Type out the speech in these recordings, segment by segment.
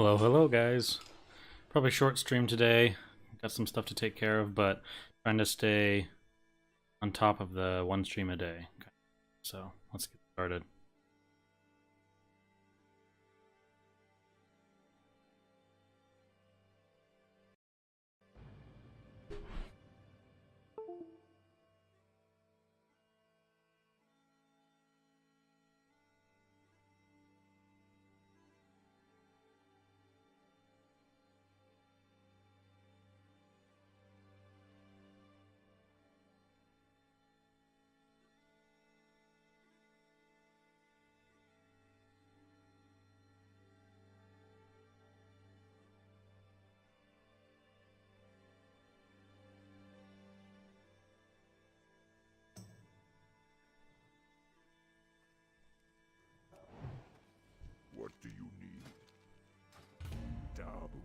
Hello, hello, guys. Probably short stream today. Got some stuff to take care of, but trying to stay on top of the one stream a day. Okay. So let's get started. What do you need? Dabu.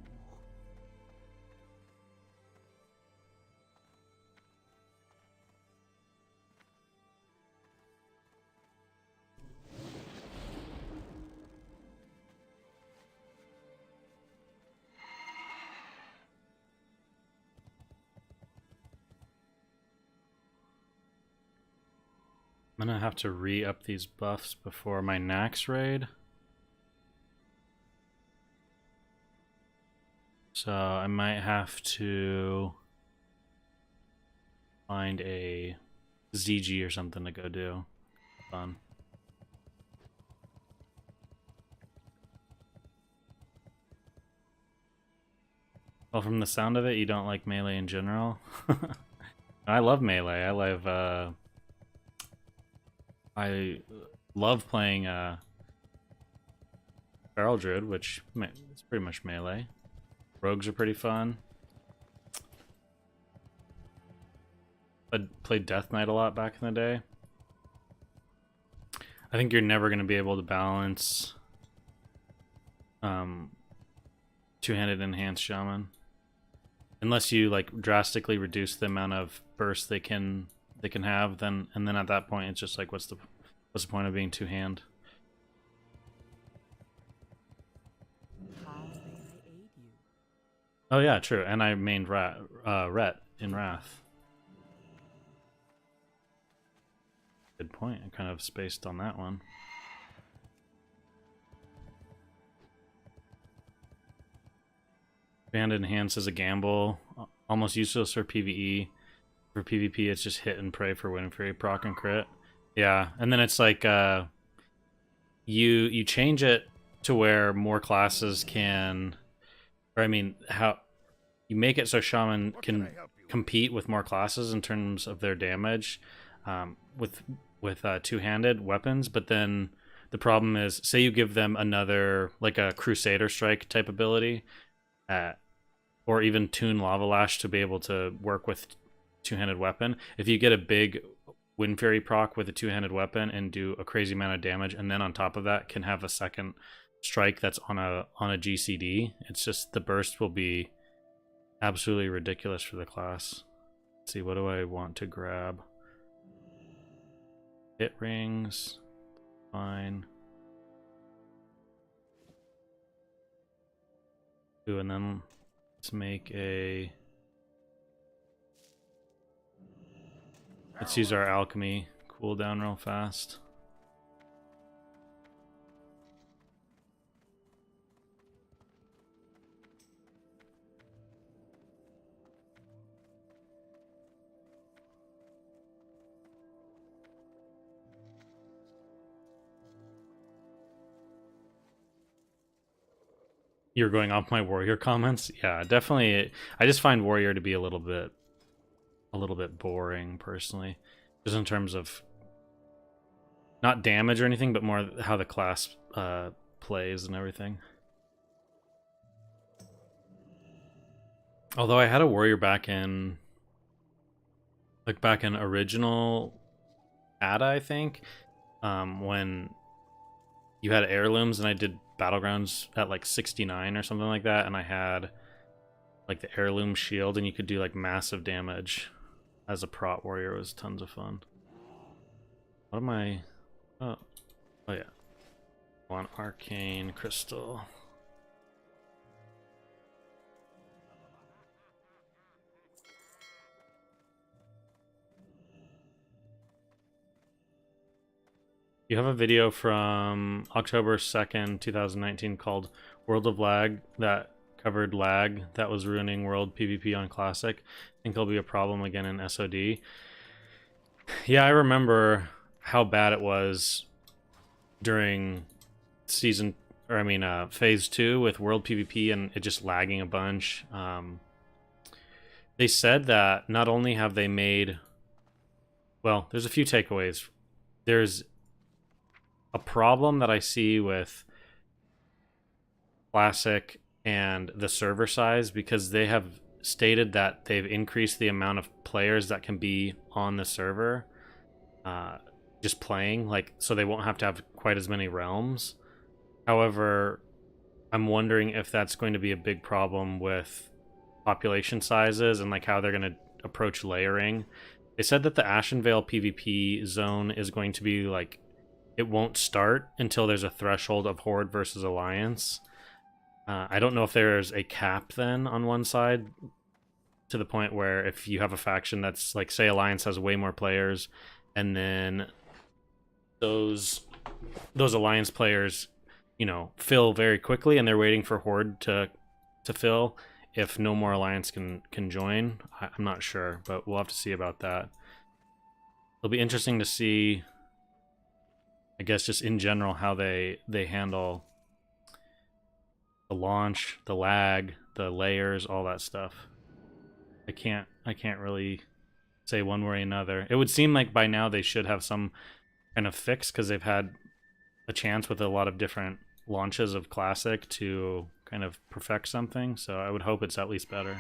I'm gonna have to re-up these buffs before my Nax raid. So I might have to find a ZG or something to go do. Fun. Well, from the sound of it, you don't like melee in general. I love melee. I love playing Feral Druid, which is pretty much melee. Rogues are pretty fun. I played Death Knight a lot back in the day. I think you're never going to be able to balance two-handed Enhanced Shaman unless you like drastically reduce the amount of burst they can have. Then at that point it's just like what's the point of being two-hand? Oh yeah, true. And I mained Ret in Wrath. Good point. I kind of spaced on that one. Band Enhance is a gamble, almost useless for PvE. For PvP, it's just hit and pray for Wind Fury proc and crit. Yeah, and then it's like you change it to where more classes can, or I mean, how you make it so Shaman can compete with more classes in terms of their damage with two-handed weapons, but then the problem is, say you give them another, like a Crusader Strike type ability, or even Tune Lava Lash to be able to work with two-handed weapon. If you get a big Wind Fury proc with a two-handed weapon and do a crazy amount of damage, and then on top of that can have a second strike that's on a GCD, it's just the burst will be absolutely ridiculous for the class. Let's see, what do I want to grab? Hit rings, fine. Ooh, and then let's make a... Let's use our alchemy cooldown real fast. You're going off my warrior comments? Yeah, definitely. I just find warrior to be a little bit boring personally, just in terms of not damage or anything, but more how the class plays and everything. Although I had a warrior back in original ADA, I think, when you had heirlooms, and I did Battlegrounds at like 69 or something like that, and I had like the heirloom shield, and you could do like massive damage as a prot warrior. It was tons of fun. What am I... oh yeah, one arcane crystal. You have a video from October 2nd, 2019 called World of Lag that covered lag that was ruining World PvP on Classic. I think it'll be a problem again in SOD. Yeah, I remember how bad it was during season, or I mean, phase 2 with World PvP and it just lagging a bunch. They said that not only have they made, well, there's a few takeaways. There's a problem that I see with Classic and the server size, because they have stated that they've increased the amount of players that can be on the server just playing, like, so they won't have to have quite as many realms. However, I'm wondering if that's going to be a big problem with population sizes and like how they're going to approach layering. They said that the Ashenvale PvP zone is going to be like, it won't start until there's a threshold of Horde versus Alliance. I don't know if there's a cap then on one side, to the point where if you have a faction that's like, say Alliance has way more players, and then those Alliance players, you know, fill very quickly and they're waiting for Horde to fill, if no more Alliance can join. I'm not sure, but we'll have to see about that. It'll be interesting to see, I guess, just in general, how they handle the launch, the lag, the layers, all that stuff. I can't really say one way or another. It would seem like by now they should have some kind of fix, because they've had a chance with a lot of different launches of Classic to kind of perfect something, so I would hope it's at least better.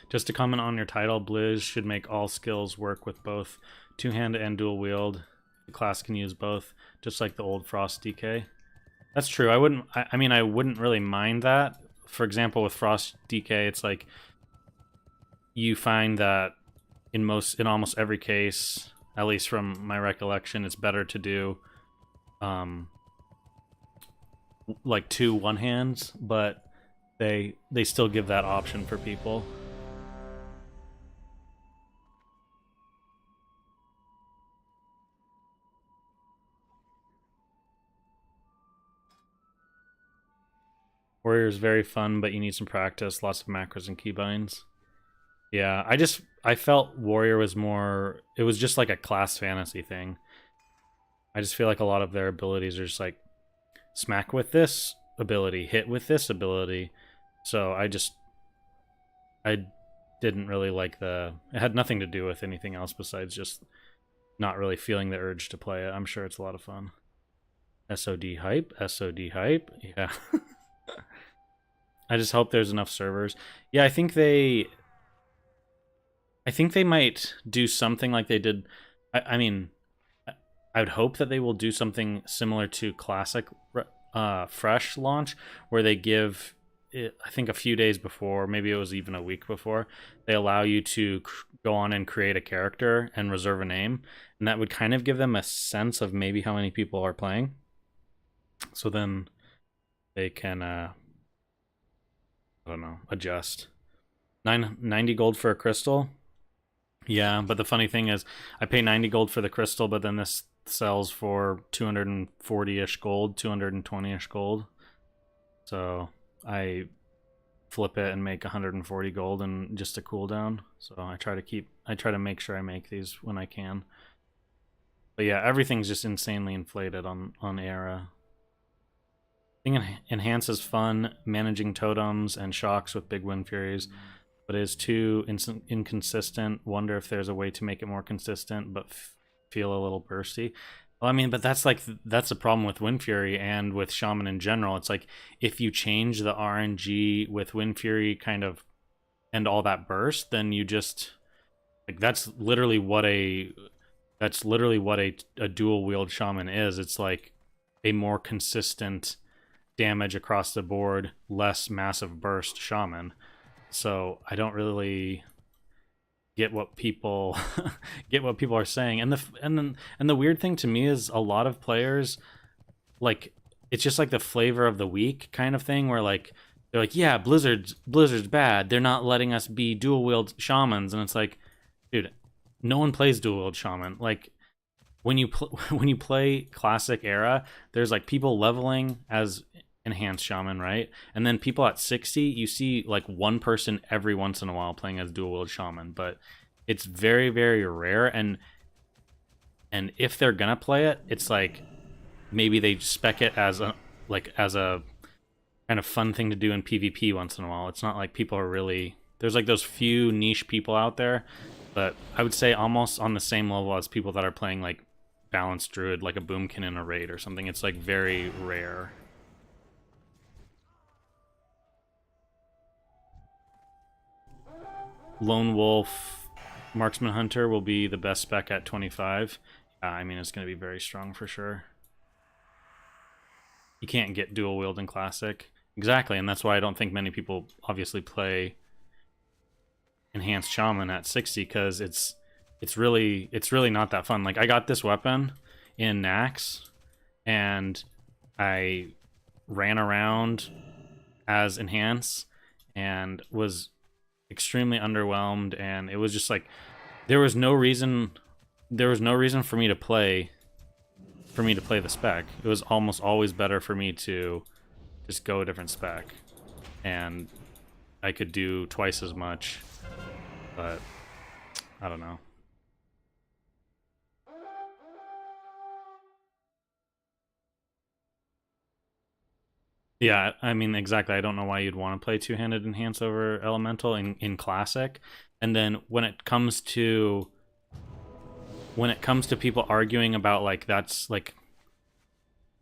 Just to comment on your title, Blizz should make all skills work with both two-hand and dual wield. The class can use both, just like the old Frost DK. That's true. I wouldn't really mind that. For example, with Frost DK, it's like you find that in almost every case, at least from my recollection, it's better to do like 2 one-hands, but they still give that option for people. Warrior is very fun, but you need some practice, lots of macros and keybinds. Yeah, I felt Warrior was more, it was just like a class fantasy thing. I just feel like a lot of their abilities are just like, smack with this ability, hit with this ability. So I didn't really like it had nothing to do with anything else besides just not really feeling the urge to play it. I'm sure it's a lot of fun. SOD hype, yeah. I just hope there's enough servers. Yeah, I think they might do something like they did. I mean, I would hope that they will do something similar to Classic Fresh launch, where they give it, I think a few days before, maybe it was even a week before, they allow you to go on and create a character and reserve a name, and that would kind of give them a sense of maybe how many people are playing. So then they can I don't know, adjust. 90 gold for a crystal. Yeah, but the funny thing is, I pay 90 gold for the crystal, but then this sells for 240-ish gold, 220-ish gold. So I flip it and make 140 gold and just a cooldown. So I try to make sure I make these when I can. But yeah, everything's just insanely inflated on Era. I think Enhance is fun, managing totems and shocks with big Wind Furies, but it is too inconsistent. Wonder if there's a way to make it more consistent, but feel a little bursty. Well, I mean, but that's the problem with Wind Fury and with Shaman in general. It's like, if you change the RNG with Wind Fury kind of and all that burst, then you just, like, that's literally what a dual wield Shaman is. It's like a more consistent damage across the board, less massive burst Shaman. So I don't really get what people are saying. And the weird thing to me is, a lot of players, like, it's just like the flavor of the week kind of thing, where like they're like, yeah, Blizzard's bad, they're not letting us be dual wield Shamans. And it's like, dude, no one plays dual wield shaman. Like when you when you play classic era, there's like people leveling as enhanced shaman, right? And then people at 60, you see like one person every once in a while playing as dual wield shaman, but it's very, very rare. And if they're gonna play it, it's like maybe they spec it as a kind of fun thing to do in PvP once in a while. It's not like people are really, there's like those few niche people out there, but I would say almost on the same level as people that are playing like balanced druid, like a boomkin in a raid or something. It's like very rare. Lone wolf marksman hunter will be the best spec at 25. I mean, it's going to be very strong for sure. You can't get dual wield in classic. Exactly, and that's why I don't think many people obviously play enhanced shaman at 60, because it's really not that fun. Like I got this weapon in Nax and I ran around as enhance and was extremely underwhelmed, and it was just like there was no reason for me to play the spec. It was almost always better for me to just go a different spec, and I could do twice as much, but I don't know. Yeah, I mean, exactly. I don't know why you'd want to play two-handed enhance over elemental in classic. And then when it comes to people arguing about like that's like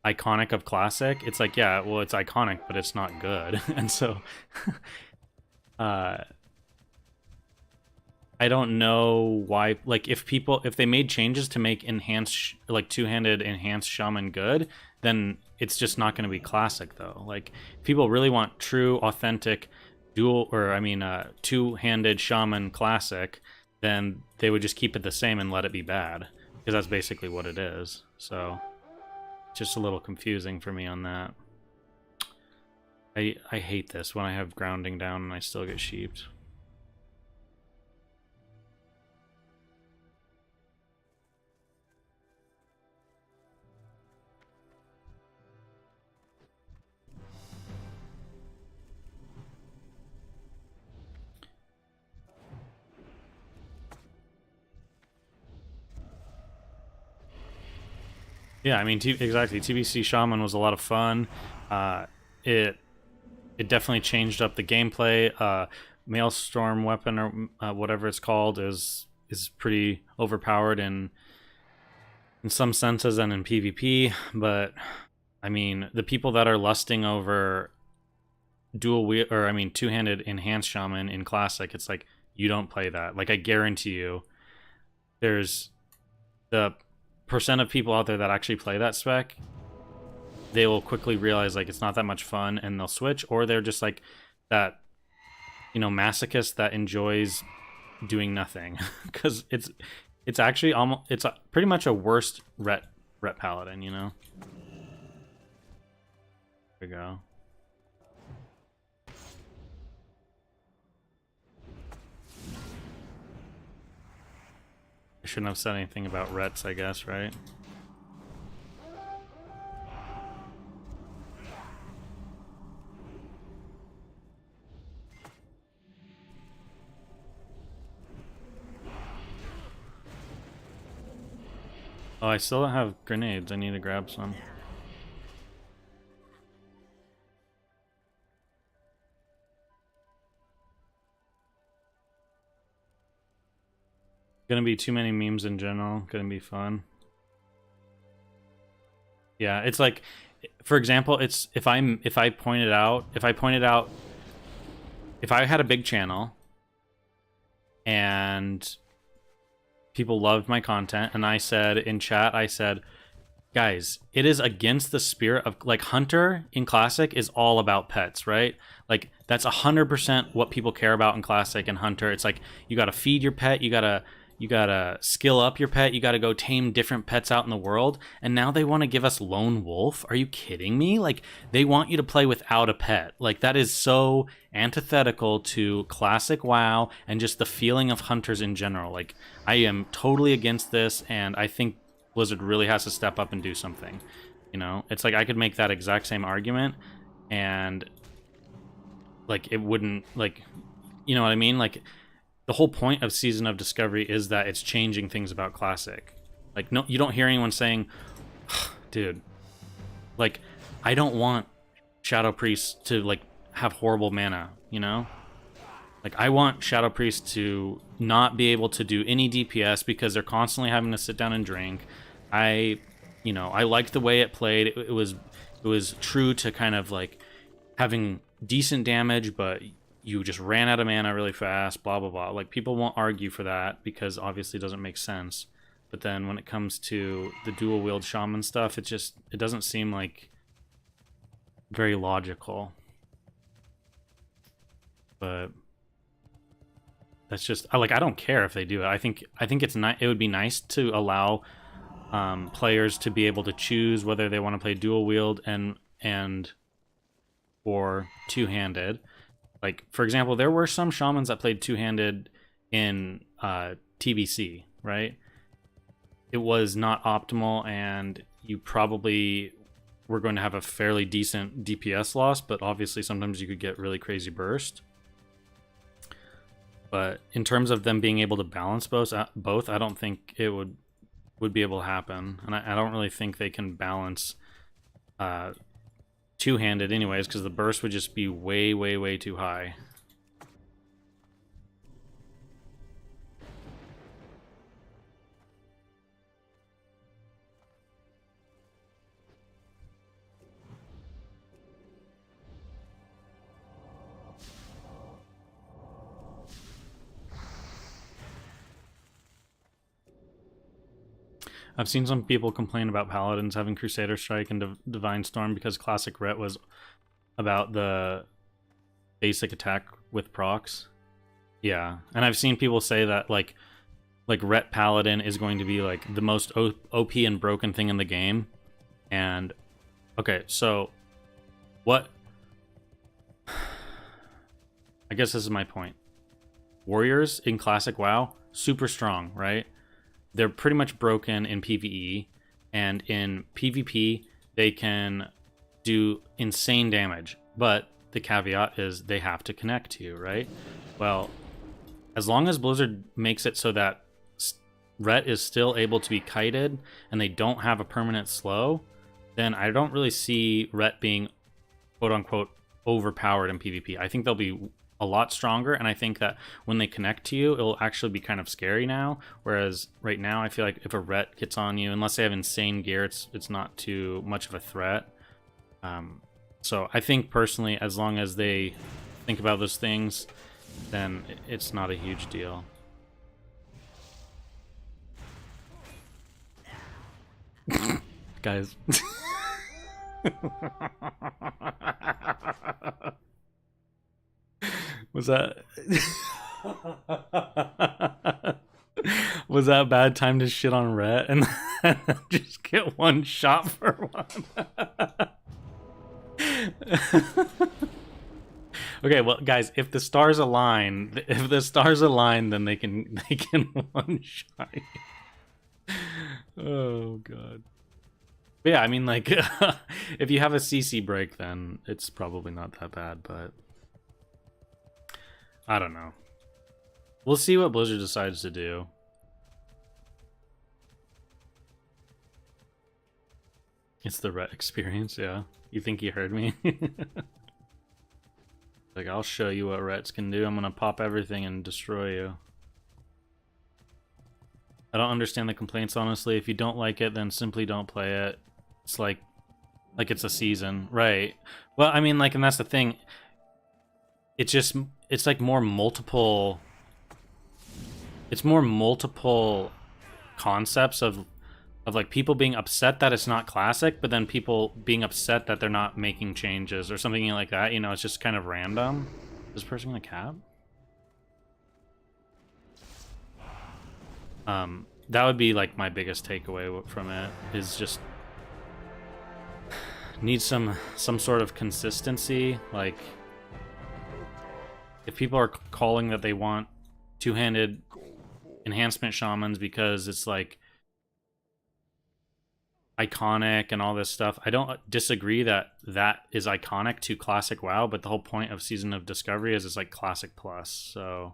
iconic of classic, it's like, yeah, well, it's iconic, but it's not good. And so I don't know why, like if they made changes to make enhanced like two-handed enhanced shaman good, then it's just not going to be classic though. Like if people really want true authentic two-handed shaman classic, then they would just keep it the same and let it be bad, because that's basically what it is. So just a little confusing for me on that. I hate this when I have grounding down and I still get sheeped. Yeah, I mean, exactly. TBC Shaman was a lot of fun. It definitely changed up the gameplay. Maelstrom weapon or whatever it's called is pretty overpowered in some senses and in PvP. But I mean, the people that are lusting over two-handed enhanced shaman in classic, it's like you don't play that. Like I guarantee you, there's the percent of people out there that actually play that spec, they will quickly realize like it's not that much fun and they'll switch, or they're just like that, masochist that enjoys doing nothing. Because it's actually it's pretty much a worst ret paladin, There we go. I shouldn't have said anything about rets, I guess, right? Oh, I still don't have grenades. I need to grab some. Gonna be too many memes in general. Gonna be fun. Yeah, it's like, for example, it's if I had a big channel and people loved my content, and I said in chat, guys, it is against the spirit of, like, Hunter in Classic is all about pets, right? Like, that's 100% what people care about in Classic and Hunter. It's like, you gotta feed your pet, you gotta you gotta skill up your pet, you gotta go tame different pets out in the world, and now they want to give us lone wolf? Are you kidding me? Like, they want you to play without a pet. Like, that is so antithetical to classic WoW and just the feeling of hunters in general. Like, I am totally against this, and I think Blizzard really has to step up and do something. You know, it's like I could make that exact same argument, and like it wouldn't, like, you know what I mean? Like, the whole point of Season of Discovery is that it's changing things about Classic. Like, no, you don't hear anyone saying, dude, like, I don't want Shadow Priests to like have horrible mana, you know? Like, I want Shadow Priests to not be able to do any DPS because they're constantly having to sit down and drink. I liked the way it played. It was true to kind of like having decent damage, but you just ran out of mana really fast, blah, blah, blah. Like, people won't argue for that because obviously it doesn't make sense. But then when it comes to the dual wield shaman stuff, it doesn't seem like very logical. But that's just, like, I don't care if they do it. I think it would be nice to allow players to be able to choose whether they want to play dual wield and or two-handed. Like, for example, there were some shamans that played two-handed in TBC, right? It was not optimal, and you probably were going to have a fairly decent DPS loss, but obviously sometimes you could get really crazy burst. But in terms of them being able to balance both, I don't think it would be able to happen. And I don't really think they can balance two-handed anyways, because the burst would just be way, way, way too high. I've seen some people complain about Paladins having Crusader Strike and Divine Storm because Classic Ret was about the basic attack with procs. Yeah, and I've seen people say that like Ret Paladin is going to be like the most OP and broken thing in the game. And okay, so what? I guess this is my point. Warriors in Classic WoW, super strong, right? They're pretty much broken in PvE, and in PvP, they can do insane damage. But the caveat is they have to connect to you, right? Well, as long as Blizzard makes it so that Ret is still able to be kited and they don't have a permanent slow, then I don't really see Ret being quote-unquote overpowered in PvP. I think they'll be a lot stronger, and I think that when they connect to you, it'll actually be kind of scary now, whereas right now I feel like if a Ret gets on you, unless they have insane gear, it's not too much of a threat. So I think personally, as long as they think about those things, then it's not a huge deal. Guys. Was that was that a bad time to shit on Ret and just get one shot for one? Okay, well, guys, if the stars align, then they can one shot you. Oh god. But yeah, I mean, like, if you have a CC break, then it's probably not that bad, but I don't know. We'll see what Blizzard decides to do. It's the Ret experience, yeah. You think you heard me? Like, I'll show you what Rets can do. I'm gonna pop everything and destroy you. I don't understand the complaints, honestly. If you don't like it, then simply don't play it. It's like it's a season, right? Well, I mean, like, and that's the thing. It's like more multiple. It's more multiple concepts of like people being upset that it's not classic, but then people being upset that they're not making changes or something like that. You know, it's just kind of random. Is this person gonna cap? That would be like my biggest takeaway from it, is just need some sort of consistency. Like, if people are calling that they want two-handed enhancement shamans because it's like iconic and all this stuff, I don't disagree that that is iconic to classic WoW, but the whole point of Season of Discovery is it's like classic plus. So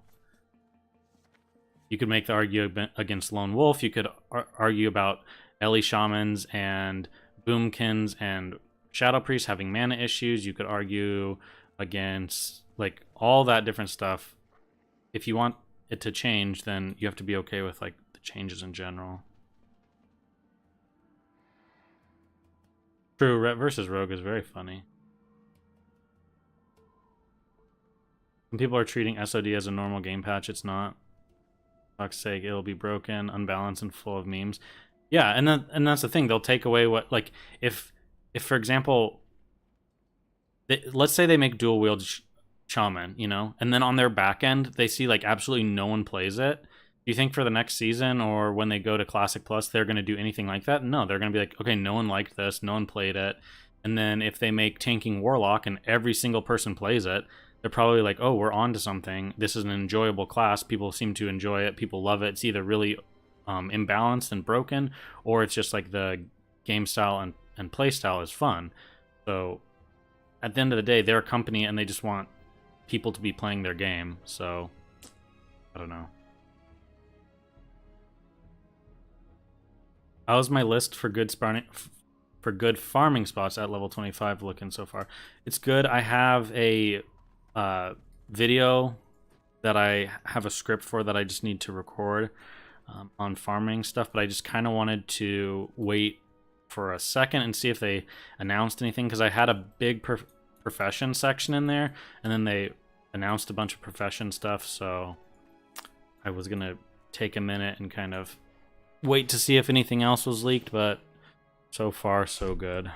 you could make the argument against Lone Wolf. You could argue about Ellie Shamans and Boomkins and Shadow Priests having mana issues. You could argue against like all that different stuff. If you want it to change, then you have to be okay with like the changes in general. True, Ret versus Rogue is very funny. Some people are treating SOD as a normal game patch. It's not. Fuck's sake, it'll be broken, unbalanced, and full of memes. Yeah, and that's the thing. They'll take away what, like, if for example, let's say they make dual wield shaman, you know, and then on their back end they see like absolutely no one plays it. Do you think for the next season or when they go to Classic Plus they're going to do anything like that? No, they're going to be like, okay, no one liked this, no one played it. And then if they make tanking Warlock and every single person plays it, they're probably like, oh, we're on to something. This is an enjoyable class. People seem to enjoy it. People love it. It's either really imbalanced and broken, or it's just like the game style and play style is fun. So at the end of the day, they're a company and they just want people to be playing their game. So I don't know. How's my list for good farming spots at level 25 looking so far? It's good. I have a video that I have a script for that I just need to record on farming stuff, but I just kind of wanted to wait for a second and see if they announced anything, because I had a big profession section in there and then they announced a bunch of profession stuff, so I was gonna take a minute and kind of wait to see if anything else was leaked, but so far so good.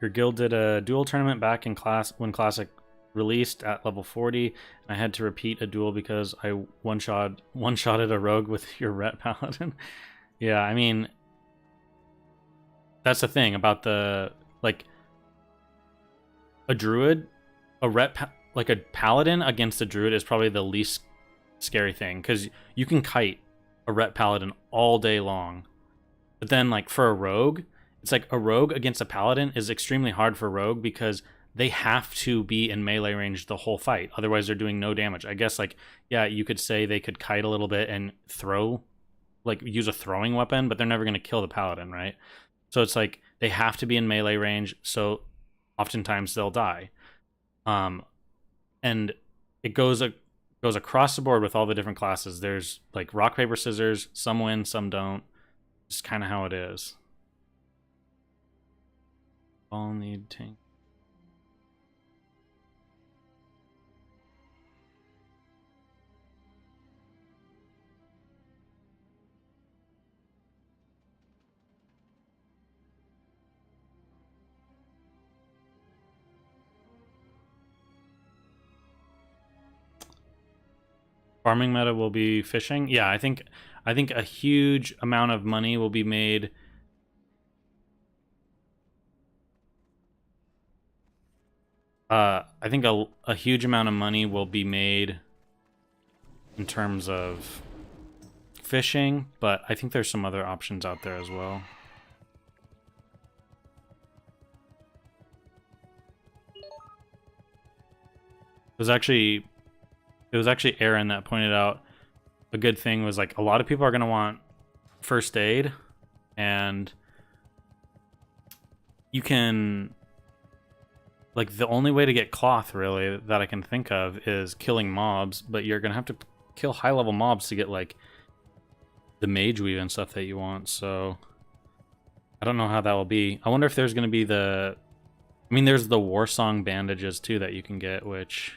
Your guild did a duel tournament back in when Classic released at level 40, and I had to repeat a duel because I one-shotted a rogue with your Ret Paladin. Yeah, I mean, that's the thing about the, like, a druid, like a paladin against a druid is probably the least scary thing, because you can kite a Ret Paladin all day long. But then, like, for a rogue, it's like a rogue against a paladin is extremely hard for rogue because they have to be in melee range the whole fight. Otherwise, they're doing no damage. I guess, like, yeah, you could say they could kite a little bit and throw, like, use a throwing weapon, but they're never going to kill the paladin, right? So it's like they have to be in melee range, so oftentimes they'll die. And it goes across the board with all the different classes. There's, like, rock, paper, scissors. Some win, some don't. Just kind of how it is. All need tank. Farming meta will be fishing. Yeah, I think a huge amount of money will be made. I think a huge amount of money will be made in terms of fishing, but I think there's some other options out there as well. It was actually Aaron that pointed out a good thing was, like, a lot of people are going to want first aid, and you can, like, the only way to get cloth really that I can think of is killing mobs, but you're going to have to kill high level mobs to get, like, the mage weave and stuff that you want. So I don't know how that will be. I wonder if there's going to be the, I mean, there's the war song bandages too that you can get, which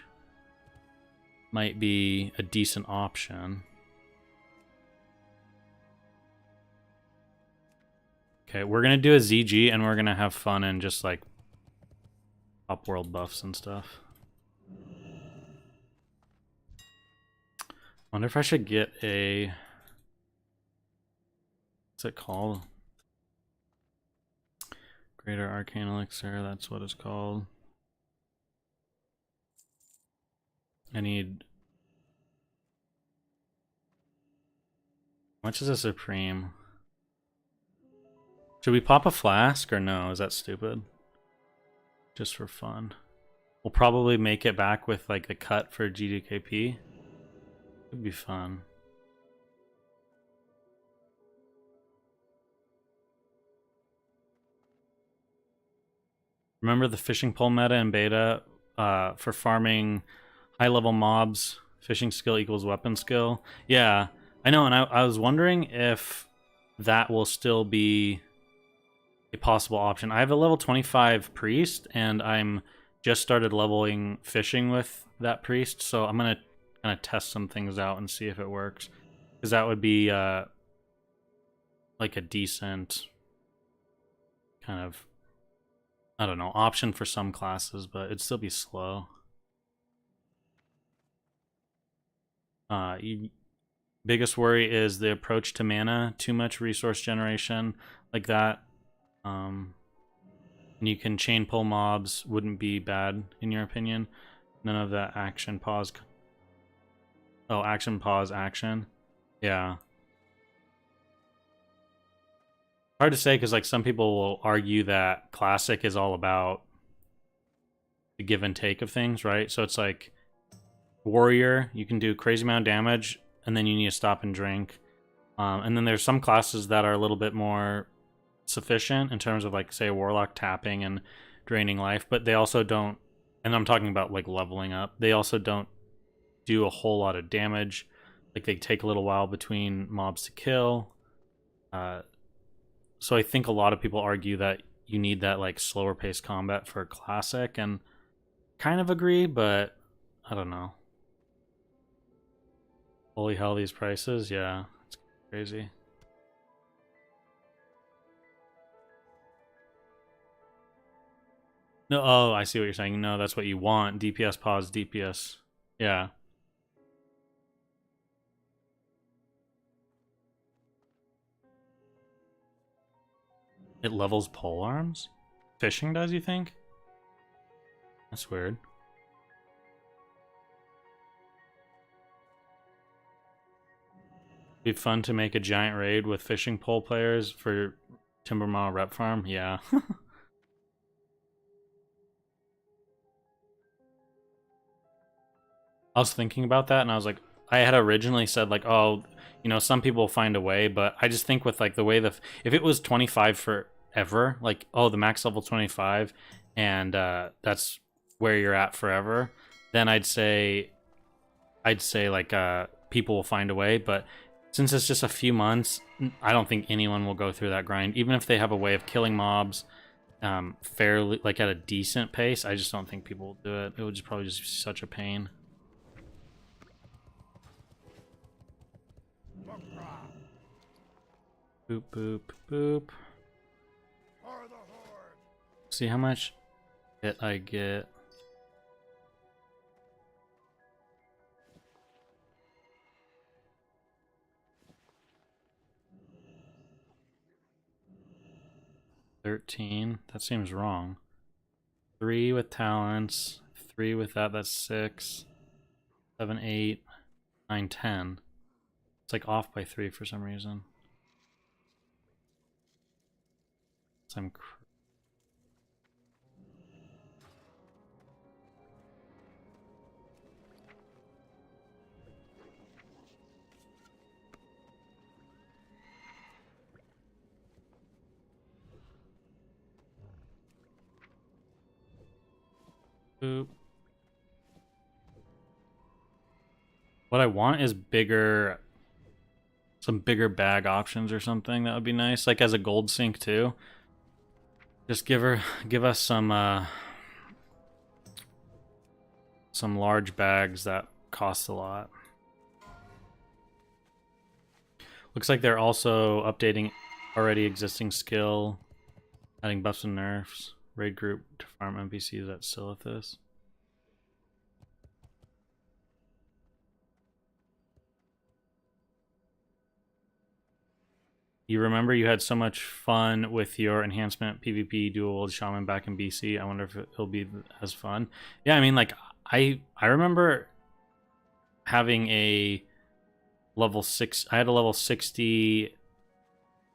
might be a decent option. Okay, we're gonna do a ZG and we're gonna have fun and just, like, up world buffs and stuff. Wonder if I should get a... What's it called? Greater Arcane Elixir, that's what it's called. I need... How much is a Supreme? Should we pop a flask or no? Is that stupid? Just for fun. We'll probably make it back with like the cut for GDKP. It'd be fun. Remember the fishing pole meta in beta for farming high-level mobs? Fishing skill equals weapon skill. Yeah, I know, and I was wondering if that will still be a possible option. I have a level 25 priest, and I'm just started leveling fishing with that priest, so I'm gonna kind of test some things out and see if it works, because that would be like a decent kind of, I don't know, option for some classes, but it'd still be slow. Biggest worry is the approach to mana, too much resource generation like that. And you can chain pull mobs, wouldn't be bad in your opinion. None of that action pause. Oh, action pause action. Yeah. Hard to say because like some people will argue that classic is all about the give and take of things, right? So it's like warrior, you can do crazy amount of damage and then you need to stop and drink. And then there's some classes that are a little bit more sufficient in terms of like say a warlock tapping and draining life, but they also don't, and I'm talking about like leveling up, they also don't do a whole lot of damage. Like they take a little while between mobs to kill. So I think a lot of people argue that you need that like slower paced combat for classic, and kind of agree, but I don't know. Holy hell, these prices, yeah, it's crazy. No, oh, I see what you're saying. No, that's what you want. DPS pause, DPS. Yeah. It levels pole arms? Fishing does, you think? That's weird. Be fun to make a giant raid with fishing pole players for Timbermaw rep farm. Yeah. I was thinking about that, and I was like, I had originally said like, oh, you know, some people find a way, but I just think with like the way if it was 25 forever, like, oh, the max level 25, and that's where you're at forever, then I'd say like people will find a way. But since it's just a few months, I don't think anyone will go through that grind, even if they have a way of killing mobs fairly, like at a decent pace. I just don't think people will do it. It would just probably just be such a pain. Boop, boop, boop. See how much hit I get. $13. That seems wrong. 3 with talents. 3 with that. That's 6. 7, 8, 9, 10. It's like off by 3 for some reason. So I'm boop. What I want is bigger, some bigger bag options or something. That would be nice. Like as a gold sink too. Just give us some large bags that cost a lot. Looks like they're also updating already existing skill, adding buffs and nerfs. Raid group to farm NPCs at Silithus. You remember you had so much fun with your enhancement PvP dual shaman back in BC. I wonder if it'll be as fun. Yeah, I mean, like I remember having a level 6. I had a level 60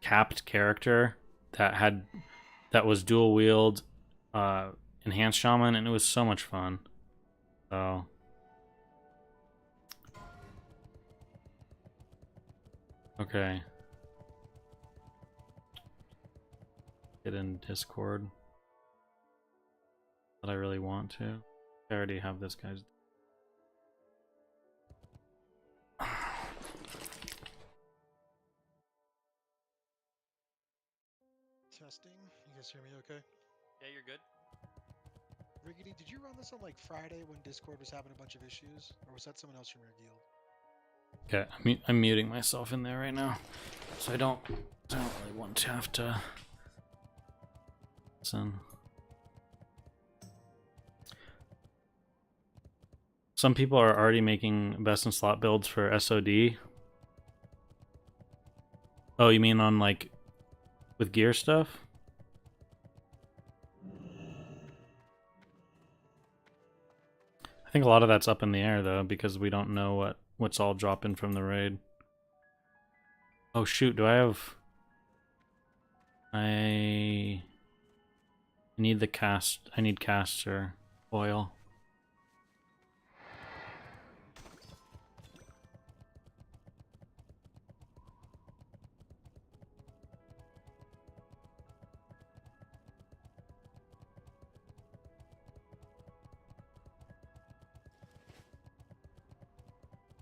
capped character that was dual wield enhanced shaman, and it was so much fun. So okay. Get in Discord. That I really want to. I already have this guy's. Testing. You guys hear me okay? Yeah, you're good. Riggedy, did you run this on like Friday when Discord was having a bunch of issues? Or was that someone else from your guild? Okay, I'm muting myself in there right now. So I don't really want to have to listen. Some people are already making best in slot builds for SOD. Oh, you mean on like with gear stuff? I think a lot of that's up in the air though, because we don't know what's all dropping from the raid. Oh shoot, do I have... I need the cast... I need caster oil.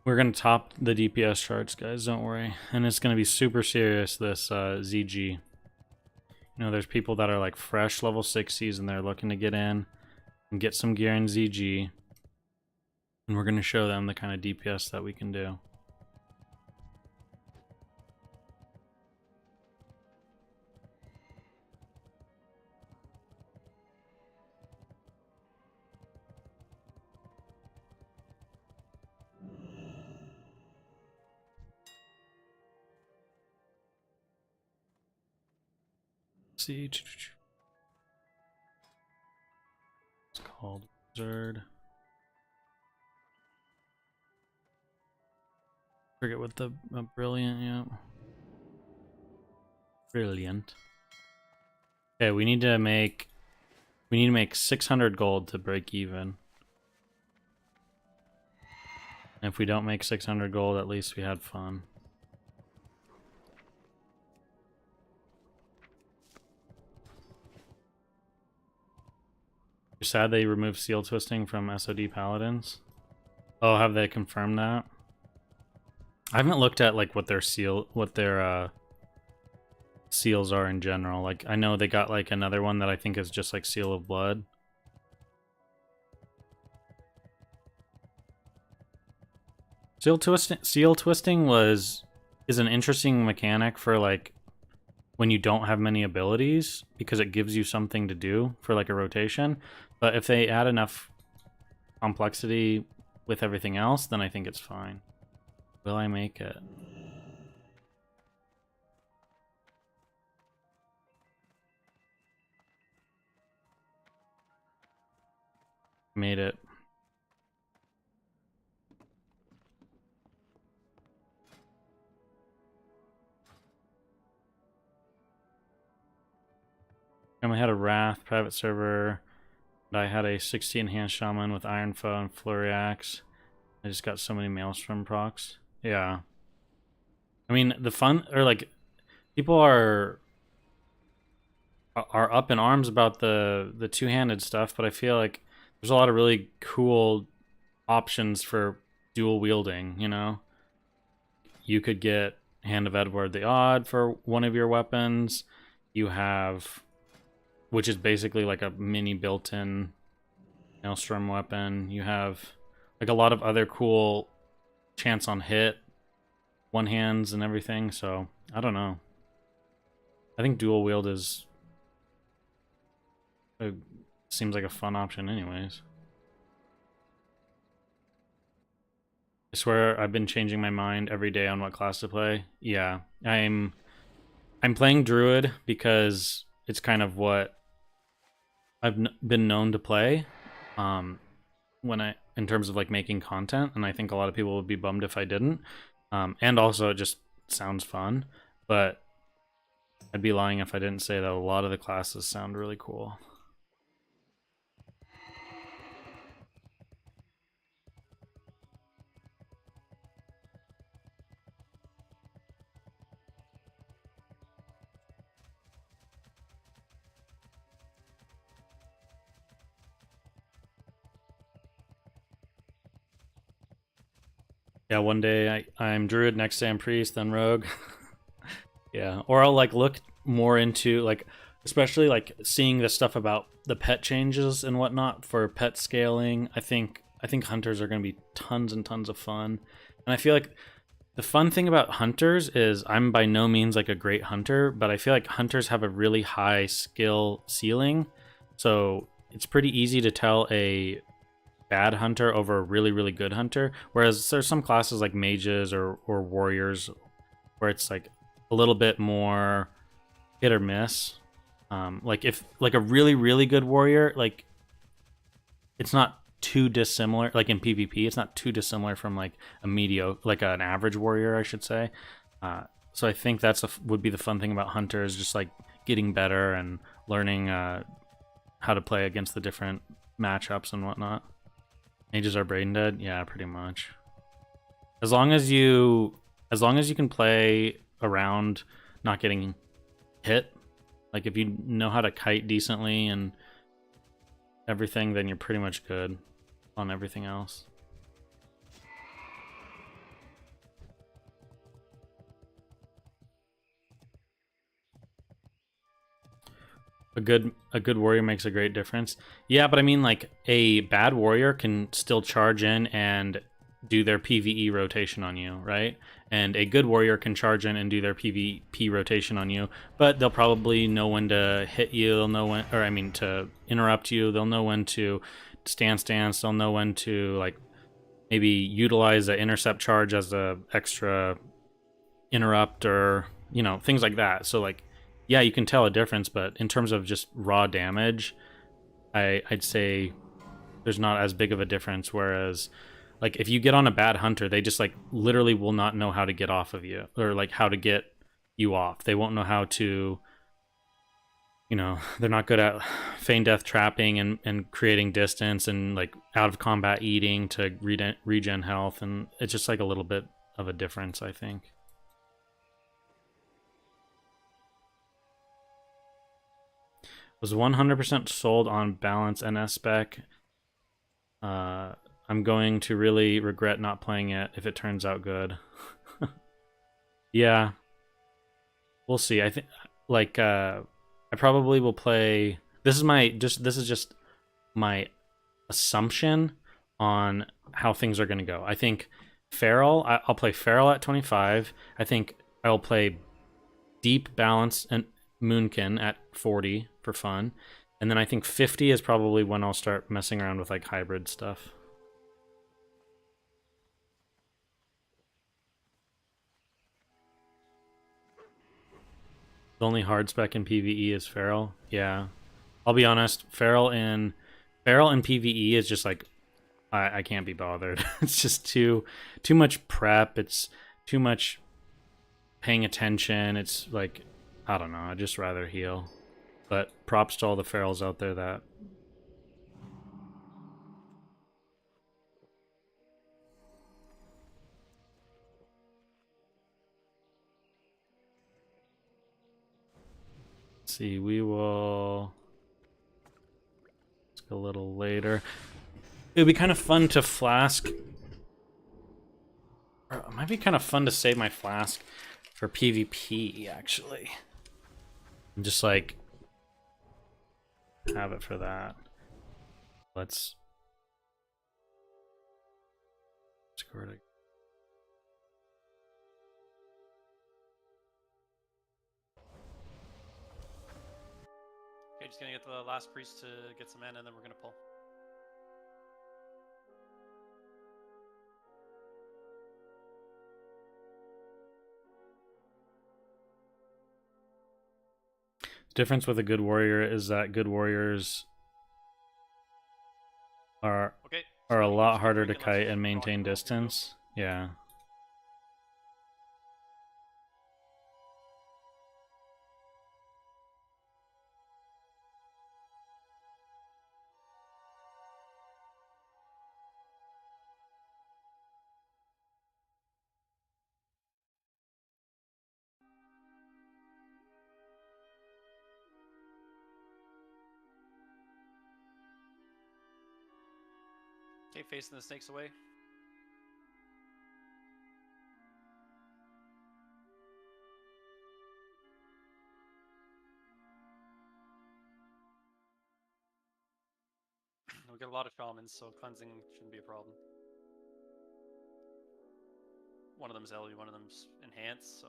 We're going to top the DPS charts, guys, don't worry. And it's going to be super serious, this ZG. You know, there's people that are like fresh level 60s and they're looking to get in and get some gear in ZG. And we're going to show them the kind of DPS that we can do. See, it's called Wizard. Forget what the brilliant, yeah. Brilliant. Okay, we need to make 600 gold to break even. And if we don't make 600 gold, at least we had fun. You're sad they removed seal twisting from SOD paladins? Oh, have they confirmed that? I haven't looked at like what their seals are in general. Like I know they got like another one that I think is just like seal of blood. Seal twisting is an interesting mechanic for like when you don't have many abilities, because it gives you something to do for like a rotation. But if they add enough complexity with everything else, then I think it's fine. Will I make it? Made it. I had a Wrath private server. And I had a 60 enhanced shaman with Iron Foe and Flurry Axe. I just got so many Maelstrom procs. Yeah. I mean, the fun, or like, people are up in arms about the two-handed stuff, but I feel like there's a lot of really cool options for dual wielding, you know? You could get Hand of Edward the Odd for one of your weapons. You have, which is basically like a mini built-in Maelstrom weapon. You have like a lot of other cool chance on hit, one hands and everything, so I don't know. I think dual wield seems like a fun option anyways. I swear I've been changing my mind every day on what class to play. Yeah, I'm I'm playing Druid because it's kind of what I've been known to play. When I in terms of like making content, and I think a lot of people would be bummed if I didn't. And also it just sounds fun, but I'd be lying if I didn't say that a lot of the classes sound really cool. Yeah, one day I'm Druid, next day I'm Priest, then Rogue. Yeah, or I'll like look more into like, especially like seeing the stuff about the pet changes and whatnot for pet scaling. I think hunters are going to be tons and tons of fun, and I feel like the fun thing about hunters is I'm by no means like a great hunter, but I feel like hunters have a really high skill ceiling, so it's pretty easy to tell a bad hunter over a really really good hunter. Whereas there's some classes like mages or warriors where it's like a little bit more hit or miss. Like if like a really really good warrior, like it's not too dissimilar. Like in PvP, it's not too dissimilar from like a mediocre, like an average warrior, I should say. So I think that's would be the fun thing about hunters, just like getting better and learning how to play against the different matchups and whatnot. Mages are brain dead, yeah, pretty much. As long as you can play around not getting hit, like if you know how to kite decently and everything, then you're pretty much good on everything else. A good warrior makes a great difference. Yeah, but I mean like a bad warrior can still charge in and do their PvE rotation on you, right? And a good warrior can charge in and do their PvP rotation on you, but they'll probably know when to hit you, they'll know when, or I mean to interrupt you, they'll know when to stance, they'll know when to like maybe utilize an intercept charge as a extra interrupt, or you know, things like that. So like yeah, you can tell a difference, but in terms of just raw damage, I'd say there's not as big of a difference. Whereas like if you get on a bad hunter, they just like literally will not know how to get off of you, or like how to get you off. They won't know how to, you know, they're not good at feign death trapping and creating distance and like out of combat eating to regen health, and it's just like a little bit of a difference, I think. Was 100% sold on balance and spec. I'm going to really regret not playing it if it turns out good. Yeah, we'll see. I think like I probably will play. This is just my assumption on how things are going to go. I think Feral. I'll play Feral at 25. I think I'll play Deep Balance and Moonkin at 40 for fun. And then I think 50 is probably when I'll start messing around with like hybrid stuff. The only hard spec in PvE is Feral. Yeah. I'll be honest, Feral in PvE is just like I can't be bothered. It's just too much prep, it's too much paying attention. It's like I don't know, I'd just rather heal. But props to all the ferals out there that see, we will let's go a little later. It would be kind of fun to flask. Or it might be kind of fun to save my flask for PvP, actually. And just like have it for that. Let's score it. Okay, just gonna get the last priest to get some mana, and then we're gonna pull. difference with a good warrior is that good warriors are Okay. are a so lot just harder to break it, let's kite and rock maintain and roll, here we go. distance. Yeah. Okay, facing the snakes away. We got a lot of shamans, so cleansing shouldn't be a problem. One of them's LE, one of them's enhanced, so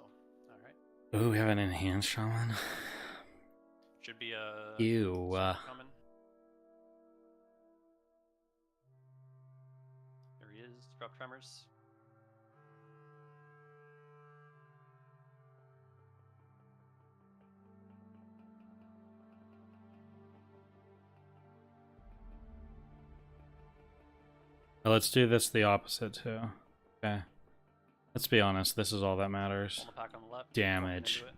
alright. Ooh, we have an enhanced shaman. Should be a Ew. coming. There he is. Drop tremors. Let's do this the opposite too. Okay. Let's be honest, this is all that matters. On the pack on the left. Damage. Into it.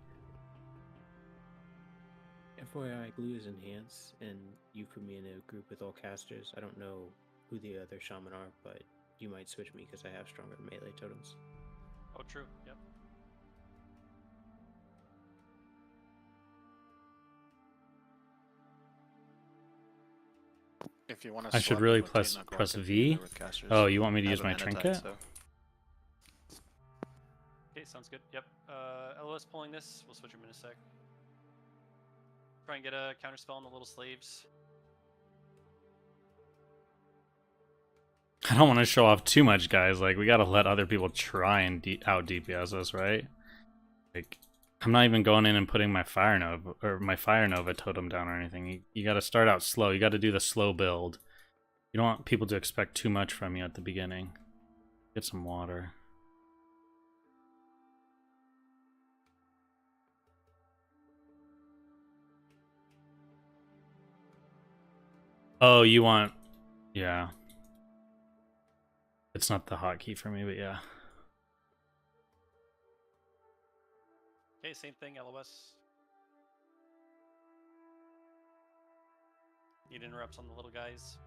FYI, glue is enhanced, and you put me in a group with all casters. I don't know who the other shaman are, but you might switch me because I have stronger melee totems. Oh, true. Yep. If you want to, I should really press V. Oh, you want me to use my trinket? Okay, sounds good. Yep. LOS pulling this. We'll switch him in a sec. Try and get a counter spell on the little slaves. I don't want to show off too much, guys. Like, we gotta let other people try and out DPS us, right? Like, I'm not even going in and putting my Fire Nova totem down or anything. You gotta start out slow. You gotta do the slow build. You don't want people to expect too much from you at the beginning. Get some water. Oh, you want... Yeah. It's not the hotkey for me, but yeah. Okay, same thing, LOS. Need interrupts on the little guys.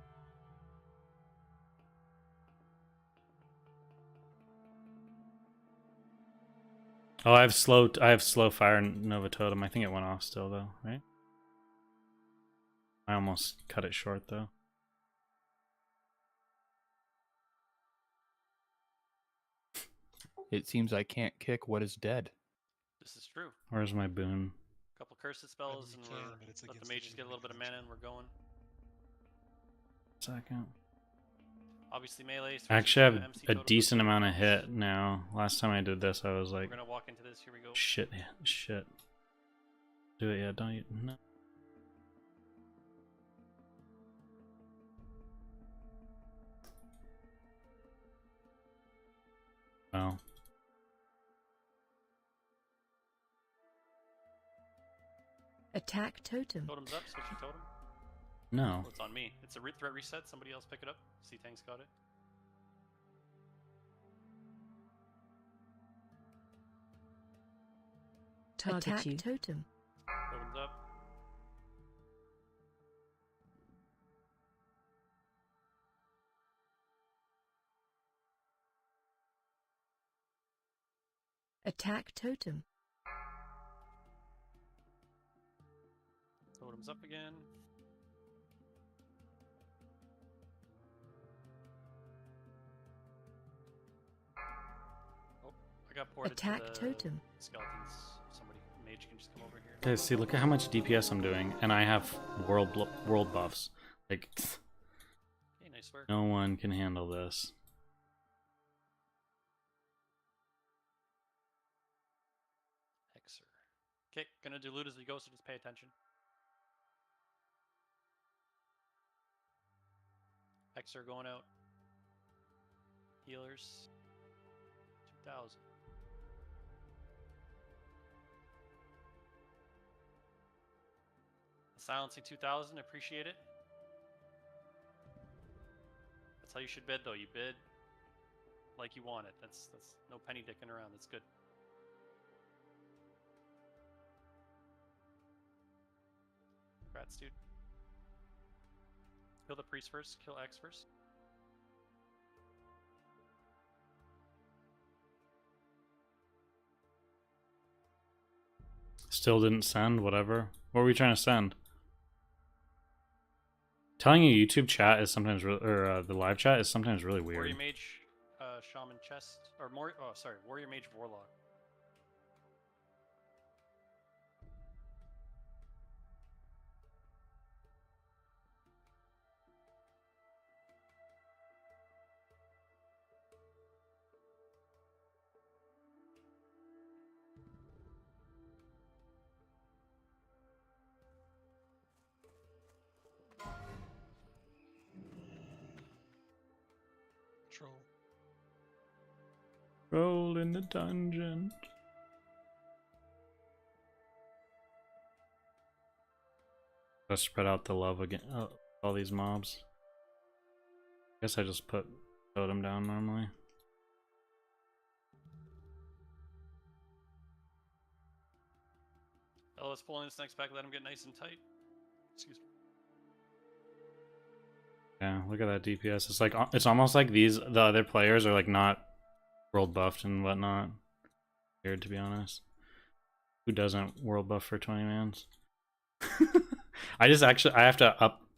Oh, I have slow Fire Nova totem. I think it went off still though, right? I almost cut it short though. It seems I can't kick what is dead. This is true. Where's my boon? Couple cursed spells, you and can, we're but it's let the against mages get a little bit of mana, and we're going. Second. Obviously melee. I actually have MC a totem decent goes amount of first. hit now. Last time I did this, I was like, We're gonna walk into this. Here we go. shit. Do it, yeah, don't you? No. Oh. Attack totem. Totem's up. Switch your totem. No. Oh, it's on me. It's a threat reset. Somebody else pick it up. See, Tank's got it. Attack totem. Totem's up. Attack totem. Totem's up again. Oh, I got ported Attack to the totem. skeletons. Somebody, mage can just come over here. Guys, see, look at how much DPS I'm doing, and I have world buffs. Like, Okay, nice work. no one can handle this. Hexer. Okay, gonna do loot as we go, so just pay attention. Hexer going out. Healers. 2,000. Silencing 2000, appreciate it. That's how you should bid, though. You bid like you want it. That's no penny dicking around. That's good. Congrats, dude. Kill the priest first. Kill X first. Still didn't send, whatever. What were we trying to send? Telling you YouTube chat is sometimes or the live chat is sometimes really weird. Warrior Mage, Shaman Chest, or more. Oh, sorry, Warrior Mage Warlock. Troll. Roll in the dungeon. Let's spread out the love again. All these mobs. Guess I just put totem down normally. Let's pull in this next pack. Let him get nice and tight. Excuse me. Yeah, look at that DPS. It's like it's almost like the other players are like not world buffed and whatnot. Weird, to be honest. Who doesn't world buff for 20 mans? I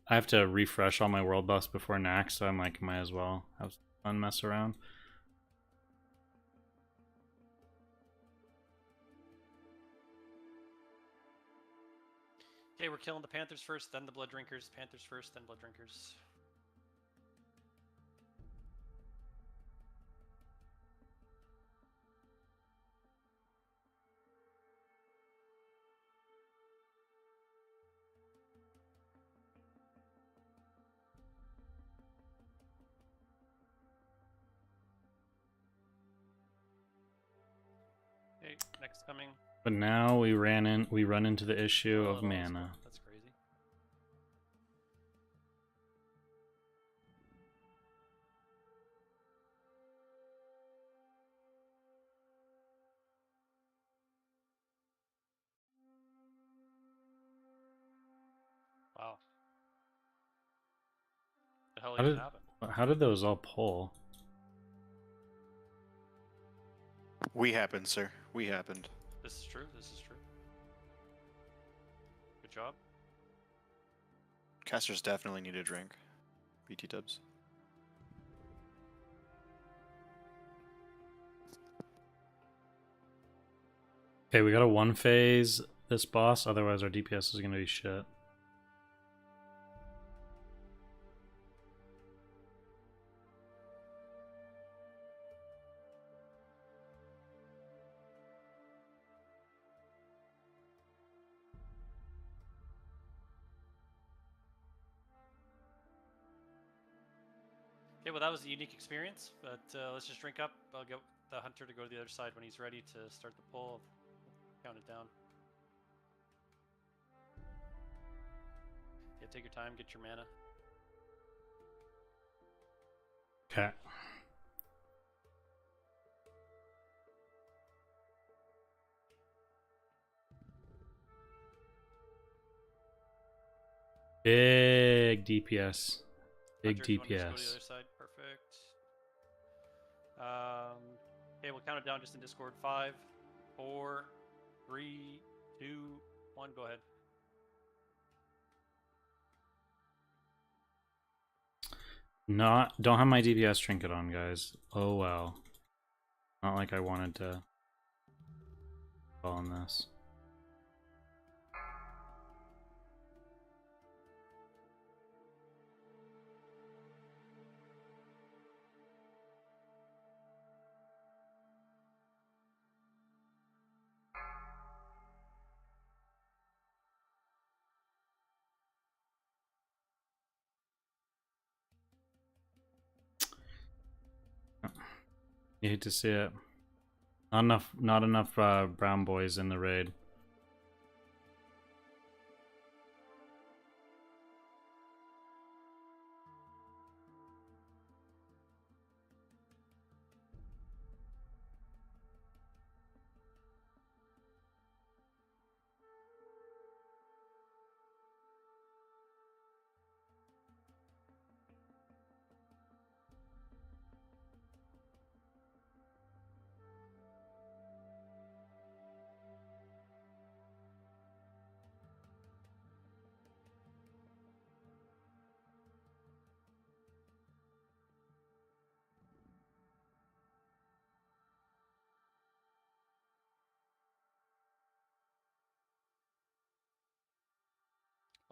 have to refresh all my world buffs before next, so I'm like, might as well have fun mess around. Okay, we're killing the Panthers first, then the Blood Drinkers. Panthers first, then Blood Drinkers. Okay, next coming. But now we run into the issue of Oh, mana. that's crazy. Wow. The hell even happened? How did those all pull? We happened, sir. We happened. This is true. This is true. Good job. Casters definitely need a drink. BT dubs. Okay, we gotta one phase this boss, otherwise our DPS is gonna be shit. Okay, well that was a unique experience, but let's just drink up. I'll get the hunter to go to the other side when he's ready to start the pull. Count it down. Yeah, take your time, get your mana. Okay. Big DPS. Big Hunter, if you wanna just go to the DPS. other side, perfect. Okay, we'll count it down just in Discord. 5, 4, 3, 2, 1. Go ahead. Don't have my DPS trinket on, guys. Oh well. Not like I wanted to fall on this. You hate to see it. Not enough brown boys in the raid.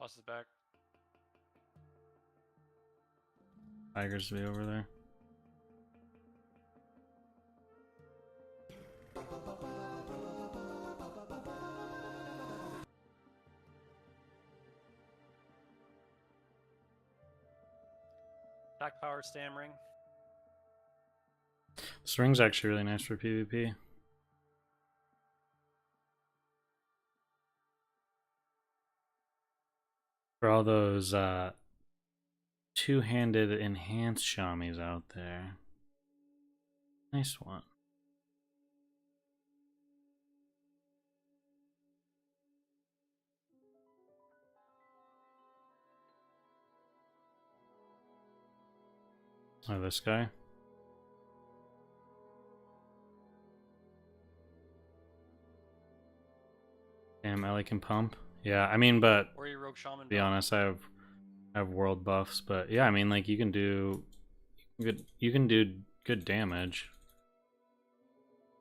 Boss is back. Tigers to be over there. Attack power stammering. This ring's actually really nice for PvP. For all those two-handed enhanced shamis out there. Nice one. Oh, this guy. Damn, Ellie can pump. Yeah, I mean, but Warrior Rogue Shaman. to be build. honest, I have world buffs, but yeah, I mean, like you can do good damage.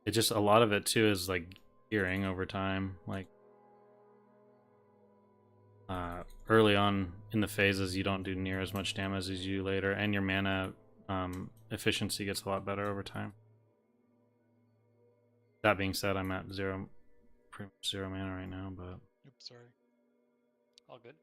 It just a lot of it too is like gearing over time. Like early on in the phases, you don't do near as much damage as you do later, and your mana efficiency gets a lot better over time. That being said, I'm at pretty much zero mana right now, but Oops, sorry. All good.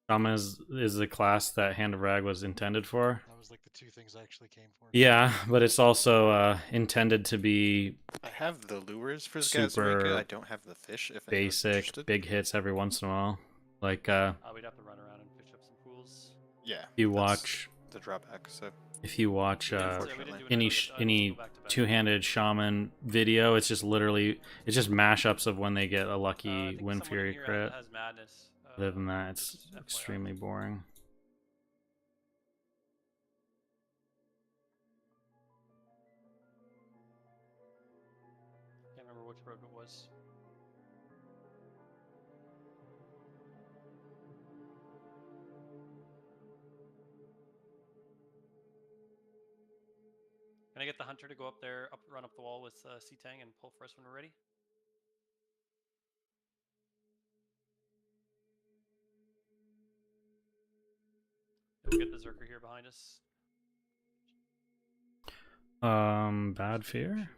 Shaman is the class that Hand of Rag was intended for. That was like the two things I actually came for. Yeah, but it's also intended to be I have the lures for Super Zgazurika. I don't have the fish. If anyone's basic, interested. big hits every once in a while. Like We'd have to run around and fish up some pools. Yeah. you that's watch the drawback. So if you watch We didn't Unfortunately. do it any earlier, but I will any go back to back. two-handed shaman video, it's just mashups of when they get a I lucky think Wind someone Fury here crit. has madness. Other than that, it's just FYI. extremely boring. Can't remember which rogue it was. Can I get the hunter to go up there, run up the wall with C-Tang and pull for us when we're ready? We'll get the Zerker here behind us. Bad fear.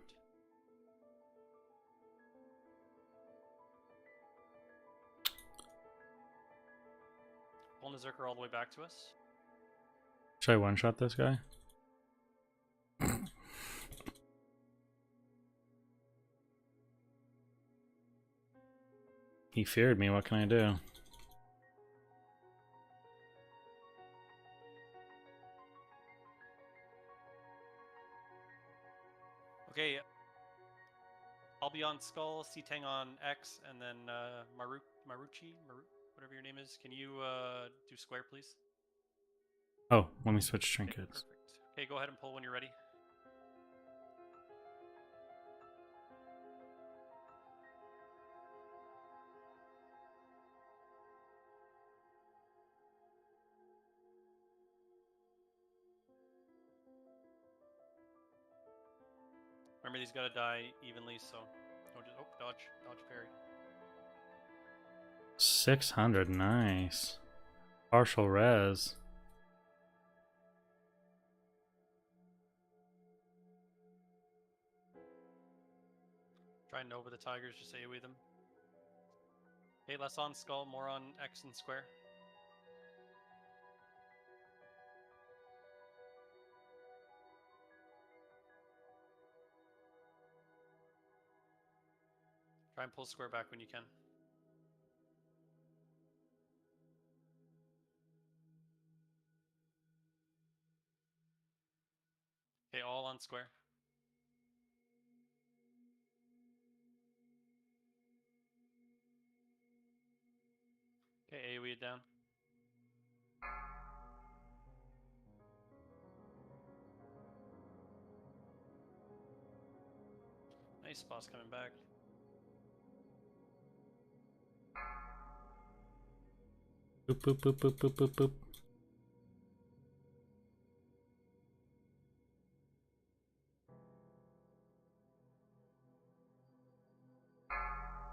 Shoot. Pulling the Zerker all the way back to us. Should I one-shot this guy? He feared me, what can I do? Okay. I'll be on Skull, C-Tang on X, and then Maruchi, whatever your name is. Can you do square, please? Oh, let me switch Okay, trinkets. perfect. Okay, go ahead and pull when you're ready. Remember, these gotta die evenly, so don't just dodge parry. 600, nice. Partial res. Try and over the tigers, just AoE them. Okay, less on skull, more on X and square. Try and pull square back when you can. Okay, all on square. Okay, AoE it down. Nice, boss coming back. Boop, boop, boop, boop, boop, boop, boop.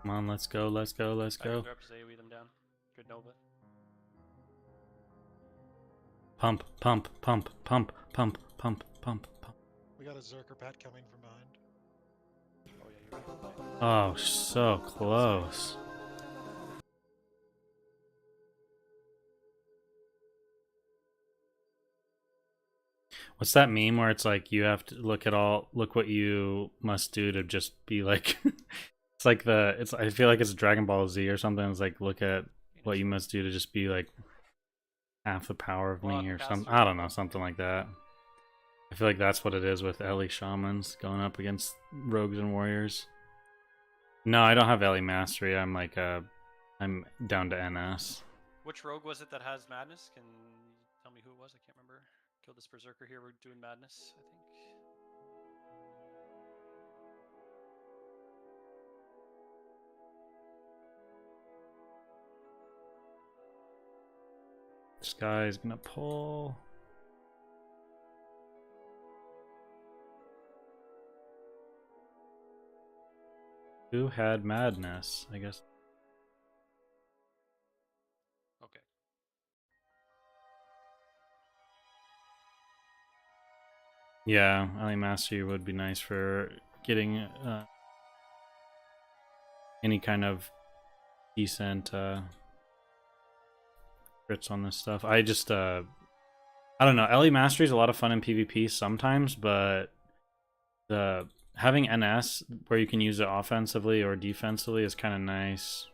Come on, let's go, let's go, let's go. Back just AoE them down. Good Nova. Pump, pump, pump, pump, pump, pump, pump, pump. We got a Zerker Pat coming from behind. Oh yeah, you're right. Oh, so close. What's that meme where it's like you have to look what you must do to just be like I feel like it's Dragon Ball Z or something. It's like look at what you must do to just be like half the power of me or something. I don't know, something like that. I feel like that's what it is with Ellie Shamans going up against rogues and warriors. No, I don't have Ellie Mastery. I'm like I'm down to NS. Which rogue was it that has madness? Can you tell me who it was? I can't remember. Killed this berserker here. We're doing madness, I think. This guy's gonna pull. Who had madness? I guess. Okay. Yeah, Ellie Mastery would be nice for getting any kind of decent crits on this stuff. I just I don't know. Ellie Mastery is a lot of fun in PvP sometimes, but the having NS where you can use it offensively or defensively is kind of nice.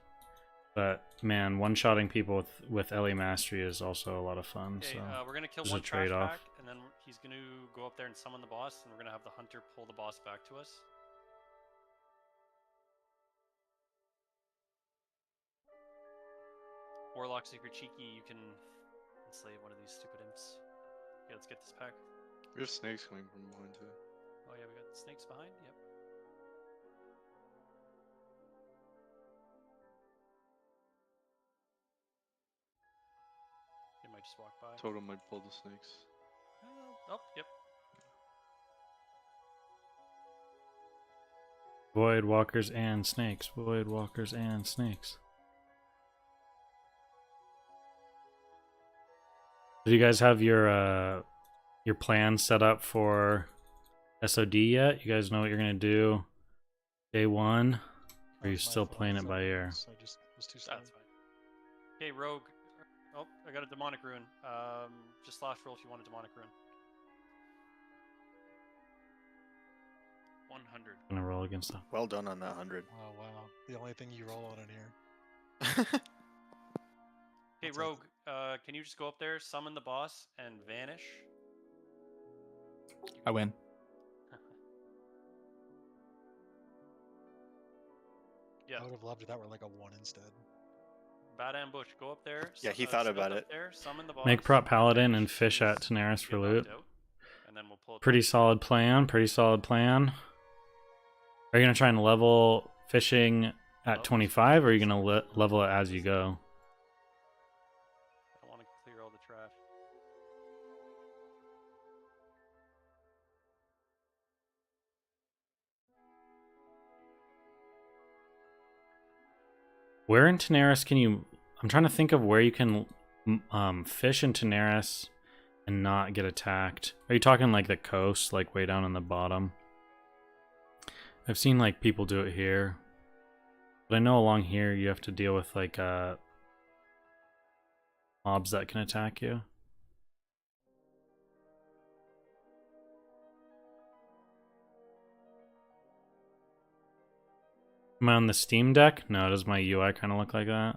But man, one-shotting people with Ellie Mastery is also a lot of fun. Okay, So we're gonna kill there's a one trash trade-off. pack, and then he's gonna go up there and summon the boss, and we're gonna have the hunter pull the boss back to us. Warlocks, if you're cheeky, you can enslave one of these stupid imps. Okay, let's get this pack. We have snakes coming from behind too. Oh yeah, we got snakes behind. Yep. They might just walk by. Totem might pull the snakes. Oh, yep. Void walkers and snakes. Void walkers and snakes. Do you guys have your plan set up for SOD yet? You guys know what you're gonna do day one? Or are you That's my still fault, playing it so by ear? I just was too slow. That's fine. Okay, rogue. Oh, I got a demonic rune. Just slash roll if you want a demonic rune. 100. Gonna roll against them. Well done on that 100. Oh wow, the only thing you roll on in here. Okay, That's rogue. Can you just go up there, summon the boss, and vanish? I win. Yeah. I would have loved if that were like a 1 instead. Bad ambush. Go up there. Yeah, he thought stealth about up it. There, summon the boss. Make prop paladin and vanish, fish at get Tanaris for knocked loot. out, and then we'll pull it Pretty back. solid plan. Pretty solid plan. Are you gonna try and level fishing at 25, or are you gonna level it as you go? I want to clear all the trash. Where in Tanaris can you? I'm trying to think of where you can fish in Tanaris and not get attacked. Are you talking like the coast, like way down on the bottom? I've seen like people do it here, but I know along here you have to deal with like mobs that can attack you. Am I on the Steam Deck? No, does my UI kind of look like that?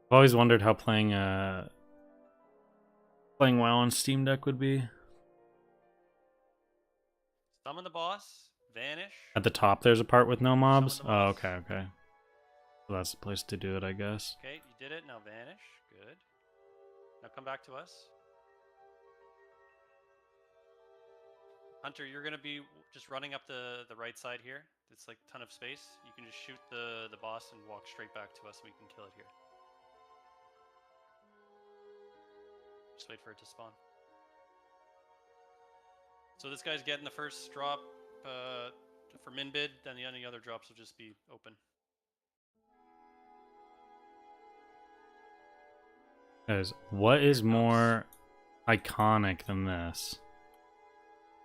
I've always wondered how playing WoW on Steam Deck would be. Summon the boss. Vanish. At the top, there's a part with no mobs. Summon the Oh, boss. okay, okay. So that's the place to do it, I guess. Okay, you did it. Now vanish. Good. Now come back to us. Hunter, you're gonna be just running up the right side here. It's like a ton of space. You can just shoot the boss and walk straight back to us, and we can kill it here. Just wait for it to spawn. So this guy's getting the first drop for min bid, then the any other drops will just be open. Guys, what is more iconic than this?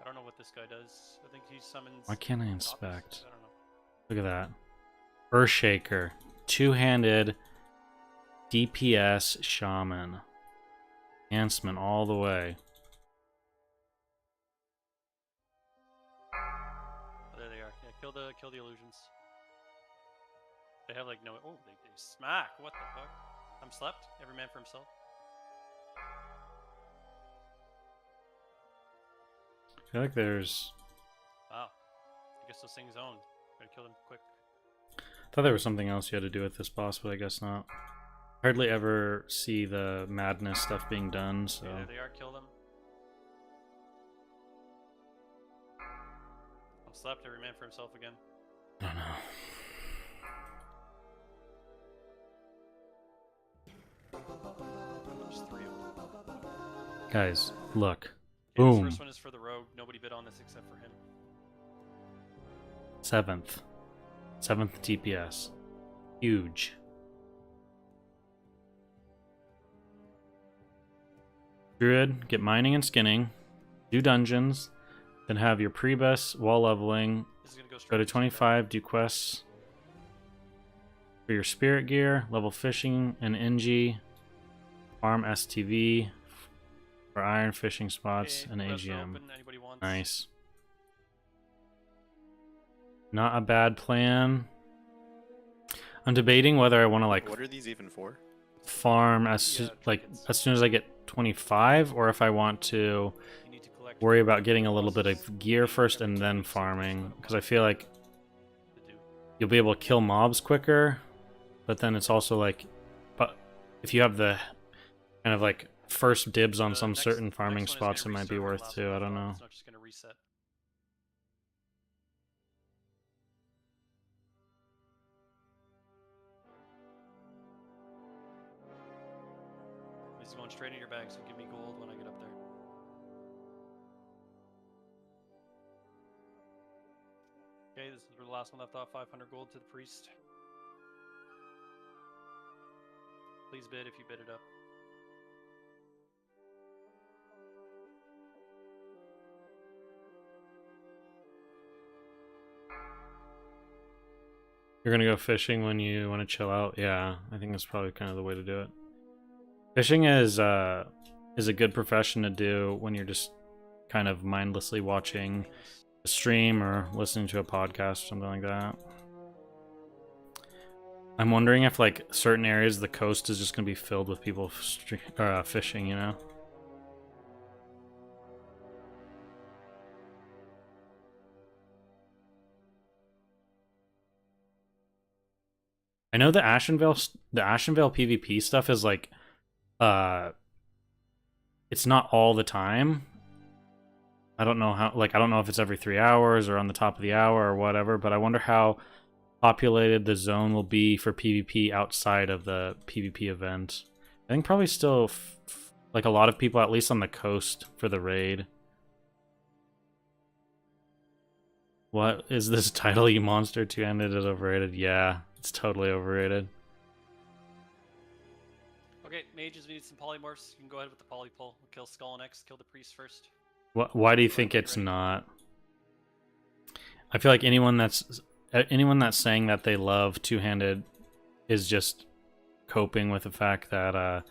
I don't know what this guy does. I think he summons. Why can't I copies? inspect? I don't know. Look at that. Earthshaker. Two-handed DPS Shaman. Enhancement all the way. Oh, there they are. Yeah, kill the illusions. They have like no. Oh, they smack. What the fuck? I'm slept. Every man for himself. I feel like there's... Wow. I guess those things own. Gotta kill them quick. I thought there was something else you had to do with this boss, but I guess not. Hardly ever see the madness stuff being done, so... Yeah, there they are. Kill them. I'm slept. Every man for himself again. I don't know. Just 3 of them. Guys, look. Okay, Boom. This first one is for the rogue. Nobody bid on this except for him. 7th. 7th DPS. Huge. Druid, get mining and skinning. Do dungeons. Then have your pre-bus wall leveling. This is gonna go Go straight to 25, do quests. For your spirit gear, level fishing and NG. Farm STV. For iron fishing spots and AGM. Anybody wants? Nice. Not a bad plan. I'm debating whether I want to like What are these even for? farm as Yeah, like trinkets. as soon as I get 25, or if I want to You need to collect worry about getting a little bit bosses of gear first every and 2 then weeks, so farming, that's because I feel like what to do. you'll be able to kill mobs quicker, but then it's also like, but if you have the kind of like first dibs on The some next- certain next farming one is spots, it gonna might be restart worth last too. one I as don't well. know. It's not just gonna reset. This is going straight in your bag, so give me gold when I get up there. Okay, this is the last one left off. 500 gold to the priest. Please bid if you bid it up. You're gonna go fishing when you want to chill out. Yeah, I think that's probably kind of the way to do it. Fishing is a good profession to do when you're just kind of mindlessly watching a stream or listening to a podcast or something like that. I'm wondering if like certain areas of the coast is just gonna be filled with people fishing, you know? I know the Ashenvale PvP stuff is like, it's not all the time. I don't know how, like, I don't know if it's every 3 hours or on the top of the hour or whatever, but I wonder how populated the zone will be for PvP outside of the PvP event. I think probably still, like, a lot of people, at least on the coast, for the raid. What is this title, you monster? Two-handed is overrated? Yeah, it's totally overrated. Okay, mages need some polymorphs. You can go ahead with the poly pull. We'll kill Skull next. Kill the priest first. Why do you think it's not? I feel like anyone that's saying that they love two-handed is just coping with the fact that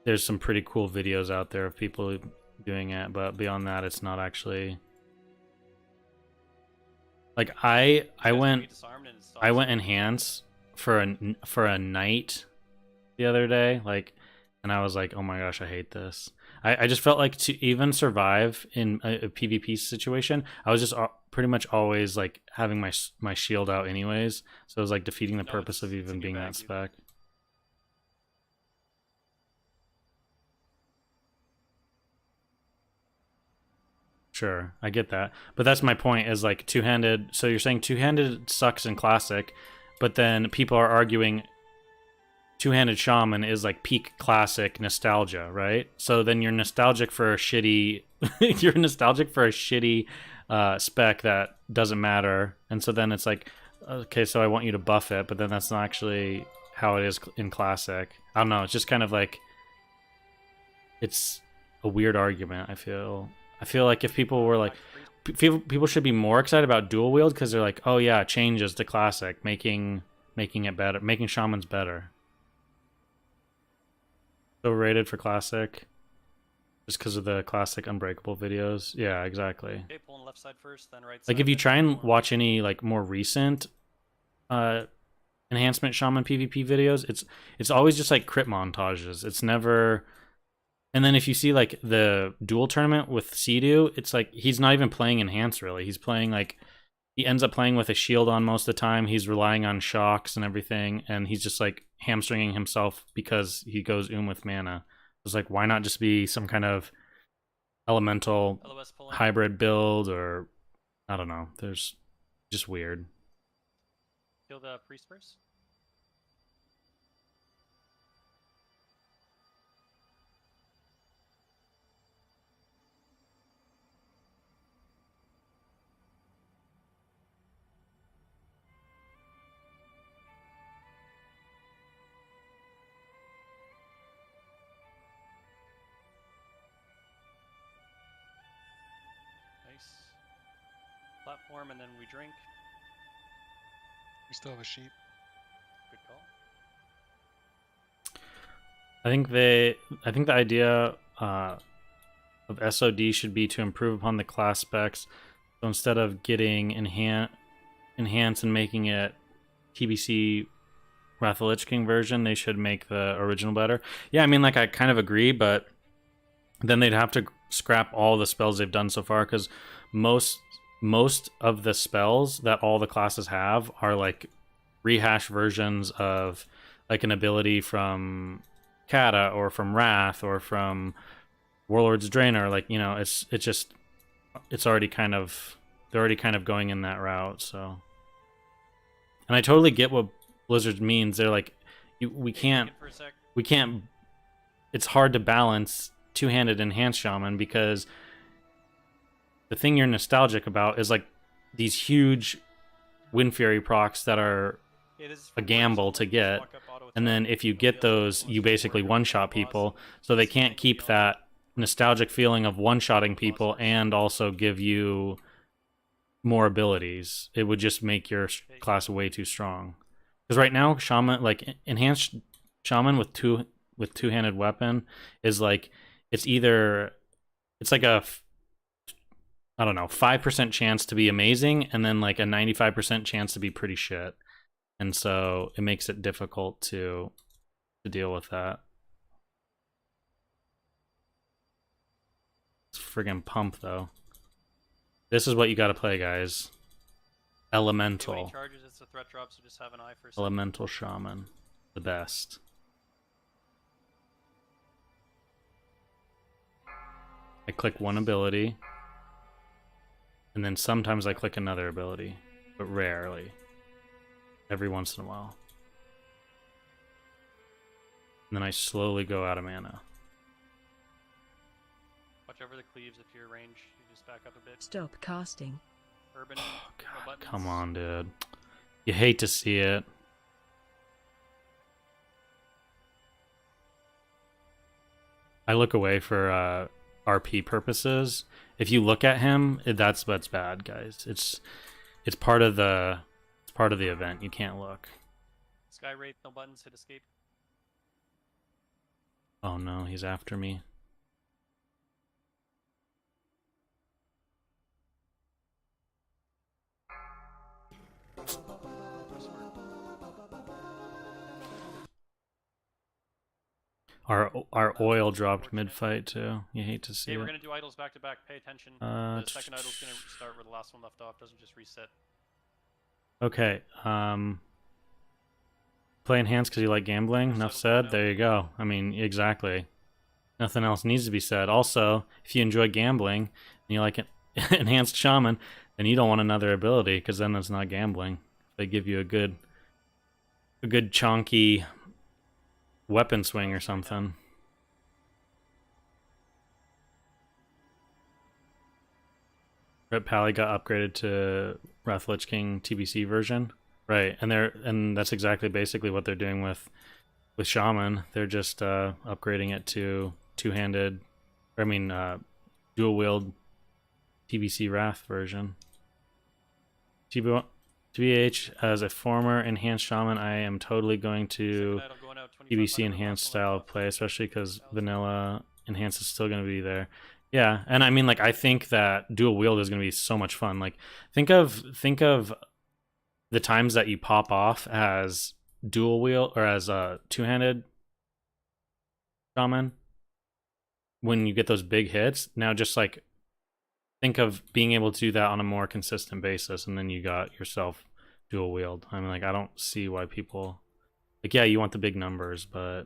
there's some pretty cool videos out there of people doing it, but beyond that, it's not actually. Like I went enhance for a night the other day, like, and I was like, oh my gosh, I hate this. I just felt like to even survive in a PvP situation, I was just pretty much always like having my shield out anyways, so it was like defeating the purpose of even being that spec. Sure, I get that, but that's my point. Is like two-handed. So you're saying two-handed sucks in classic, but then people are arguing two-handed shaman is like peak classic nostalgia, right? So then you're nostalgic for a shitty you're nostalgic for a shitty spec that doesn't matter, and so then it's like, okay, so I want you to buff it, but then that's not actually how it is in classic. I don't know. It's just kind of like, it's a weird argument. I feel like if people were like, people should be more excited about dual wield because they're like, oh yeah, it changes to classic, making it better, making shamans better. So rated for classic, just because of the classic unbreakable videos. Yeah, exactly. Okay, pulling left side first, then right side. Like if you then try and more. watch any like more recent Enhancement Shaman PvP videos, it's always just like crit montages. It's never. And then if you see like the duel tournament with Sea-Doo, it's like he's not even playing Enhance really. He's playing like, he ends up playing with a shield on most of the time. He's relying on shocks and everything, and he's just like hamstringing himself because he goes with mana. It's like, why not just be some kind of elemental LOS pulling. hybrid build, or I don't know. There's just weird. Kill the priest first. Nice. Platform, and then we drink. We still have a sheep. Good call. I think the idea of SOD should be to improve upon the class specs. So instead of getting enhance and making it TBC Wrath of the Lich King version, they should make the original better. Yeah, I mean, like, I kind of agree, but then they'd have to scrap all the spells they've done so far, because most of the spells that all the classes have are like rehash versions of like an ability from Kata or from Wrath or from Warlord's Draenor. Like, you know, it's already kind of, they're already kind of going in that route. So, and I totally get what Blizzard means. They're like, we can't, it's hard to balance two-handed Enhanced Shaman, because the thing you're nostalgic about is like these huge Wind Fury procs that are a gamble to get, and then if you get those, you basically one-shot people, so they can't keep that nostalgic feeling of one-shotting people and also give you more abilities. It would just make your class way too strong. Because right now, Shaman, like Enhanced Shaman with two-handed weapon is like, it's like a, I don't know, 5% chance to be amazing, and then like a 95% chance to be pretty shit. And so it makes it difficult to deal with that. It's friggin' pump though. This is what you gotta play, guys. Elemental. Charges, it's a threat drop, so just have an eye for Elemental Shaman. The best. I click one ability, and then sometimes I click another ability, but rarely. Every once in a while. And then I slowly go out of mana. Watch over the cleaves if you're range. You just back up a bit. Stop casting. Urban. Oh god, come on, dude. You hate to see it. I look away for RP purposes. If you look at him, that's what's bad, guys. It's part of the event. You can't look. Sky Wraith, no buttons, hit escape. Oh no, he's after me. Our oil dropped mid-fight too. You hate to see Okay, it. we're gonna do idols back to back. Pay attention. The second idol's gonna start where the last one left off. Doesn't just reset. Okay. Play Enhanced because you like gambling. Enough said. There you go. I mean, exactly. Nothing else needs to be said. Also, if you enjoy gambling and you like Enhanced Shaman, then you don't want another ability, because then it's not gambling. They give you a good chonky weapon swing or something. Red Pally got upgraded to Wrath Lich King TBC version, right? And that's exactly basically what they're doing with Shaman. They're just upgrading it to two-handed, dual wield TBC Wrath version. TBH, as a former Enhanced Shaman, I am totally going to TBC Enhanced style of play, especially because vanilla Enhanced is still going to be there. Yeah, and I mean, like, I think that dual wield is going to be so much fun. Like, think of the times that you pop off as dual wield or as a two-handed shaman when you get those big hits. Now, just like think of being able to do that on a more consistent basis, and then you got yourself dual wield. I mean, like, I don't see why people like. Yeah, you want the big numbers, but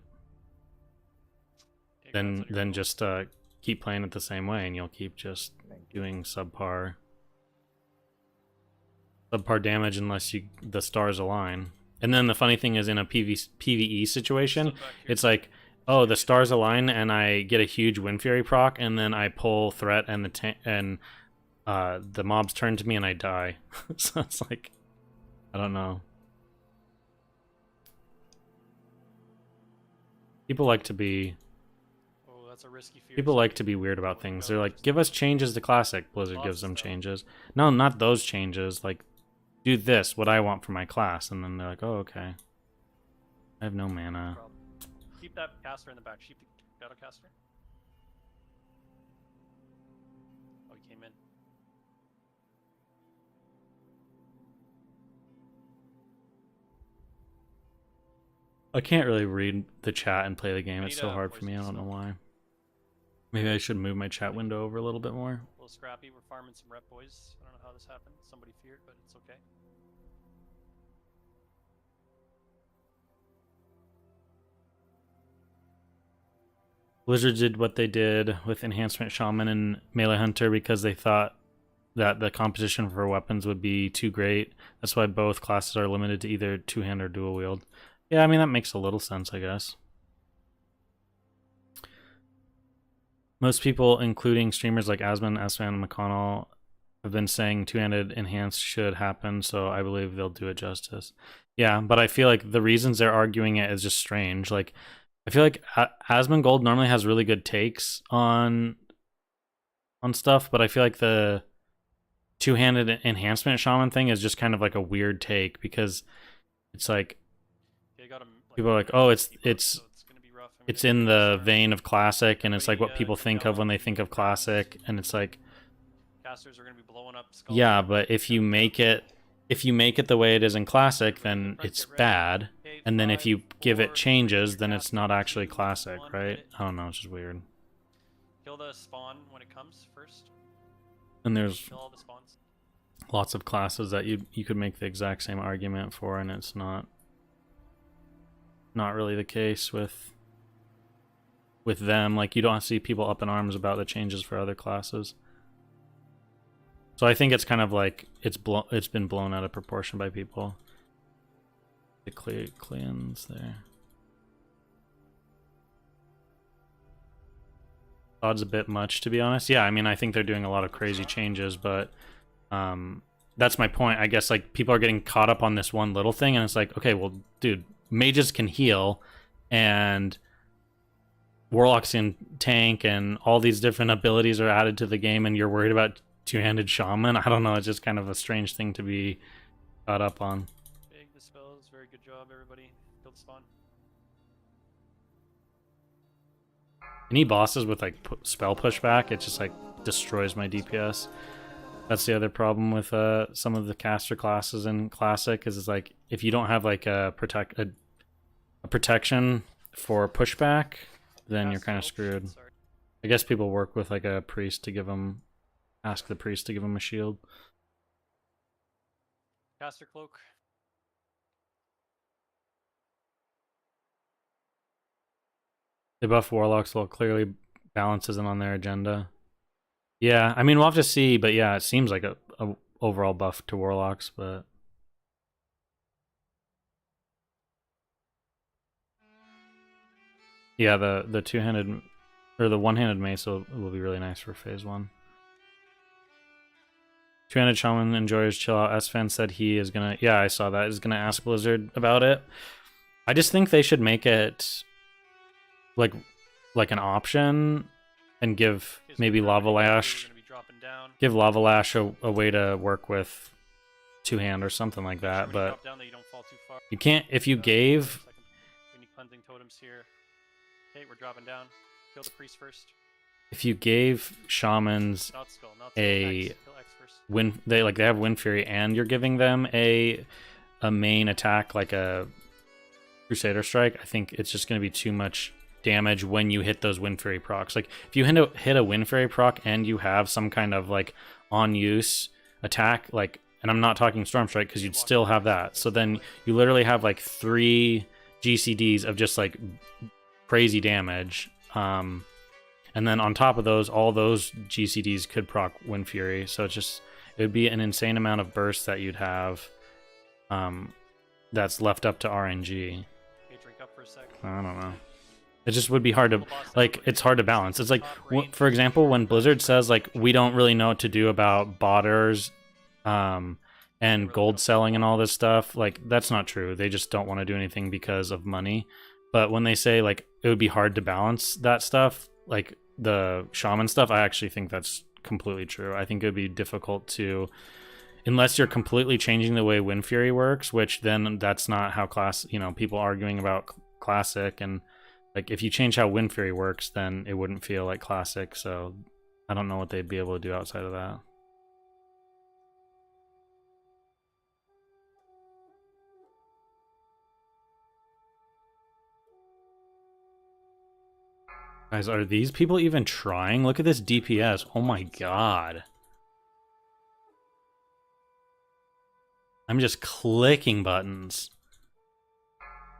then just keep playing it the same way, and you'll keep just doing subpar damage unless the stars align. And then the funny thing is, in a PvE situation, it's like, oh, the stars align and I get a huge Wind Fury proc, and then I pull threat and the mobs turn to me and I die. So it's like, I don't know. People like to be weird about things. They're like, give us changes to Classic. Blizzard gives them changes. No, not those changes. Like, do this, what I want for my class. And then they're like, oh, okay. I have no mana. Keep that caster in the back. Keep the battle caster. Oh, he came in. I can't really read the chat and play the game. It's so hard for me. I don't know why. Maybe I should move my chat window over a little bit more. A little scrappy. We're farming some rep boys. I don't know how this happened. Somebody feared, but it's okay. Blizzard did what they did with Enhancement Shaman and Melee Hunter because they thought that the competition for weapons would be too great. That's why both classes are limited to either two-hand or dual wield. Yeah, I mean, that makes a little sense, I guess. Most people, including streamers like Asman, Asman, and McConnell, have been saying two-handed enhanced should happen, so I believe they'll do it justice. Yeah, but I feel like the reasons they're arguing it is just strange. Like, I feel like Asmongold normally has really good takes on stuff, but I feel like the two-handed enhancement shaman thing is just kind of like a weird take, because it's like people are like, oh, it's in the vein of classic, and it's like what people think of when they think of classic, and it's like, casters are going to be blowing up yeah, but if you make it the way it is in classic, then it's bad. And then if you give it changes, then it's not actually classic, right? I don't know, it's just weird. Kill the spawn when it comes first. And there's Kill all the spawns. Lots of classes that you could make the exact same argument for, and it's not really the case with them. Like, you don't see people up in arms about the changes for other classes. So I think it's kind of like it's been blown out of proportion by people. The clans there. Odds a bit much, to be honest. Yeah, I mean, I think they're doing a lot of crazy changes, but that's my point. I guess, like, people are getting caught up on this one little thing, and it's like, okay, well, dude, mages can heal, and warlocks can tank, and all these different abilities are added to the game, and you're worried about two-handed shaman. I don't know, it's just kind of a strange thing to be caught up on. Big dispels, very good job, everybody. Build spawn. Any bosses with like spell pushback, it just like destroys my DPS. That's the other problem with some of the caster classes in classic, is it's like, if you don't have like a protection for pushback, then you're kind of screwed. I guess people work with like a priest to give them, ask the priest to give them a shield. Caster cloak. They buff warlocks, well, clearly balance isn't on their agenda. Yeah, I mean, we'll have to see, but yeah, it seems like a overall buff to warlocks, but yeah, the two-handed or the one-handed mace will be really nice for phase 1. Two-handed shaman enjoyers chill out. S-Fan said he is gonna. Yeah, I saw that. Is gonna ask Blizzard about it. I just think they should make it like an option and give maybe Lava Lash. Give Lava Lash a way to work with two-hand or something like that. But you can't if you gave. We need cleansing totems here. Okay, we're dropping down. Kill the priest first. If you gave shamans Not skull, a X. Kill X first. they have Wind Fury and you're giving them a main attack like a Crusader Strike, I think it's just going to be too much damage when you hit those Wind Fury procs. Like if you hit a Wind Fury proc and you have some kind of like on use attack, like, and I'm not talking Storm Strike because you'd still have that. So then you literally have like 3 GCDs of just like crazy damage. And then on top of those, all those GCDs could proc Wind Fury. So it would be an insane amount of burst that you'd have that's left up to RNG. Drink up for a second. I don't know. It just would be hard to, like, it's hard to balance. It's like, for example, when Blizzard says, like, we don't really know what to do about botters and gold selling and all this stuff, like, that's not true. They just don't want to do anything because of money. But when they say, like, it would be hard to balance that stuff, like the shaman stuff, I actually think that's completely true. I think it would be difficult to, unless you're completely changing the way Wind Fury works, which then that's not how people arguing about Classic, and like if you change how Wind Fury works, then it wouldn't feel like Classic. So I don't know what they'd be able to do outside of that. Guys, are these people even trying? Look at this DPS. Oh my god. I'm just clicking buttons.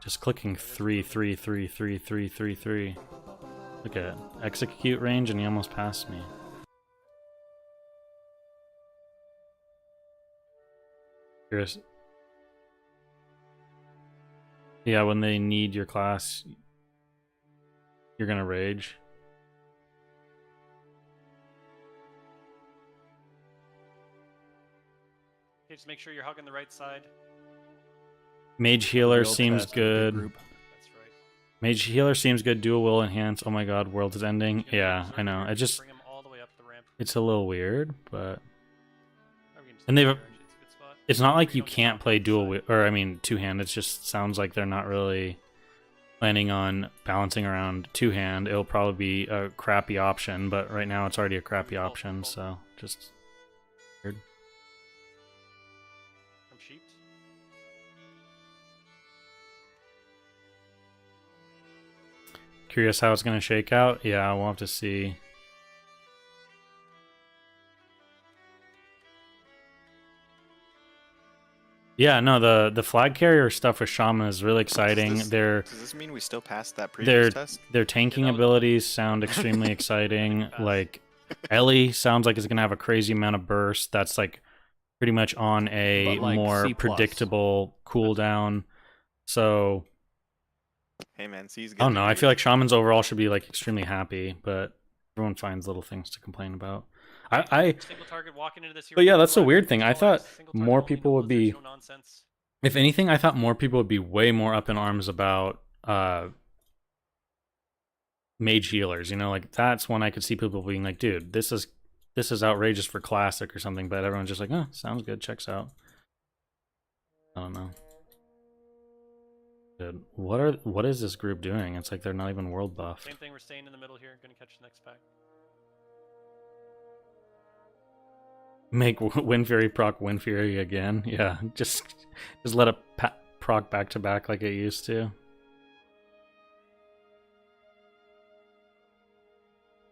Just clicking 3, 3, 3, 3, 3, 3, 3. Look at it. Execute range and he almost passed me. Curious. Yeah, when they need your class, you're gonna rage. Okay, just make sure you're hugging the right side. Mage Healer World seems Fest, big good. group. That's right. Mage Healer seems good. Dual will enhance. Oh my god, world is ending. You're gonna Yeah, use I know. Reaper, It just, bring him all the way up the ramp. it's a little weird, but Or we can just and leave they've, it there, it's a good spot. it's not like We you don't need can't to play on the dual side. or I mean two-hand. It just sounds like they're not really planning on balancing around two-hand. It'll probably be a crappy option, but right now it's already a crappy option, so just weird. From sheep. Curious how it's going to shake out. Yeah, we'll have to see. Yeah, no, the flag carrier stuff with Shaman is really exciting. Does this mean we still passed that previous test? Their tanking Yeah, that was- abilities sound extremely exciting. Pass. Like Ellie sounds like it's gonna have a crazy amount of burst. That's like pretty much on a But, like, more C+. predictable cooldown. So Hey man, C's I don't know. I feel like Shamans overall should be like extremely happy, but everyone finds little things to complain about. I Single target walking into this. But yeah, that's the hero weird left, thing. I no thought ice, single target more only, people no would be- blizzards, no nonsense. if anything, I thought more people would be way more up in arms about mage healers. You know, like that's when I could see people being like, "Dude, this is outrageous for classic or something." But everyone's just like, "Oh, sounds good, checks out." I don't know. Dude, what is this group doing? It's like they're not even world buffed. Same thing. We're staying in the middle here. Gonna catch the next pack. Make Wind Fury proc Wind Fury again. Yeah, just let it proc back to back like it used to.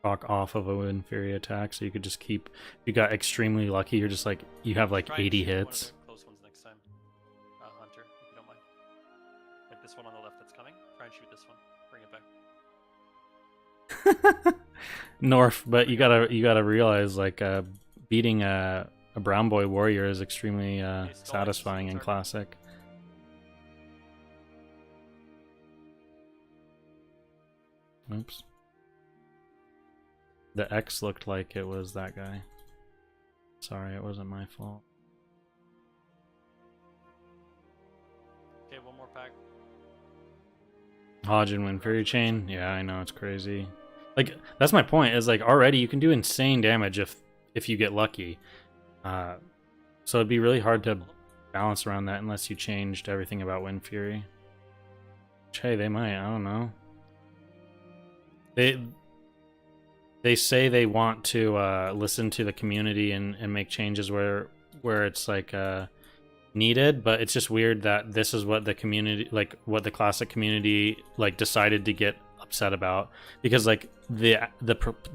Proc off of a Wind Fury attack, so you could just keep. If you got extremely lucky, you're just like you have like Try and 80 shoot one of hits. the close ones next time. Hunter, if you don't mind. Like this one on the left that's coming. Try and shoot this one. Bring it back. North, but you gotta realize like beating a brown boy warrior is extremely satisfying in classic. Oops. The X looked like it was that guy. Sorry, it wasn't my fault. Okay, one more pack. Hodge and Wind Fury Chain. Yeah, I know, it's crazy. Like, that's my point, is like already you can do insane damage if you get lucky. So it'd be really hard to balance around that unless you changed everything about Wind Fury. Which, hey, they might, I don't know. They say they want to listen to the community and make changes where it's like needed, but it's just weird that this is what the community, like what the classic community like decided to get upset about, because like the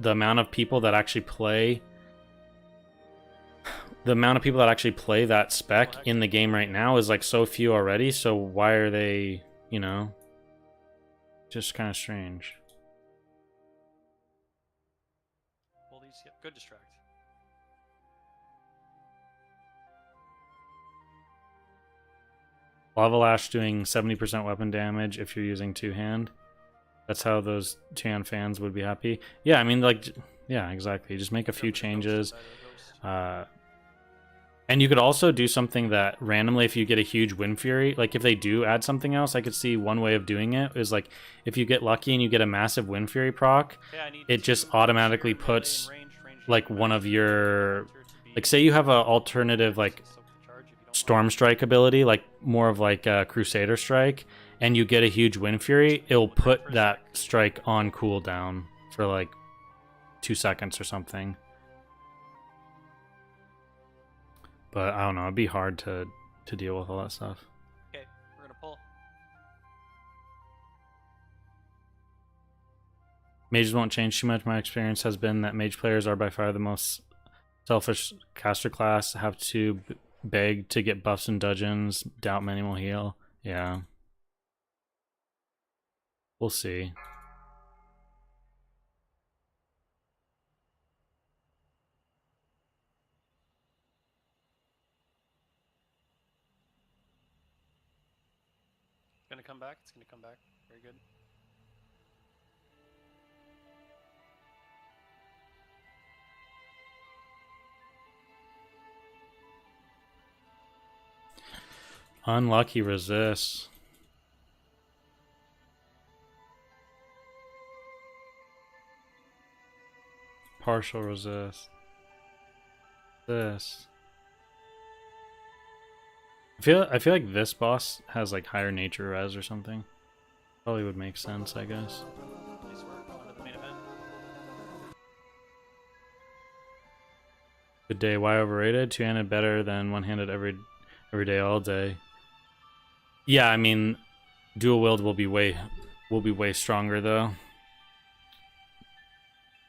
amount of people that actually play that spec in the game right now is like so few already, so why are they, you know, just kind of strange. Well, these get good distract. Lava Lash doing 70% weapon damage if you're using two-hand. That's how those two-hand fans would be happy. Yeah, I mean, like, yeah, exactly. Just make a few changes. And you could also do something that randomly, if you get a huge Wind Fury, like if they do add something else, I could see one way of doing it is like if you get lucky and you get a massive Wind Fury proc, it just automatically puts like one of your, like say you have an alternative like Storm Strike ability, like more of like a Crusader Strike, and you get a huge Wind Fury, it'll put that strike on cooldown for like 2 seconds or something. But I don't know, it'd be hard to deal with all that stuff. Okay, we're gonna pull. Mages won't change too much. My experience has been that mage players are by far the most selfish caster class, have to beg to get buffs in dungeons, doubt many will heal. Yeah. We'll see. It's gonna come back. It's gonna come back. Very good. Unlucky resist. Partial resist. This. I feel like this boss has like higher nature res or something. Probably would make sense, I guess. Nice work. On to the main event. Good day. Why overrated? Two-handed better than one-handed every day, all day. Yeah, I mean, dual wield will be way stronger though.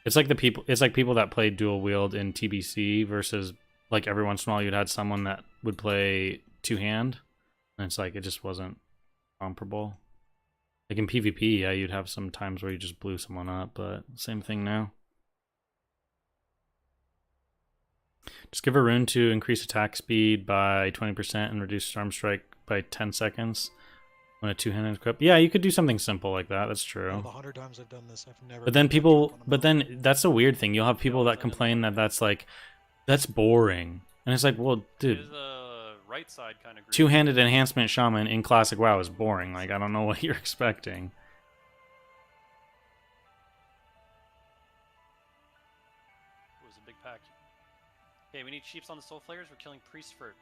It's like people that play dual wield in TBC versus like every once in a while you'd had someone that would play two-hand, and it's like it just wasn't comparable. Like in PvP, yeah, you'd have some times where you just blew someone up, but same thing now. Just give a rune to increase attack speed by 20% and reduce Storm Strike by 10 seconds when a two-handed equip. Yeah, you could do something simple like that. That's true. Well, the 100 times I've done this, I've never. But then that's a weird thing. You'll have people that complain that that's boring, and it's like, well, dude, It is a right side kind of. two-handed Enhancement Shaman in Classic WoW is boring. Like, I don't know what you're expecting. It was a big pack. Okay, we need sheeps on the soul flayers. We're killing priests for.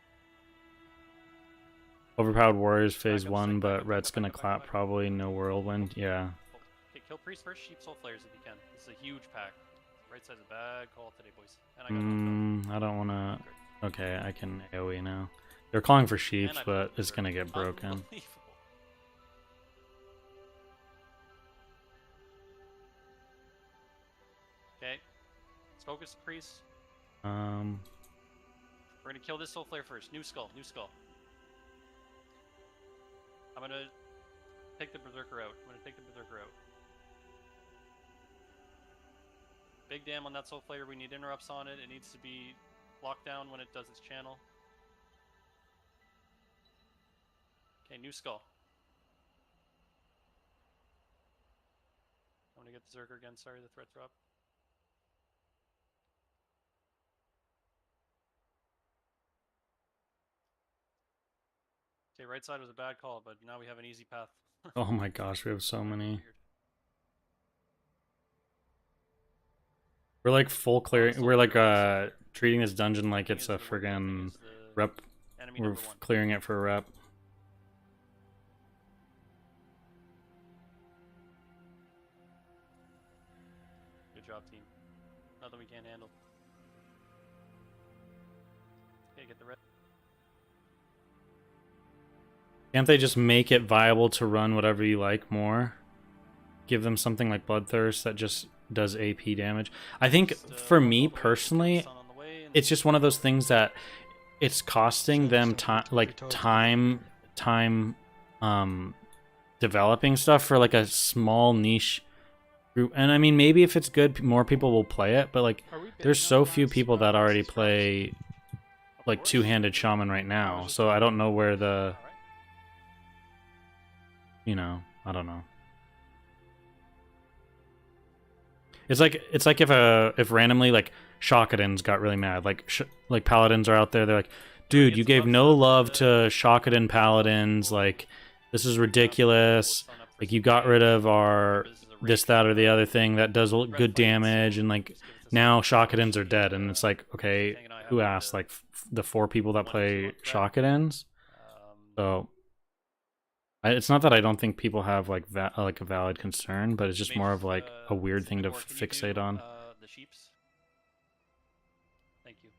Overpowered Warriors phase Back up, 1, back but up, Red's back gonna up, back clap up. probably, no Whirlwind. Yeah. Okay, kill priests first. Sheep soul flayers if you can. This is a huge pack. Right side's a bad call today, boys. And I got I don't wanna. Okay, I can AoE now. They're calling for sheeps, And I but put it's gonna get broken. Unbelievable. Okay, let's focus the priests. We're gonna kill this soul flare first. New skull, new skull. I'm gonna take the berserker out. Big damn on that soul flare. We need interrupts on it. It needs to be locked down when it does its channel. Okay, new skull. I'm gonna get the Zerker again. Sorry, the threat drop. Okay, right side was a bad call, but now we have an easy path. Oh my gosh, we have so many. Weird. We're like full clearing. still We're like clear treating this dungeon like Thing it's is, a the weird thing friggin' is the rep. enemy We're number 1. clearing it for a rep. Good job, team. Nothing we can't handle. Okay, get the red. Can't they just make it viable to run whatever you like more? Give them something like Bloodthirst that just does AP damage. I think Just, for walk me all the way, kill the personally, sun on the way, and it's just one of those things that it's costing them time, like time, developing stuff for like a small niche group. And I mean, maybe if it's good, more people will play it. But like, there's so few people that already play like two-handed shaman right now. So I don't know where the, you know, I don't know. It's like if randomly like Shakadins got really mad, like Paladins are out there, they're like, dude, you gave no love to Shakadin Paladins, like this is ridiculous, like you got rid of our this, that, or the other thing that does good damage, and like now Shakadins are dead, and it's like, okay, who asked? Like the 4 people that play Shakadins? So it's not that I don't think people have like a valid concern, but it's just more of like a weird thing to fixate on. The sheeps. Thank you.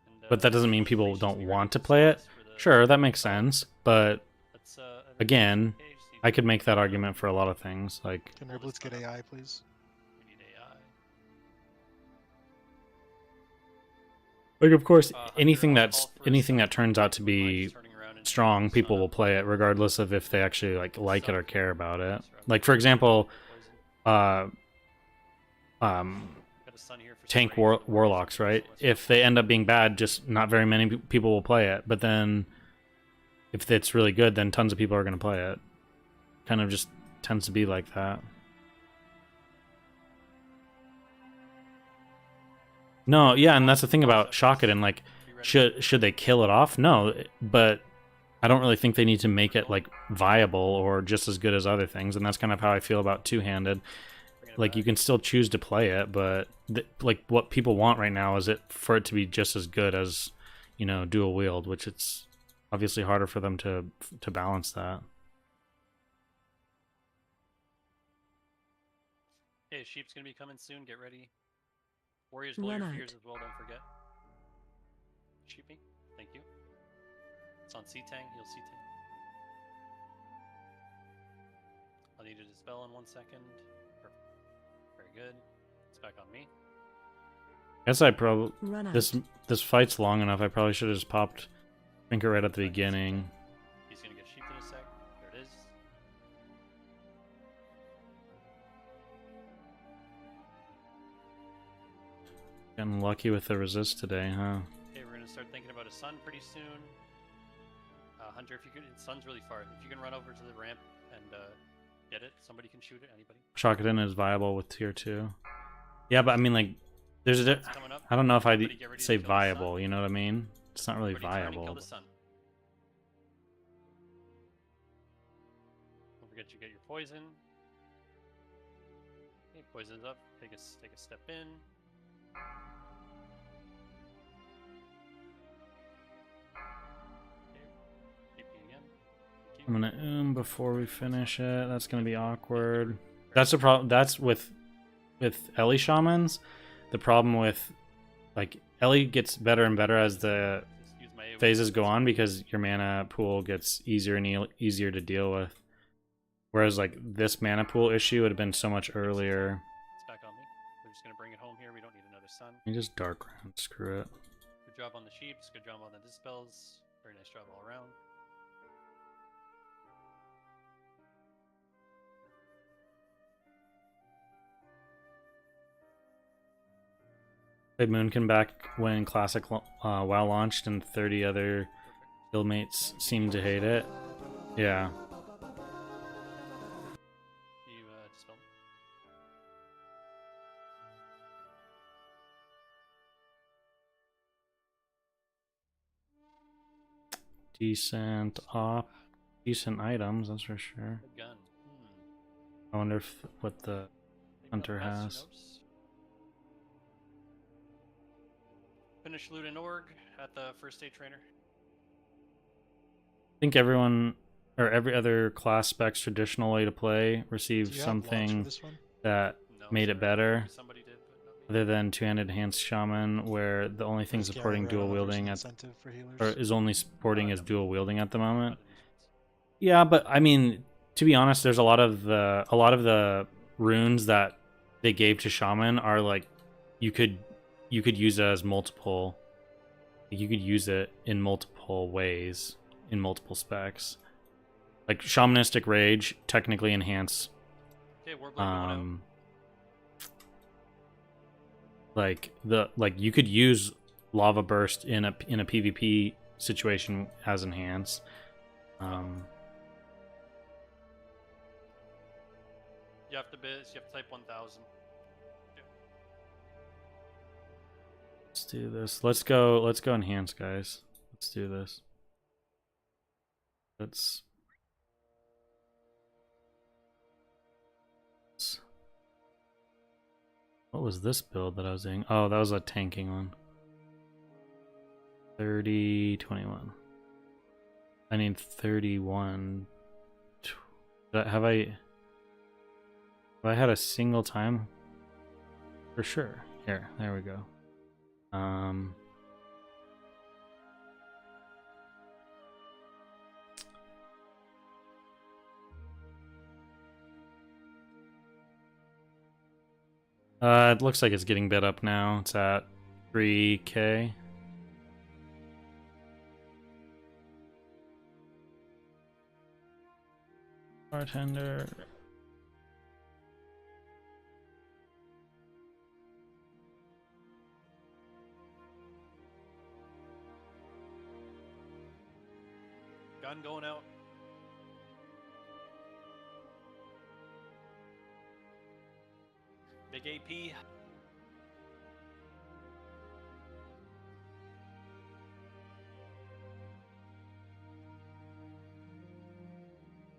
And, But that doesn't mean people don't want to play it. Sure, that makes sense. But again, I could make that argument for a lot of things. Like, Can Riblets get AI, please? We need AI. like of course, anything that turns out to be strong, people will play it regardless of if they actually like it or care about it. Like for example, tank warlocks, right? If they end up being bad, just not very many people will play it. But then if it's really good, then tons of people are going to play it. Kind of just tends to be like that. No, yeah, and that's the thing about Shakadin, like should they kill it off? No, but I don't really think they need to make it like viable or just as good as other things, and that's kind of how I feel about two-handed. Like you can still choose to play it, but like what people want right now is for it to be just as good as, you know, dual wield, which it's obviously harder for them to balance that. Okay, sheep's gonna be coming soon. Get ready. Warriors, blow your fears as well. Don't forget. Sheepy, thank you. It's on C-Tang. He'll C-Tang. I'll need to dispel in 1 second. Perfect. Very good. It's back on me. I guess I probably this fight's long enough. I probably should have just popped Trinket right at the beginning. He's gonna get sheeped in a sec. There it is. Getting lucky with the resist today, huh? Okay, we're gonna start thinking about a sun pretty soon. Hunter, if you could, sun's really far. If you can run over to the ramp and get it, somebody can shoot it. Anybody? Shakadin is viable with tier 2. Yeah, but I mean, like, there's a. I don't know if I'd say viable. You know what I mean? It's not really viable. Kill the sun. Don't forget you get your poison. Okay, poison's up. Take a step in. I'm gonna before we finish it. That's gonna be awkward. That's the problem. That's with Ellie shamans. The problem with like Ellie gets better and better as the phases go on because your mana pool gets easier and easier to deal with. Whereas like this mana pool issue would have been so much earlier. It's back on me. We're just gonna bring it home here. We don't need another sun. You just dark ground. Screw it. Good job on the sheeps. Good job on the dispels. Very nice job all around. Played Moonkin back when Classic WoW launched, and 30 other guildmates seemed to hate it. Yeah. You dispel. decent decent items, that's for sure. Good gun. I wonder what the hunter Master has. notes. Finish loot and org at the first aid trainer. I think everyone or every other class specs traditional way to play received Do you have logs for something this one? that No, made it sorry. better, Somebody did, but not me. other than two-handed enhanced shaman, where the only thing Does supporting Gary dual Red offers an wielding incentive for healers? or is only supporting Oh, is no. dual wielding at the moment. Not in chance. Yeah, but I mean, to be honest, there's a lot of the runes that they gave to shaman are like you could use it as multiple. You could use it in multiple ways, in multiple specs. Like shamanistic rage, technically enhance. Okay, Warblade going out. Like you could use lava burst in a PvP situation as enhance. You have to type 1000. Let's do this. Let's go enhance, guys. Let's do this. What was this build that I was doing? Oh, that was a tanking one. 30, 21. I need 31. Have I had a single time? For sure. Here, there we go. It looks like it's getting bid up now. It's at 3K. Bartender. Gun going out. Big AP.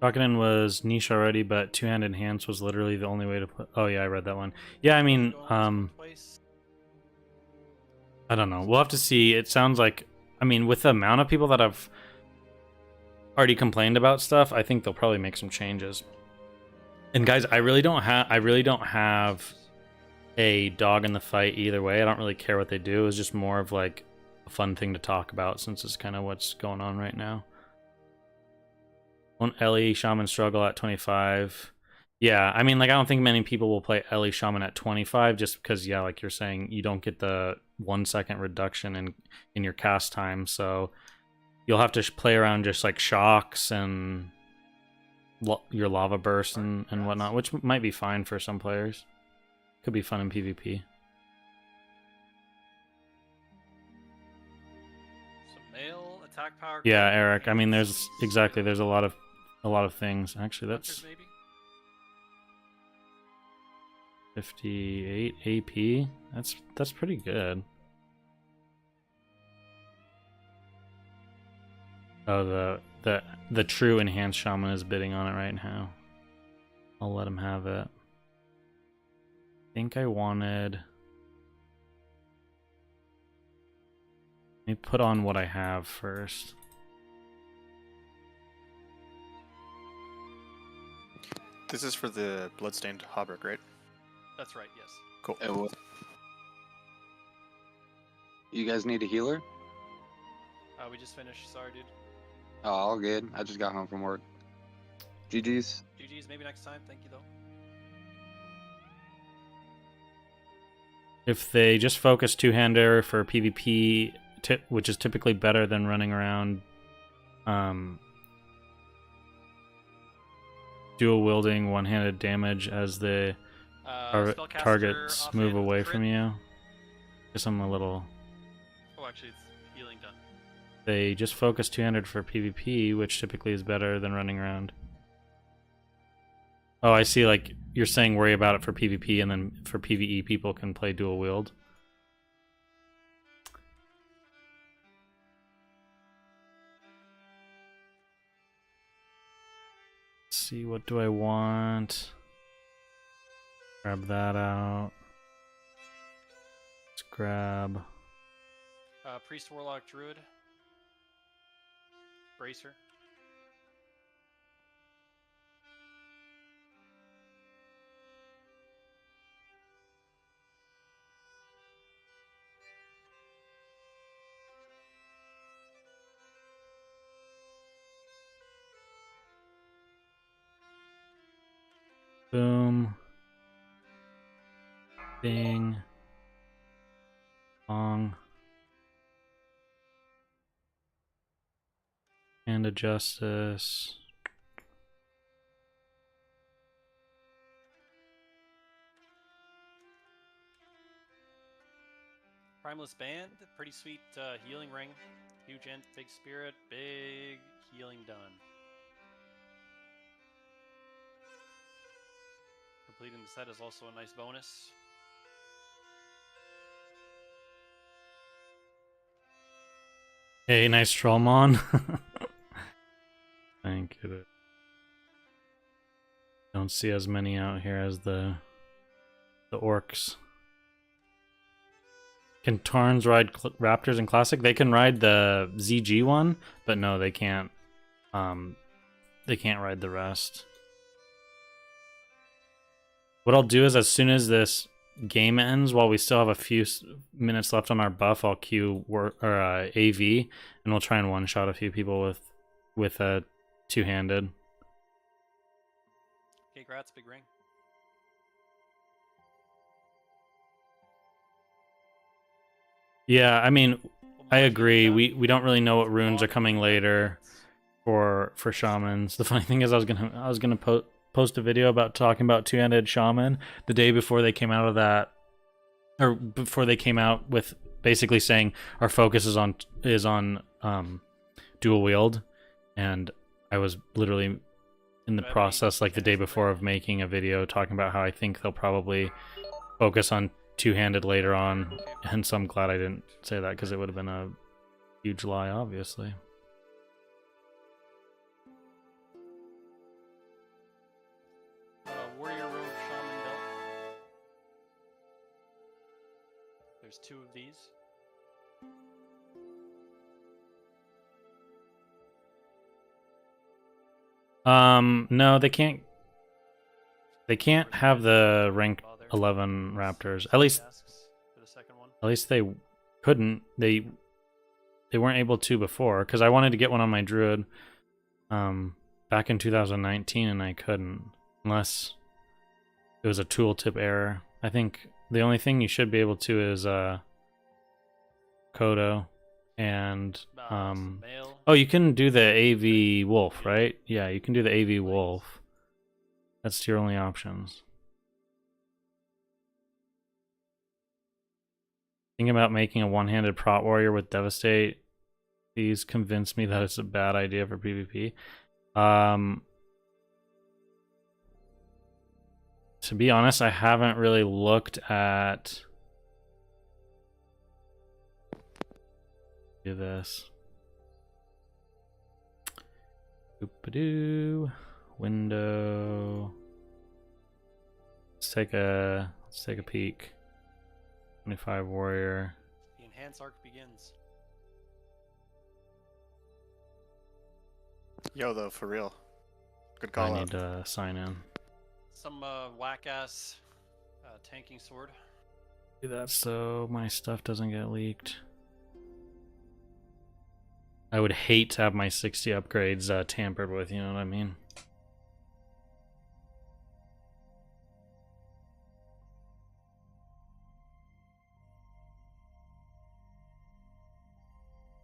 Rockin' was niche already, but two-handed enhance was literally the only way to play. Oh yeah, I read that one. Yeah, I mean, I don't know. We'll have to see. It sounds like, I mean, with the amount of people that have already complained about stuff, I think they'll probably make some changes. And guys, I really don't have a dog in the fight either way. I don't really care what they do. It's just more of like a fun thing to talk about since it's kind of what's going on right now. Won't Ellie Shaman struggle at 25? Yeah, I mean, like, I don't think many people will play Ellie Shaman at 25 just because, yeah, like you're saying, you don't get the 1 second reduction in your cast time, so you'll have to play around just like shocks and your lava burst and whatnot, which might be fine for some players. Could be fun in PvP. Some mail attack power. Yeah, Eric. I mean, there's a lot of things. Actually, that's Hunters, maybe? 58 AP. That's pretty good. Oh, the true enhanced shaman is bidding on it right now. I'll let him have it. I think I wanted. Let me put on what I have first. This is for the bloodstained hauberk, right? That's right, yes. Cool. Oh, you guys need a healer? We just finished. Sorry, dude. Oh, all good. I just got home from work. GG's. GG's, maybe next time. Thank you, though. If they just focus two-hander for PvP, which is typically better than running around dual wielding one-handed damage as the Spellcaster targets move offhand away crit. from you. Guess I'm a little. Oh, actually, it's healing done. They just focus two-handed for PvP, which typically is better than running around. Oh, I see. Like you're saying, worry about it for PvP, and then for PvE, people can play dual wield. see, what do I want? Grab that out. Let's grab. Priest, Warlock, Druid. Bracer. Boom. Bing. Bong. Hand of Justice. Primeless Band. Pretty sweet healing ring. Huge int, big spirit, big healing done. Completing the set is also a nice bonus. Hey, nice Trollmon. Thank you. Don't see as many out here as the orcs. Can Tarns ride Raptors in Classic? They can ride the ZG one, but no, they can't. They can't ride the rest. What I'll do is, as soon as this game ends, while we still have a few minutes left on our buff, I'll queue AV, and we'll try and one-shot a few people with a two-handed. Okay, Grats, big ring. Yeah, I mean, I agree. We don't really know what runes are coming later for shamans. The funny thing is, I was gonna post a video about talking about two-handed shaman the day before they came out of that, or before they came out with basically saying our focus is on dual wield, and I was literally in the process like the day before of making a video talking about how I think they'll probably focus on two-handed later on, and so I'm glad I didn't say that, because it would have been a huge lie, obviously. Warrior Road Shaman belt. There's 2 of these. No, they can't. They can't have the rank 11 Raptors. At least they couldn't. They weren't able to before, because I wanted to get one on my Druid back in 2019, and I couldn't, unless it was a tooltip error. I think the only thing you should be able to is Kodo and oh, you can do the AV Wolf, right? Yeah, you can do the AV Wolf. That's your only options. Thinking about making a one-handed Prot Warrior with Devastate. Please convince me that it's a bad idea for PvP. To be honest, I haven't really looked at... Do this. Boop-a-doo. Window. Let's take a peek. 25 warrior. The enhanced arc begins. Yo, though, for real. Good call. I need to sign in. Some whack ass tanking sword. Do that so my stuff doesn't get leaked. I would hate to have my 60 upgrades tampered with, you know what I mean?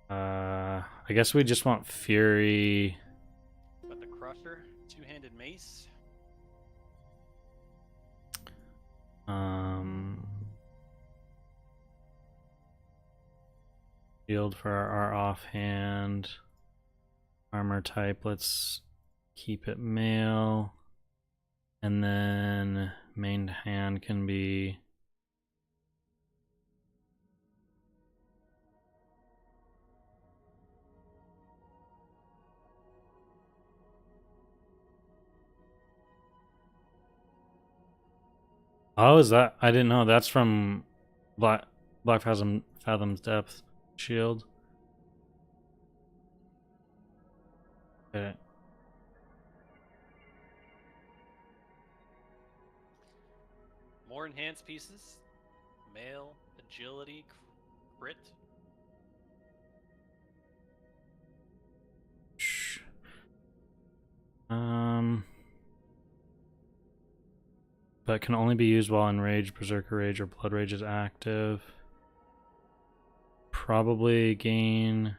I guess we just want Fury. Got the Crusher, 2-handed mace. Shield for our offhand. Armor type, let's keep it male. And then main hand can be... Oh, is that? I didn't know. That's from Black Fathom's Depth shield. Okay. More enhanced pieces. Mail, agility, crit. But can only be used while enraged, Berserker Rage, or Blood Rage is active. Probably gain.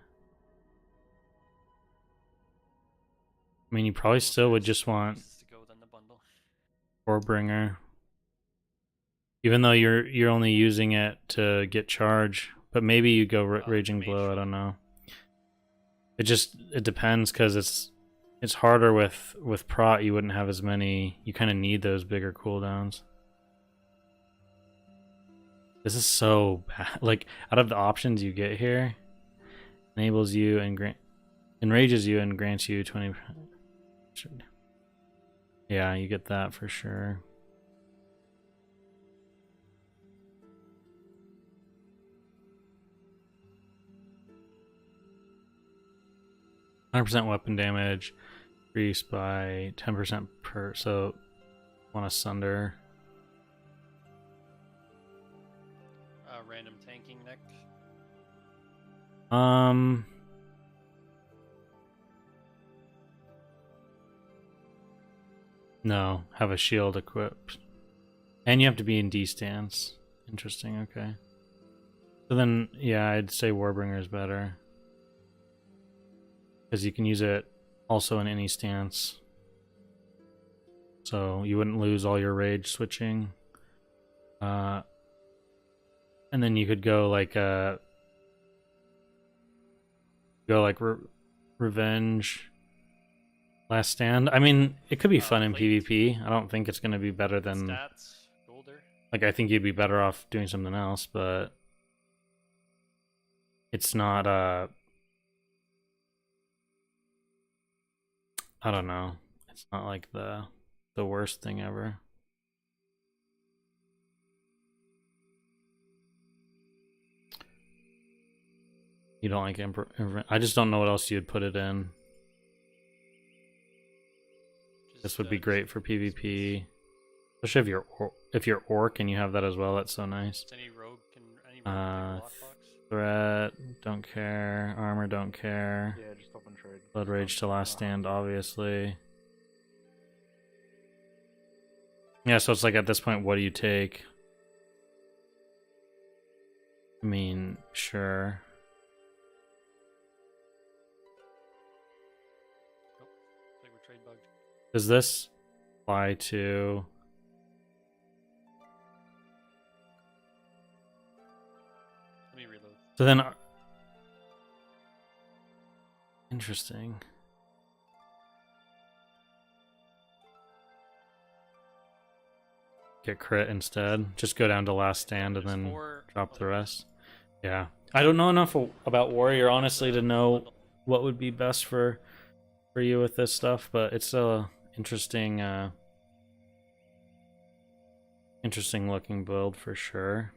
I mean, you probably still would just want To go within the bundle. Warbringer, even though you're only using it to get charge. But maybe you go Raging Mage Blow. I Shield. don't know. It depends because it's harder with prot. You wouldn't have as many. You kind of need those bigger cooldowns. This is so bad. Like, out of the options you get here, enables you and enrages you and grants you 20%. Yeah, you get that for sure. %, weapon damage, increased by 10% per. So, want to sunder. Random tanking neck. No, have a shield equipped. And you have to be in D stance. Interesting, okay. So then, yeah, I'd say Warbringer is better. Because you can use it also in any stance. So you wouldn't lose all your rage switching. And then you could go like Revenge, Last Stand. I mean, it could be fun in Plate. PvP. I don't think it's going to be better than... Stats, Golder. Like, I think you'd be better off doing something else, but... It's not, I don't know. It's not like the worst thing ever. You don't like I just don't know what else you'd put it in. This would be great for PvP, especially if you're orc and you have that as well. That's so nice. Any rogue can pick a lockbox. Threat, don't care. Armor, don't care. Yeah, just open trade. Blood Rage to Last Stand, obviously. Yeah, so it's like at this point, what do you take? I mean, sure. Oh, like we're trade bugged. Does this apply to... Let me reload. So then... Interesting. Get crit instead. Just go down to Last Stand and then drop the rest. Yeah. I don't know enough about Warrior, honestly, to know what would be best for you with this stuff, but it's a interesting looking build for sure.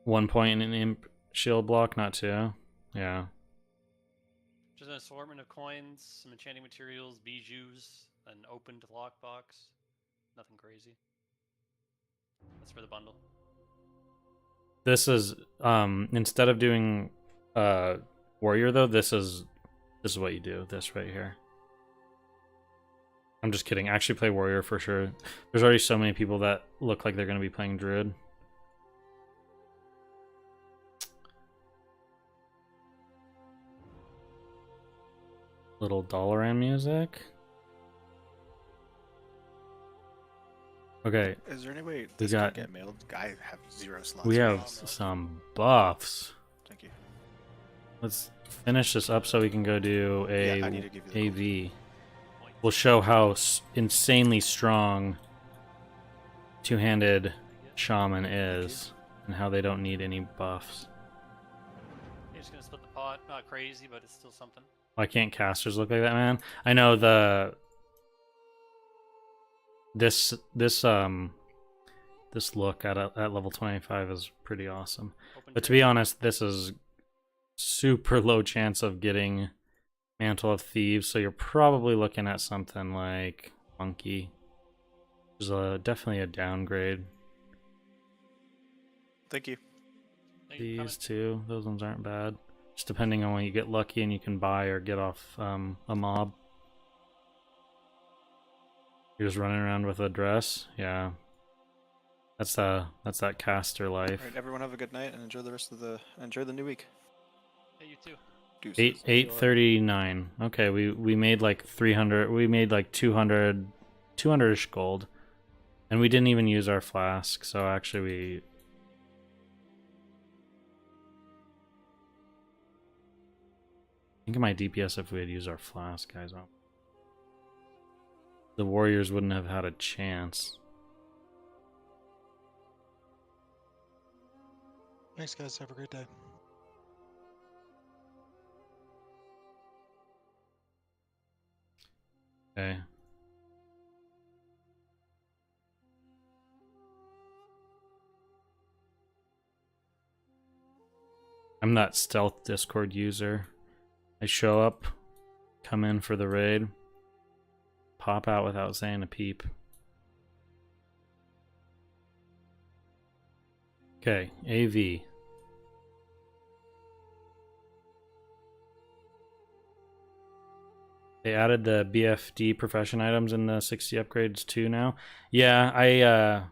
1 point in imp shield block, not 2. Yeah. Just an assortment of coins, some enchanting materials, bijous, an opened lockbox. Nothing crazy. That's for the bundle. This is instead of doing Warrior though, this is what you do. This right here. I'm just kidding. Actually play Warrior for sure. There's already so many people that look like they're going to be playing Druid. Little Dalaran music. Okay. Is there any way We this got- can get mailed? I have 0 slots. We for have this. some buffs. Thank you. Let's finish this up so we can go do Yeah, I need to give you the AV. We'll show how insanely strong two-handed shaman is and how they don't need any buffs. You're just gonna split the pot. Not crazy, but it's still something. Why can't casters look like that, man? I know this look at level 25 is pretty awesome. Open But to trade. be honest, this is super low chance of getting Mantle of Thieves, so you're probably looking at something like Monkey. Which is definitely a downgrade. Thank you. Thank you for These two, those ones aren't bad. Just depending on when you get lucky and you can buy or get off a mob. You're just running around with a dress, yeah. That's that caster life. All right, everyone have a good night and enjoy the new week. Hey, you too. Deuces. 839. Okay, we made like 300. We made like 200-ish gold, and we didn't even use our flask. So actually, we. Think of my DPS if we had used our flask, guys. The warriors wouldn't have had a chance. Thanks, guys. Have a great day. Okay. I'm that stealth Discord user. I show up, come in for the raid, pop out without saying a peep. Okay, AV. They added the BFD profession items in the 60 upgrades too now. Yeah, I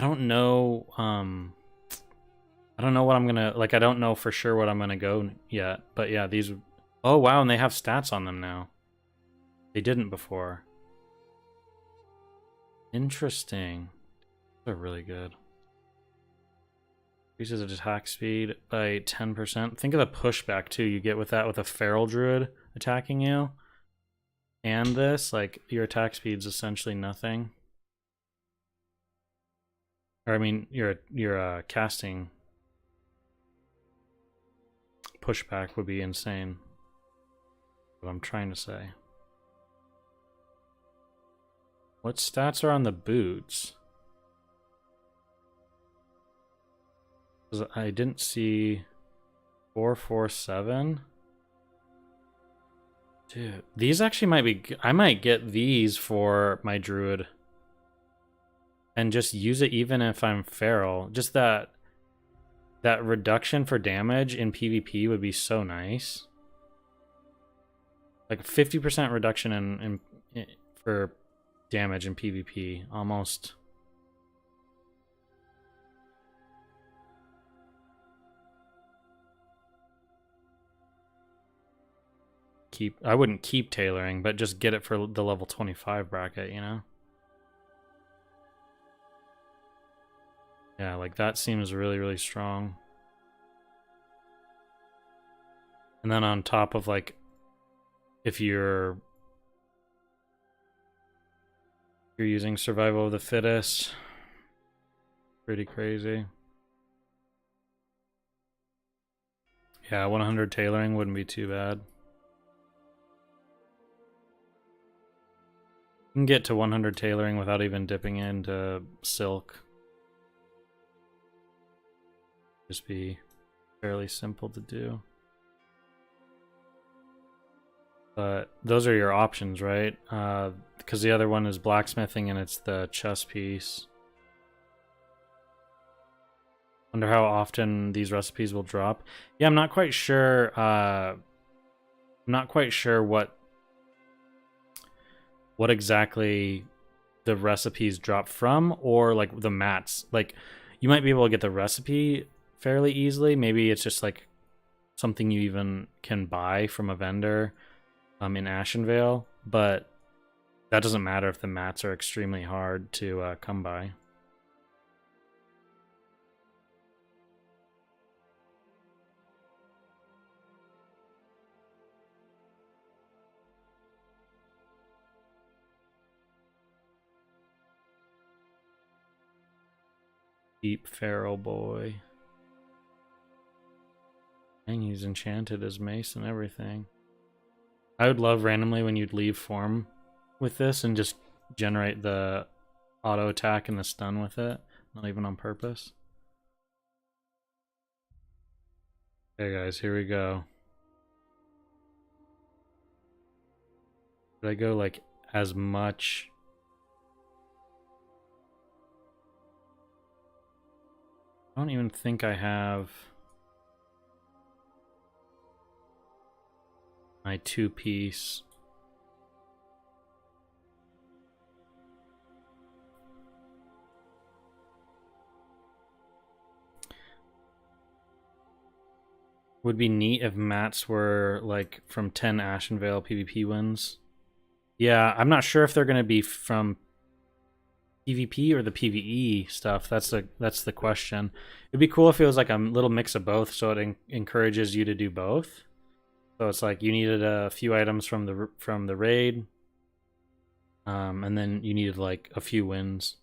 don't know I don't know what I'm gonna like. I don't know for sure what I'm gonna go yet, but yeah, these. Oh wow, and they have stats on them now. They didn't before. Interesting. They're really good. Increases attack speed by 10%. Think of the pushback too you get with that with a feral druid attacking you. And this, like your attack speed's essentially nothing. Or I mean, your casting pushback would be insane. What I'm trying to say. What stats are on the boots? 'Cause I didn't see 447. Dude, these actually might be. I might get these for my druid. And just use it even if I'm feral. Just that reduction for damage in PvP would be so nice. Like 50% reduction in for damage in PvP, almost. I wouldn't keep tailoring, but just get it for the level 25 bracket, you know? Yeah, like that seems really, really strong. And then on top of like, if you're using survival of the fittest, pretty crazy. Yeah, 100 tailoring wouldn't be too bad. You can get to 100 tailoring without even dipping into silk. Just be fairly simple to do. But those are your options, right? Because the other one is blacksmithing and it's the chess piece. Wonder how often these recipes will drop. Yeah, I'm not quite sure. I'm not quite sure what exactly the recipes drop from, or like the mats. Like you might be able to get the recipe fairly easily. Maybe it's just like something you even can buy from a vendor in Ashenvale, but that doesn't matter if the mats are extremely hard to come by. Deep Feral boy. Dang, he's enchanted as mace and everything. I would love randomly when you'd leave form with this and just generate the auto attack and the stun with it, not even on purpose. Okay guys, here we go. Did I go like as much? I don't even think I have my 2-piece. Would be neat if mats were like from 10 Ashenvale PvP wins. Yeah, I'm not sure if they're going to be from PvP or the PvE stuff. That's the question. It'd be cool if it was like a little mix of both, so it encourages you to do both. So it's like you needed a few items from the raid, and then you needed like a few wins.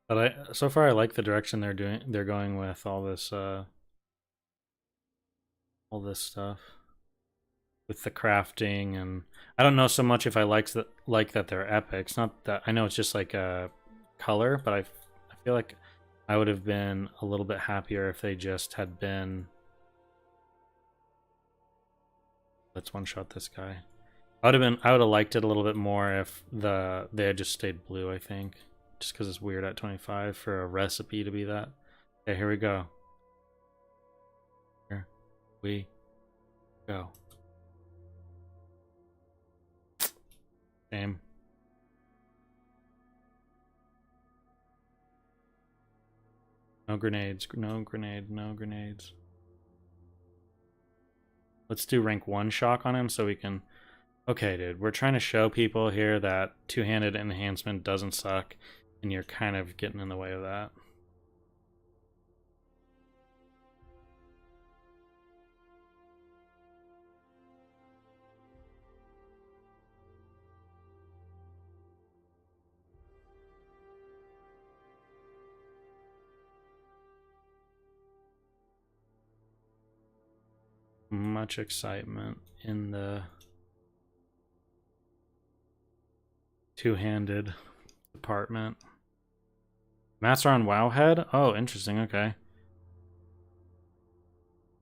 But so far I like the direction they're going with all this stuff with the crafting, and I don't know so much if I like that they're epics. Not that I know it's just like a color, but I feel like I would have been a little bit happier if they just had been. Let's one shot this guy. I would have liked it a little bit more if they had just stayed blue, I think. Just because it's weird at 25 for a recipe to be that. Okay, here we go. Here we go. Shame. No grenades. No grenade. No grenades. Let's do rank 1 shock on him so we can... Okay, dude. We're trying to show people here that two-handed enhancement doesn't suck. And you're kind of getting in the way of that. Much excitement in the two-handed department. Mats are on Wowhead? Oh, interesting, okay.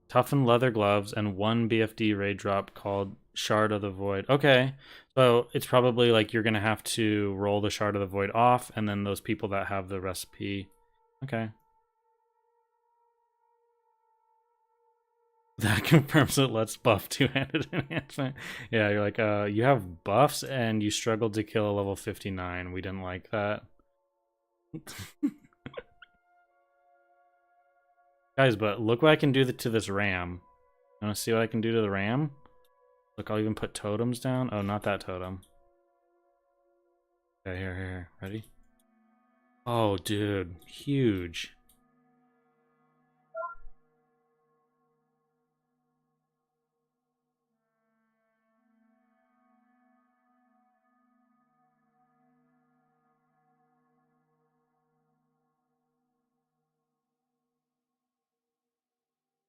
Toughened leather gloves and 1 BFD raid drop called Shard of the Void. Okay, so it's probably like you're going to have to roll the Shard of the Void off, and then those people that have the recipe. Okay. That confirms it. Let's buff two-handed enhancement. Yeah, you're like, you have buffs and you struggled to kill a level 59. We didn't like that. Guys, but look what I can do to this ram. You want to see what I can do to the ram? Look, I'll even put totems down. Oh, not that totem. Okay, here. Ready? Oh, dude. Huge.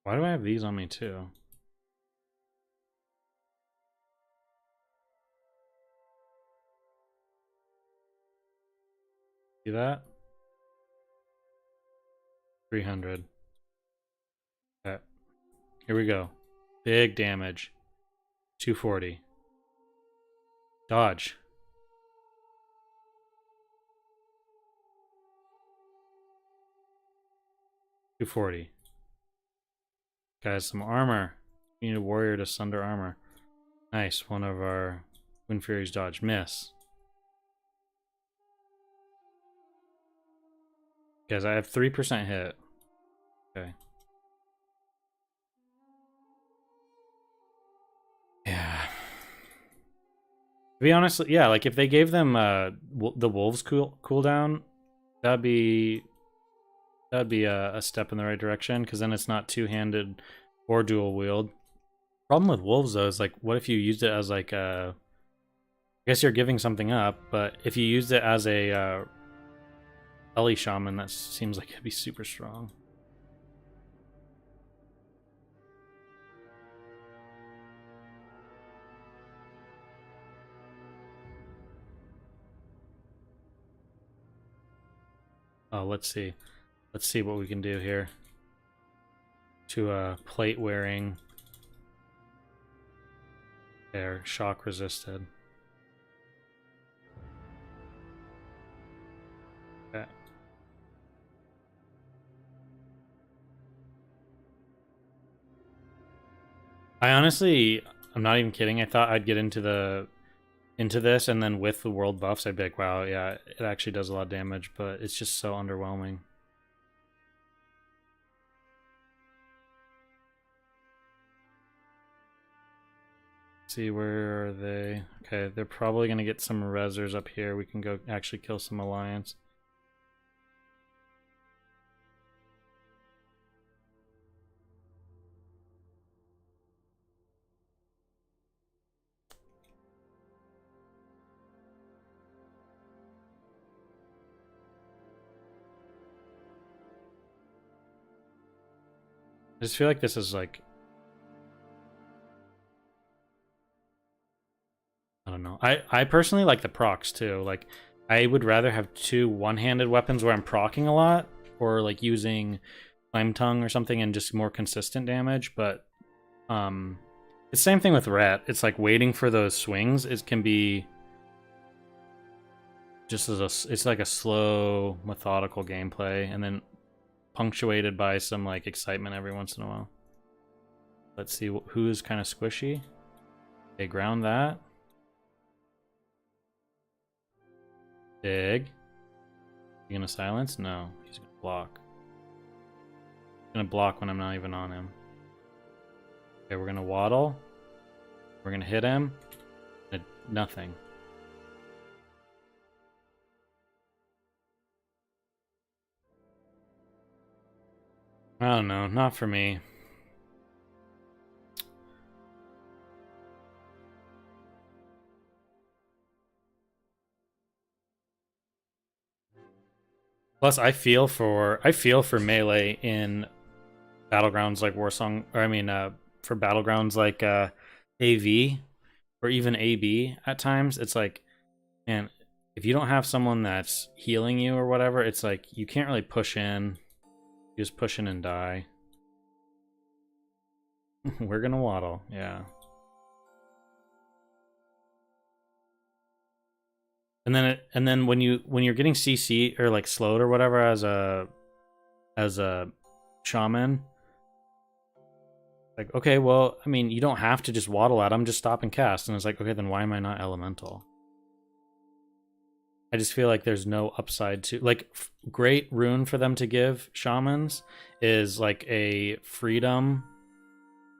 Why do I have these on me too? See that? 300. Okay. Here we go. Big damage. 240. Dodge. 240. Guys, some armor. We need a warrior to sunder armor. Nice. One of our Wind Fury's dodge. Miss. Guys, I have 3% hit. Okay. Yeah. To be honest, yeah, like if they gave them the wolves cooldown, that'd be a step in the right direction, because then it's not two-handed or dual wield. Problem with wolves though is like, what if you used it as like a... I guess you're giving something up, but if you used it as a Ellie Shaman, that seems like it'd be super strong. Oh, let's see. Let's see what we can do here. To plate wearing. There, shock resisted. Okay. I honestly, I'm not even kidding. I thought I'd get into this, and then with the world buffs, I'd be like, wow, yeah, it actually does a lot of damage, but it's just so underwhelming. See, where are they? Okay, they're probably gonna get some rezzers up here. We can go actually kill some alliance. I just feel like this is like, I don't know. I personally like the procs too. Like, I would rather have two one-handed weapons where I'm procking a lot, or like using Flame Tongue or something and just more consistent damage. But it's the same thing with Ret. It's like waiting for those swings. It can be just it's like a slow, methodical gameplay, and then punctuated by some like excitement every once in a while. Let's see who's kind of squishy. Okay, ground that. Dig. You gonna silence? No, he's gonna block. He's gonna block when I'm not even on him. Okay, we're gonna waddle. We're gonna hit him. Nothing. I don't know, not for me. Plus, I feel for melee in battlegrounds like Warsong, or I mean, for battlegrounds like AV or even AB. At times, it's like, man, if you don't have someone that's healing you or whatever, it's like you can't really push in. You just push in and die. We're gonna waddle, yeah. And then when you're getting CC or like slowed or whatever as a shaman, like, okay, well, I mean, you don't have to just waddle at them, just stop and cast. And it's like, okay, then why am I not elemental? I just feel like there's no upside to, like, great rune for them to give shamans is like a freedom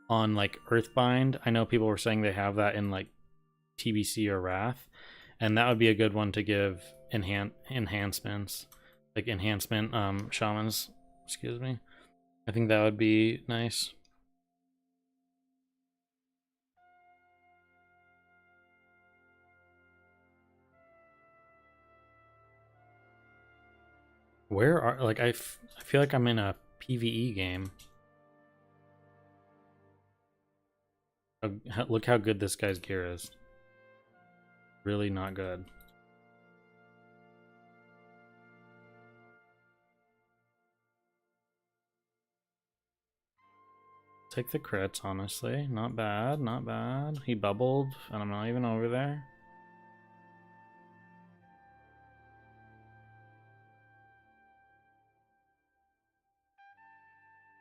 on like Earthbind. I know people were saying they have that in like TBC or Wrath, and that would be a good one to give enhancements, like enhancement shamans, excuse me. I think that would be nice. Where are, like, I feel like I'm in a PvE game. Look how good this guy's gear is. Really not good. Take the crits, honestly. Not bad, not bad. He bubbled, and I'm not even over there.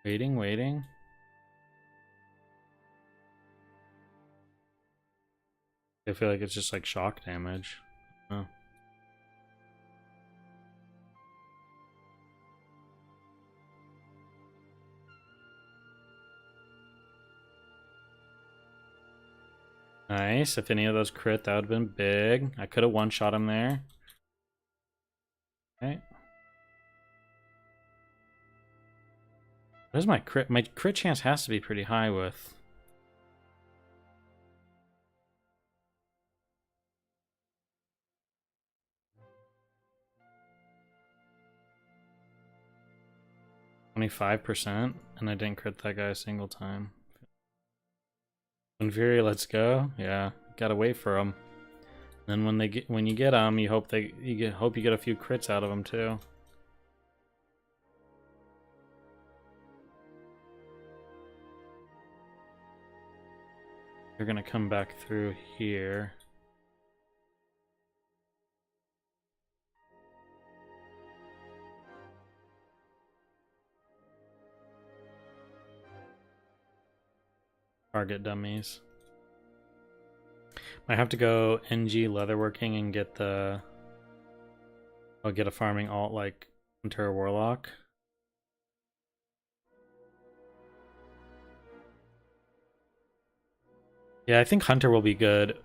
Waiting, waiting. I feel like it's just like shock damage. Oh. Nice. If any of those crit, that would have been big. I could have one-shot him there. Okay. Where's my crit? My crit chance has to be pretty high with... $25%, and I didn't crit that guy a single time. Fury, let's go. Yeah, gotta wait for them. Then when you get them, you hope you get a few crits out of them too. They're gonna come back through here. Target dummies. Might have to go NG leatherworking and get the... I'll get a farming alt like Hunter Warlock. Yeah, I think Hunter will be good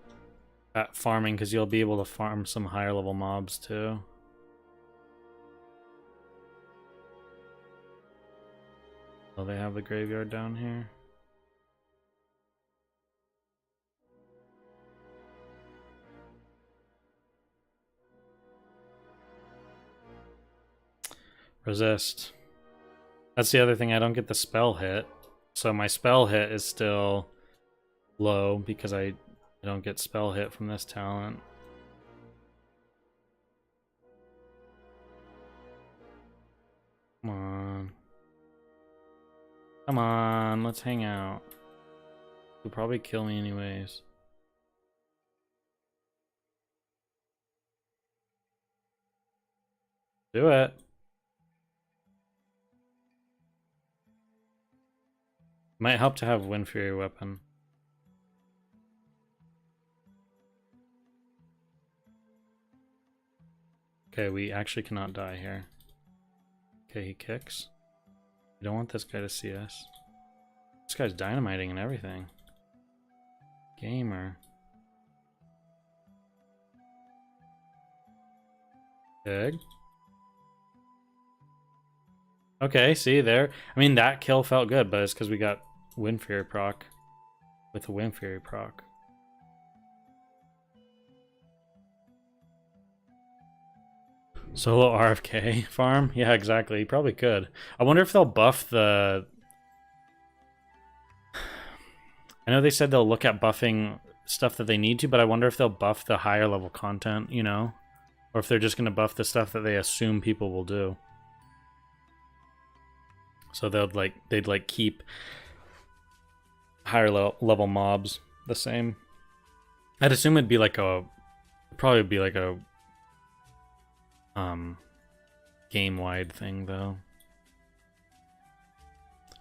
at farming because you'll be able to farm some higher level mobs too. Oh, they have the graveyard down here. Resist. That's the other thing, I don't get the spell hit. So my spell hit is still low because I don't get spell hit from this talent. Come on. Come on, let's hang out. He'll probably kill me anyways. Do it. Might help to have Wind Fury weapon. Okay, we actually cannot die here. Okay, he kicks. We don't want this guy to see us. This guy's dynamiting and everything. Gamer. Big. Okay, see there. I mean, that kill felt good, but it's because we got Wind Fury proc with a Wind Fury proc. Solo RFK farm? Yeah, exactly. Probably could. I wonder if they'll buff the... I know they said they'll look at buffing stuff that they need to, but I wonder if they'll buff the higher level content, you know? Or if they're just going to buff the stuff that they assume people will do. So they'd keep higher level mobs the same. I'd assume it'd be probably be like a game-wide thing though.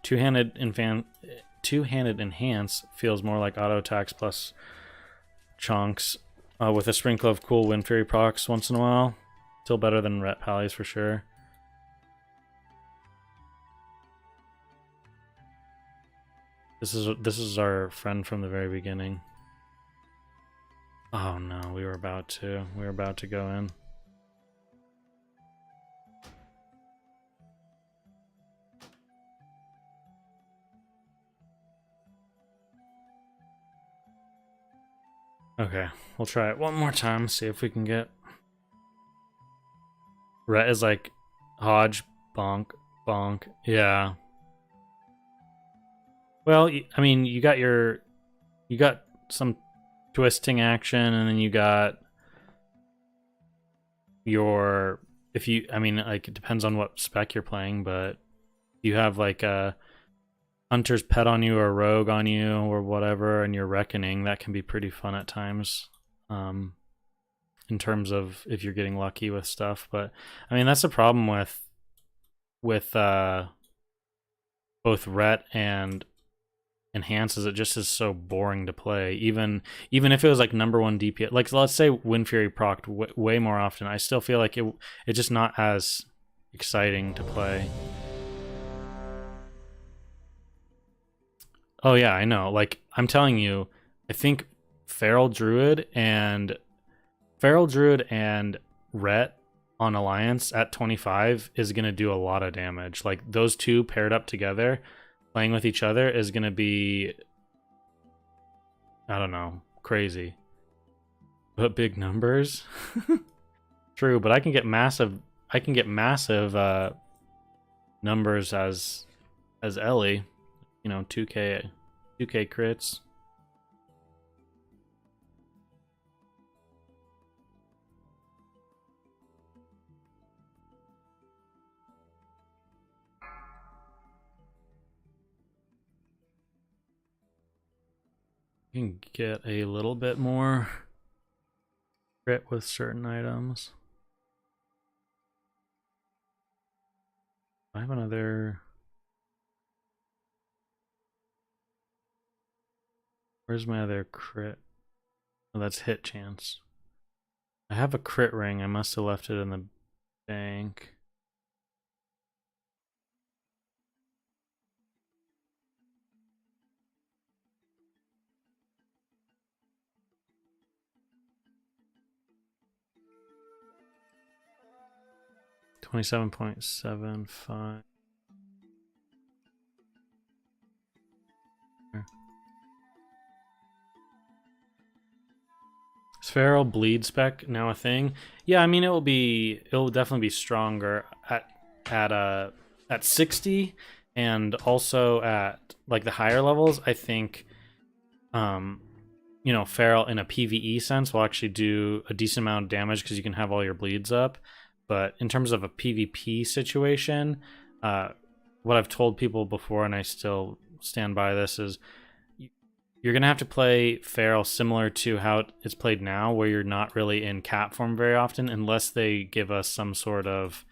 Two-handed enhance feels more like auto attacks plus chunks with a sprinkle of cool Wind Fury procs once in a while. Still better than Ret Pallies for sure. This is our friend from the very beginning. Oh no, we were about to go in. Okay, we'll try it one more time, see if we can get... Ret is like Hodge, bonk, bonk. Yeah. Well, I mean, you got some twisting action, and then you got your... I mean, like, it depends on what spec you're playing, but you have like a Hunter's Pet on you or Rogue on you or whatever, and you're Reckoning. That can be pretty fun at times, in terms of if you're getting lucky with stuff. But I mean, that's the problem with both Ret and Enhance, is it just is so boring to play. Even if it was like #1 DPS, like let's say Wind Fury procced way more often, I still feel like it's just not as exciting to play. Oh yeah, I know. Like, I'm telling you, I think Feral Druid and Ret on Alliance at 25 is going to do a lot of damage. Like, those two paired up together, playing with each other, is going to be, I don't know, crazy. But big numbers? True, but I can get massive numbers as Ellie. You know, 2k crits. You can get a little bit more crit with certain items. I have another. Where's my other crit? Oh, that's hit chance. I have a crit ring. I must have left it in the bank. $27.75. Is Feral bleed spec now a thing? Yeah, I mean it'll definitely be stronger at 60 and also at like the higher levels. I think you know, Feral in a PvE sense will actually do a decent amount of damage because you can have all your bleeds up. But in terms of a PvP situation, what I've told people before, and I still stand by this, is you're going to have to play Feral similar to how it's played now, where you're not really in cat form very often, unless they give us some sort of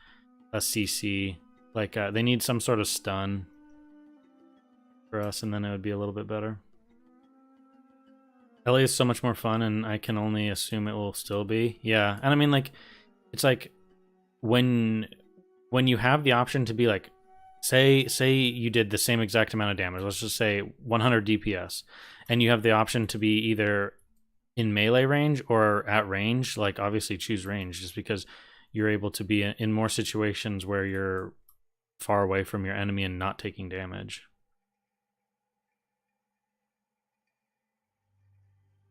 a CC. Like, they need some sort of stun for us, and then it would be a little bit better. LA is so much more fun, and I can only assume it will still be. Yeah, and I mean, like, it's like when you have the option to be like, say you did the same exact amount of damage, let's just say 100 DPS, and you have the option to be either in melee range or at range, like obviously choose range, just because you're able to be in more situations where you're far away from your enemy and not taking damage.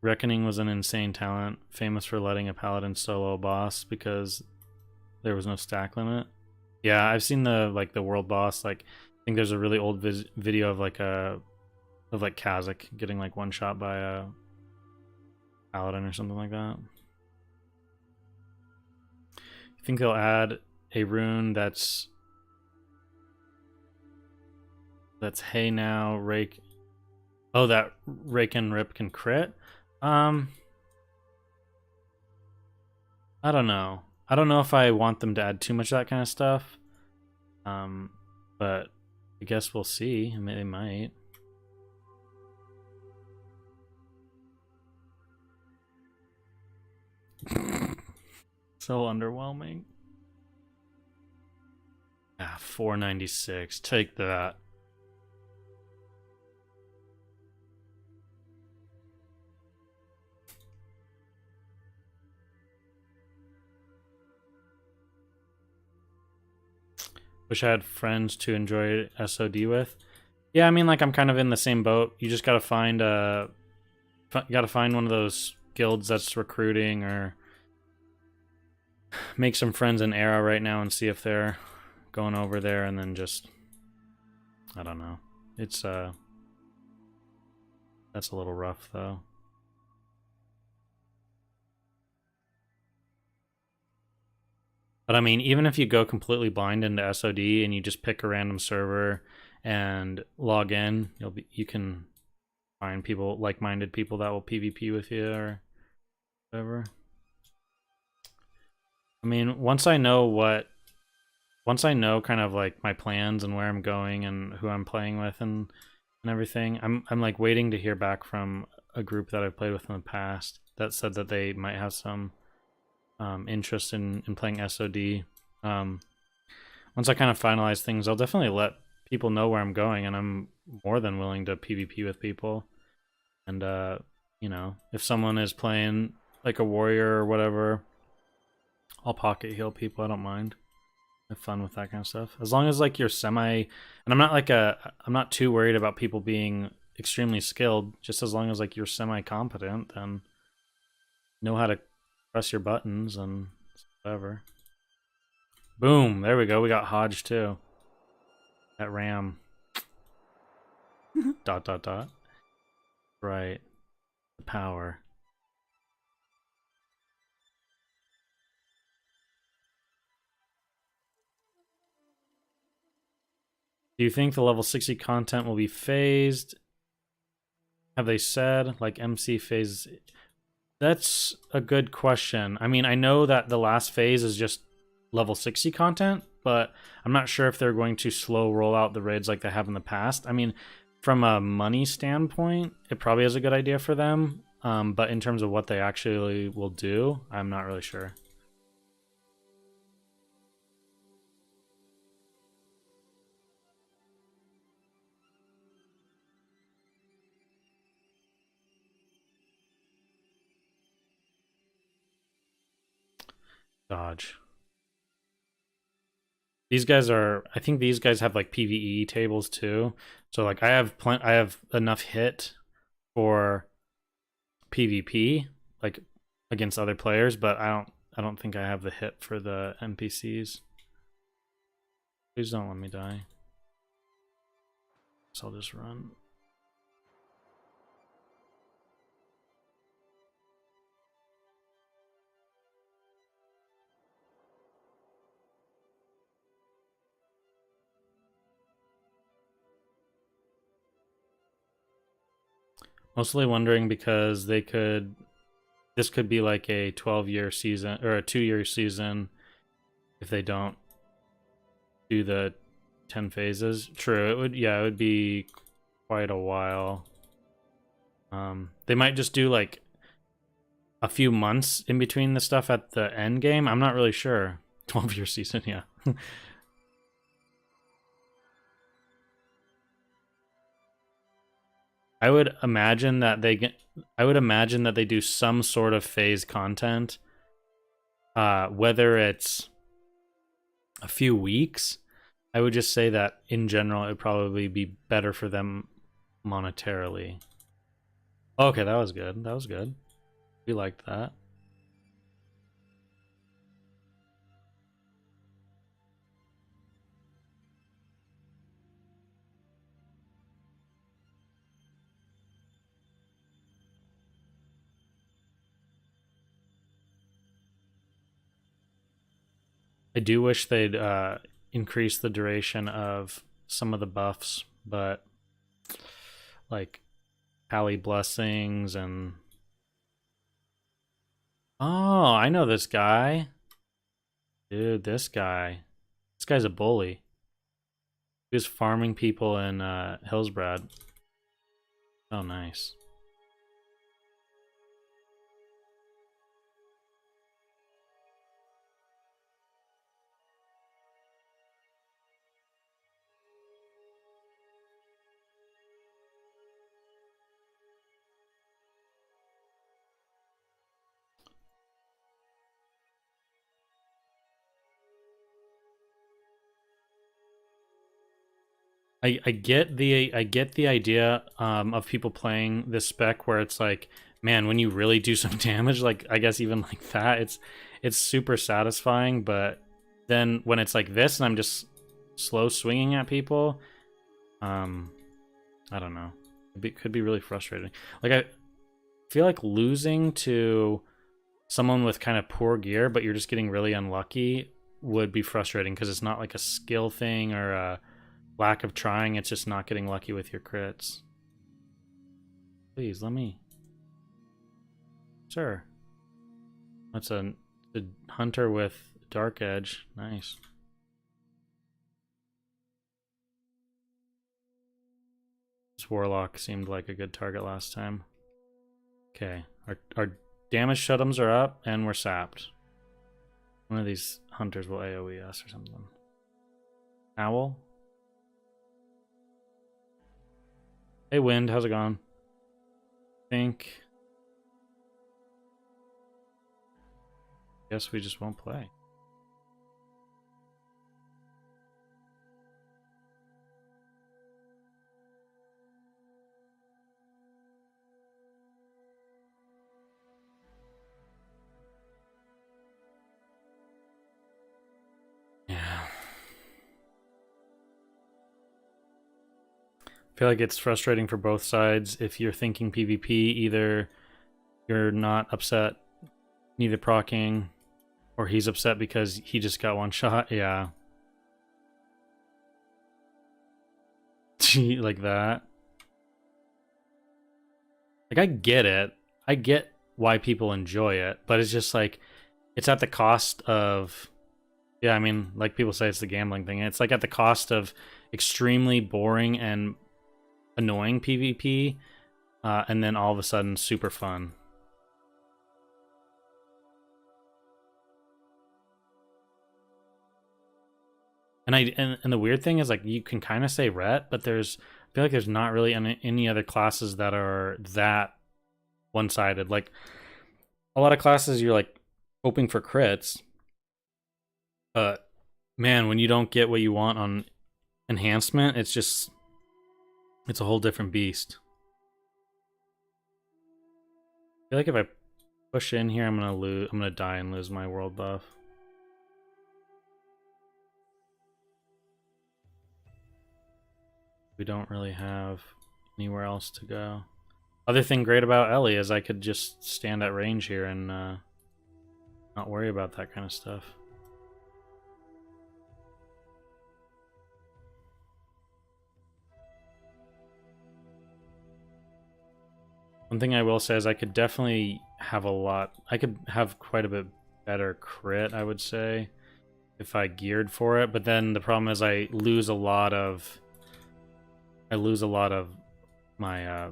Reckoning was an insane talent, famous for letting a paladin solo a boss because there was no stack limit. Yeah, I've seen the world boss. Like, I think there's a really old video of Kazakh getting like one shot by a paladin or something like that. You think they'll add a rune that's hey now rake? Oh, that rake and rip can crit. I don't know. I don't know if I want them to add too much of that kind of stuff. But I guess we'll see. I mean, they might. So underwhelming. Ah, 496. Take that. Wish I had friends to enjoy SOD with. Yeah, I mean, like, I'm kind of in the same boat. You just gotta find one of those guilds that's recruiting, or make some friends in Era right now and see if they're going over there, and then just, I don't know. It's that's a little rough though. But I mean, even if you go completely blind into SOD and you just pick a random server and log in, you can find people, like-minded people that will PvP with you or whatever. I mean, once I know kind of like my plans and where I'm going and who I'm playing with and everything, I'm like waiting to hear back from a group that I've played with in the past that said that they might have some interest in playing SOD. Once I kind of finalize things, I'll definitely let people know where I'm going, and I'm more than willing to PvP with people. And you know, if someone is playing like a warrior or whatever, I'll pocket heal people. I don't mind. Have fun with that kind of stuff. As long as like you're and I'm not too worried about people being extremely skilled. Just as long as like you're semi-competent, then know how to press your buttons and whatever. Boom, there we go. We got Hodge too. That ram. dot. Right. The power. Do you think the level 60 content will be phased? Have they said like MC phase? That's a good question. I mean, I know that the last phase is just level 60 content, but I'm not sure if they're going to slow roll out the raids like they have in the past. I mean, from a money standpoint, it probably is a good idea for them. But in terms of what they actually will do, I'm not really sure. Dodge. These guys are, I think these guys have like PvE tables too. So like I have enough hit for PvP, like against other players, but I don't think I have the hit for the NPCs. Please don't let me die. So I'll just run. Mostly wondering because this could be like a 12-year season or a 2-year season if they don't do the 10 phases. True, it would be quite a while. They might just do like a few months in between the stuff at the end game. I'm not really sure. 12-year season, yeah. I would imagine that they do some sort of phase content, whether it's a few weeks. I would just say that in general, it would probably be better for them monetarily. Okay, that was good. That was good. We liked that. I do wish they'd increase the duration of some of the buffs, but like Pally Blessings and... Oh, I know this guy. Dude, this guy. This guy's a bully. He was farming people in Hillsbrad. Oh, nice. I get the idea of people playing this spec where it's like, man, when you really do some damage, like I guess even like that, it's super satisfying. But then when it's like this and I'm just slow swinging at people, I don't know. It could be really frustrating. Like I feel like losing to someone with kind of poor gear, but you're just getting really unlucky would be frustrating because it's not like a skill thing or a lack of trying, it's just not getting lucky with your crits. Please, let me... Sir. That's a hunter with Dark Edge. Nice. This Warlock seemed like a good target last time. Okay, our damage shut'ems are up, and we're sapped. One of these hunters will AoE us or something. Owl? Hey Wind, how's it going? Guess we just won't play. Yeah. I feel like it's frustrating for both sides. If you're thinking PvP, either you're not upset, neither proccing, or he's upset because he just got one shot. Yeah. Like that. Like, I get it. I get why people enjoy it, but it's just like, it's at the cost of, yeah, I mean, like people say, it's the gambling thing. It's like at the cost of extremely boring and annoying PvP, and then all of a sudden super fun. And the weird thing is, like, you can kind of say ret, but I feel like there's not really any other classes that are that one-sided. Like, a lot of classes you're like hoping for crits, but man, when you don't get what you want on enhancement, it's a whole different beast. I feel like if I push in here, I'm gonna die and lose my world buff. We don't really have anywhere else to go. Other thing great about Ellie is I could just stand at range here and not worry about that kind of stuff. One thing I will say is I could definitely have I could have quite a bit better crit, I would say, if I geared for it. But then the problem is I lose a lot of my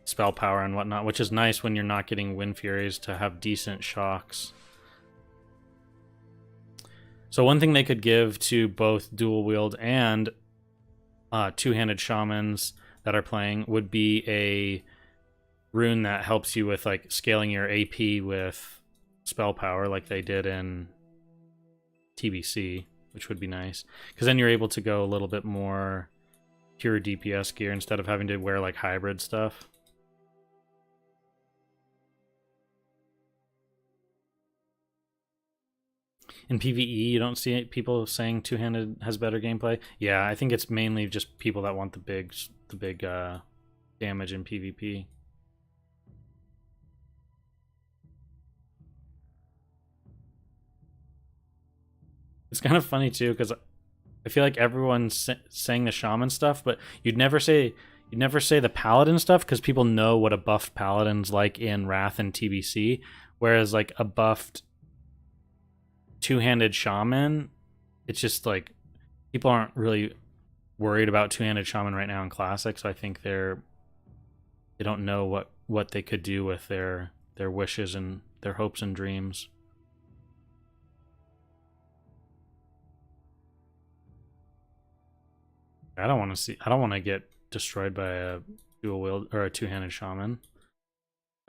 spell power and whatnot, which is nice when you're not getting Wind Furies to have decent shocks. So one thing they could give to both dual wield and two-handed shamans that are playing would be a rune that helps you with like scaling your AP with spell power, like they did in TBC, which would be nice, because then you're able to go a little bit more pure DPS gear instead of having to wear like hybrid stuff. In PvE, you don't see people saying two-handed has better gameplay. Yeah, I think it's mainly just people that want the big damage in PvP. It's kind of funny too, because I feel like everyone's saying the shaman stuff, but you'd never say the paladin stuff because people know what a buffed paladin's like in Wrath and TBC, whereas like a buffed two-handed shaman, it's just like people aren't really worried about two-handed shaman right now in Classic, so I think they don't know what they could do with their wishes and their hopes and dreams. I don't want to get destroyed by a dual wield or a two-handed shaman.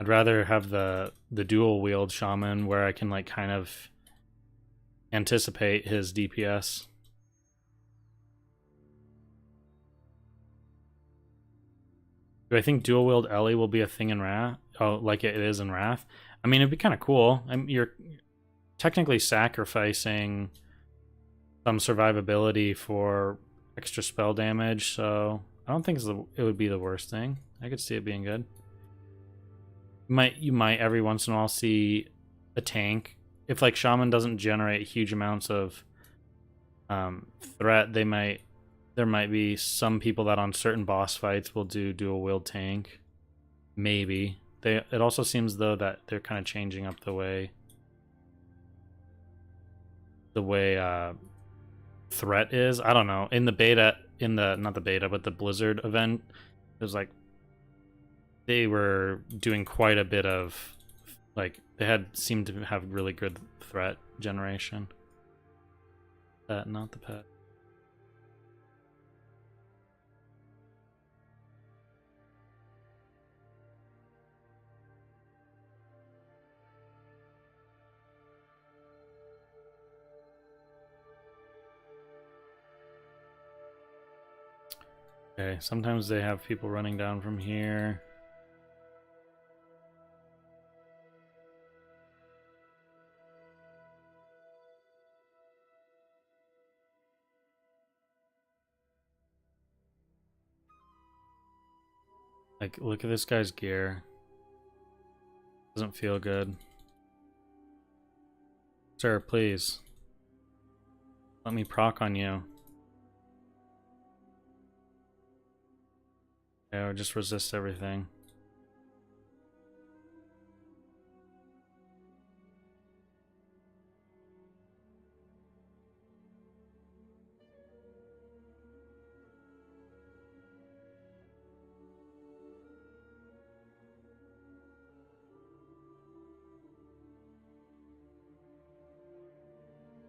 I'd rather have the dual wield shaman where I can like kind of anticipate his DPS. Do I think dual wield Ellie will be a thing in Wrath? Oh, like it is in Wrath? I mean, it'd be kind of cool. You're technically sacrificing some survivability for extra spell damage, so I don't think it would be the worst thing. I could see it being good. You might every once in a while see a tank. If like Shaman doesn't generate huge amounts of threat, there might be some people that on certain boss fights will do dual wield tank. Maybe. It also seems though that they're kind of changing up the way threat is. I don't know. In the beta, not the beta, but the Blizzard event, it was like they were doing quite a bit of like seemed to have really good threat generation. That not the pet. Okay, sometimes they have people running down from here. Like, look at this guy's gear. Doesn't feel good. Sir, please. Let me proc on you. Yeah, or just resist everything.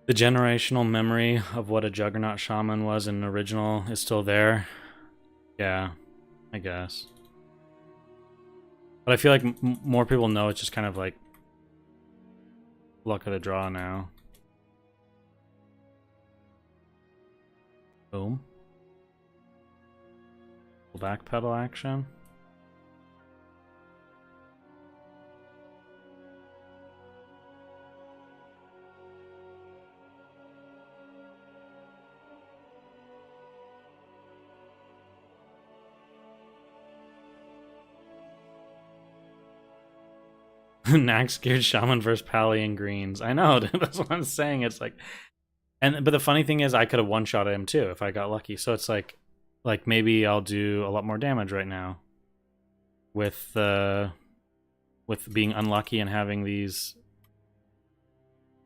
The generational memory of what a Juggernaut Shaman was in an original is still there. Yeah, I guess. But I feel like more people know it's just kind of like luck of the draw now. Boom. Backpedal action. Nax geared Shaman versus Pally and greens. I know, dude, that's what I'm saying. It's like, but the funny thing is, I could have one-shot him too if I got lucky. So it's like maybe I'll do a lot more damage right now with being unlucky and having these.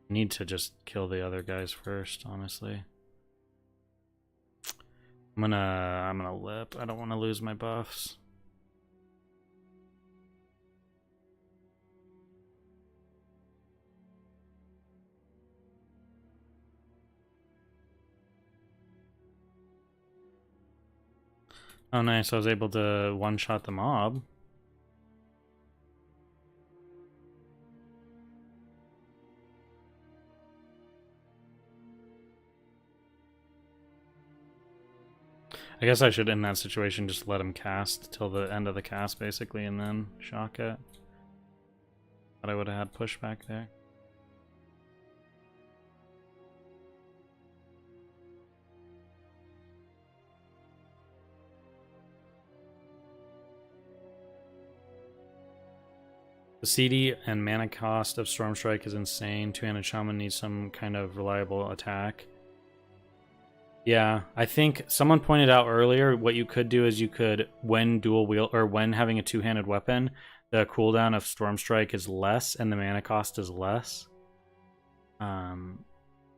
I need to just kill the other guys first, honestly. I'm gonna lip. I don't want to lose my buffs. Oh, nice. I was able to one-shot the mob. I guess I should, in that situation, just let him cast till the end of the cast, basically, and then shock it. But I would have had pushback there. The CD and mana cost of Stormstrike is insane. Two-handed Shaman needs some kind of reliable attack. Yeah, I think someone pointed out earlier what you could do is you could, when dual wield or when having a two-handed weapon, the cooldown of Stormstrike is less and the mana cost is less. And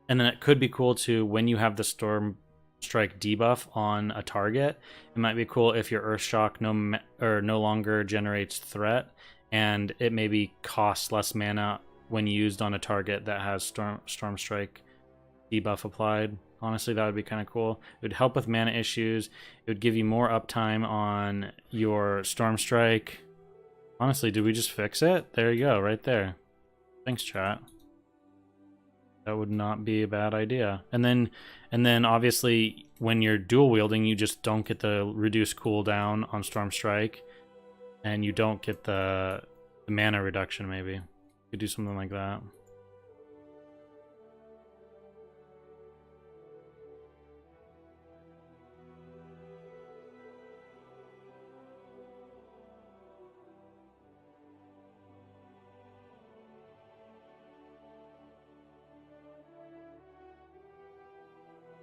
then it could be cool to, when you have the Stormstrike debuff on a target, it might be cool if your Earthshock no longer generates threat, and it maybe costs less mana when used on a target that has Stormstrike debuff applied. Honestly, that would be kind of cool. It would help with mana issues. It would give you more uptime on your Stormstrike. Honestly, did we just fix it? There you go, right there. Thanks, chat. That would not be a bad idea. And then obviously, when you're dual wielding, you just don't get the reduced cooldown on Stormstrike. And you don't get the mana reduction, maybe. You could do something like that.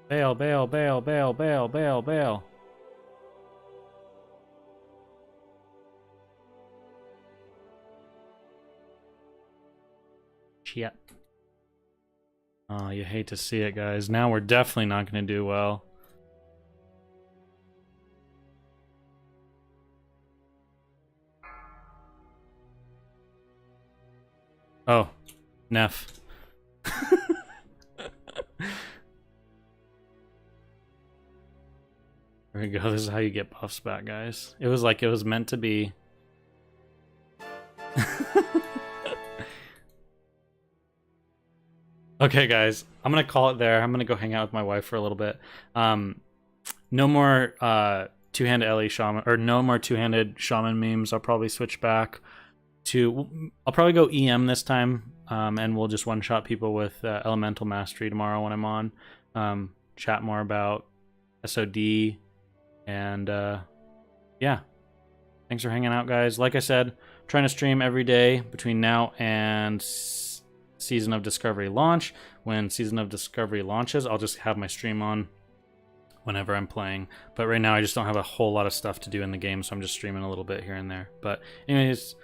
Bail, bail, bail, bail, bail, bail, bail. Shit. Oh, you hate to see it, guys. Now we're definitely not going to do well. Oh, Neff. There we go. This is how you get buffs back, guys. It was like it was meant to be. Okay, guys. I'm going to call it there. I'm going to go hang out with my wife for a little bit. No more two-handed LE Shaman, or no more two-handed Shaman memes. I'll probably switch back to... I'll probably go EM this time, and we'll just one-shot people with Elemental Mastery tomorrow when I'm on. Chat more about SOD. And yeah, thanks for hanging out, guys. Like I said, trying to stream every day between now and Season of Discovery launch. When Season of Discovery launches, I'll just have my stream on whenever I'm playing. But right now I just don't have a whole lot of stuff to do in the game, so I'm just streaming a little bit here and there. But anyways,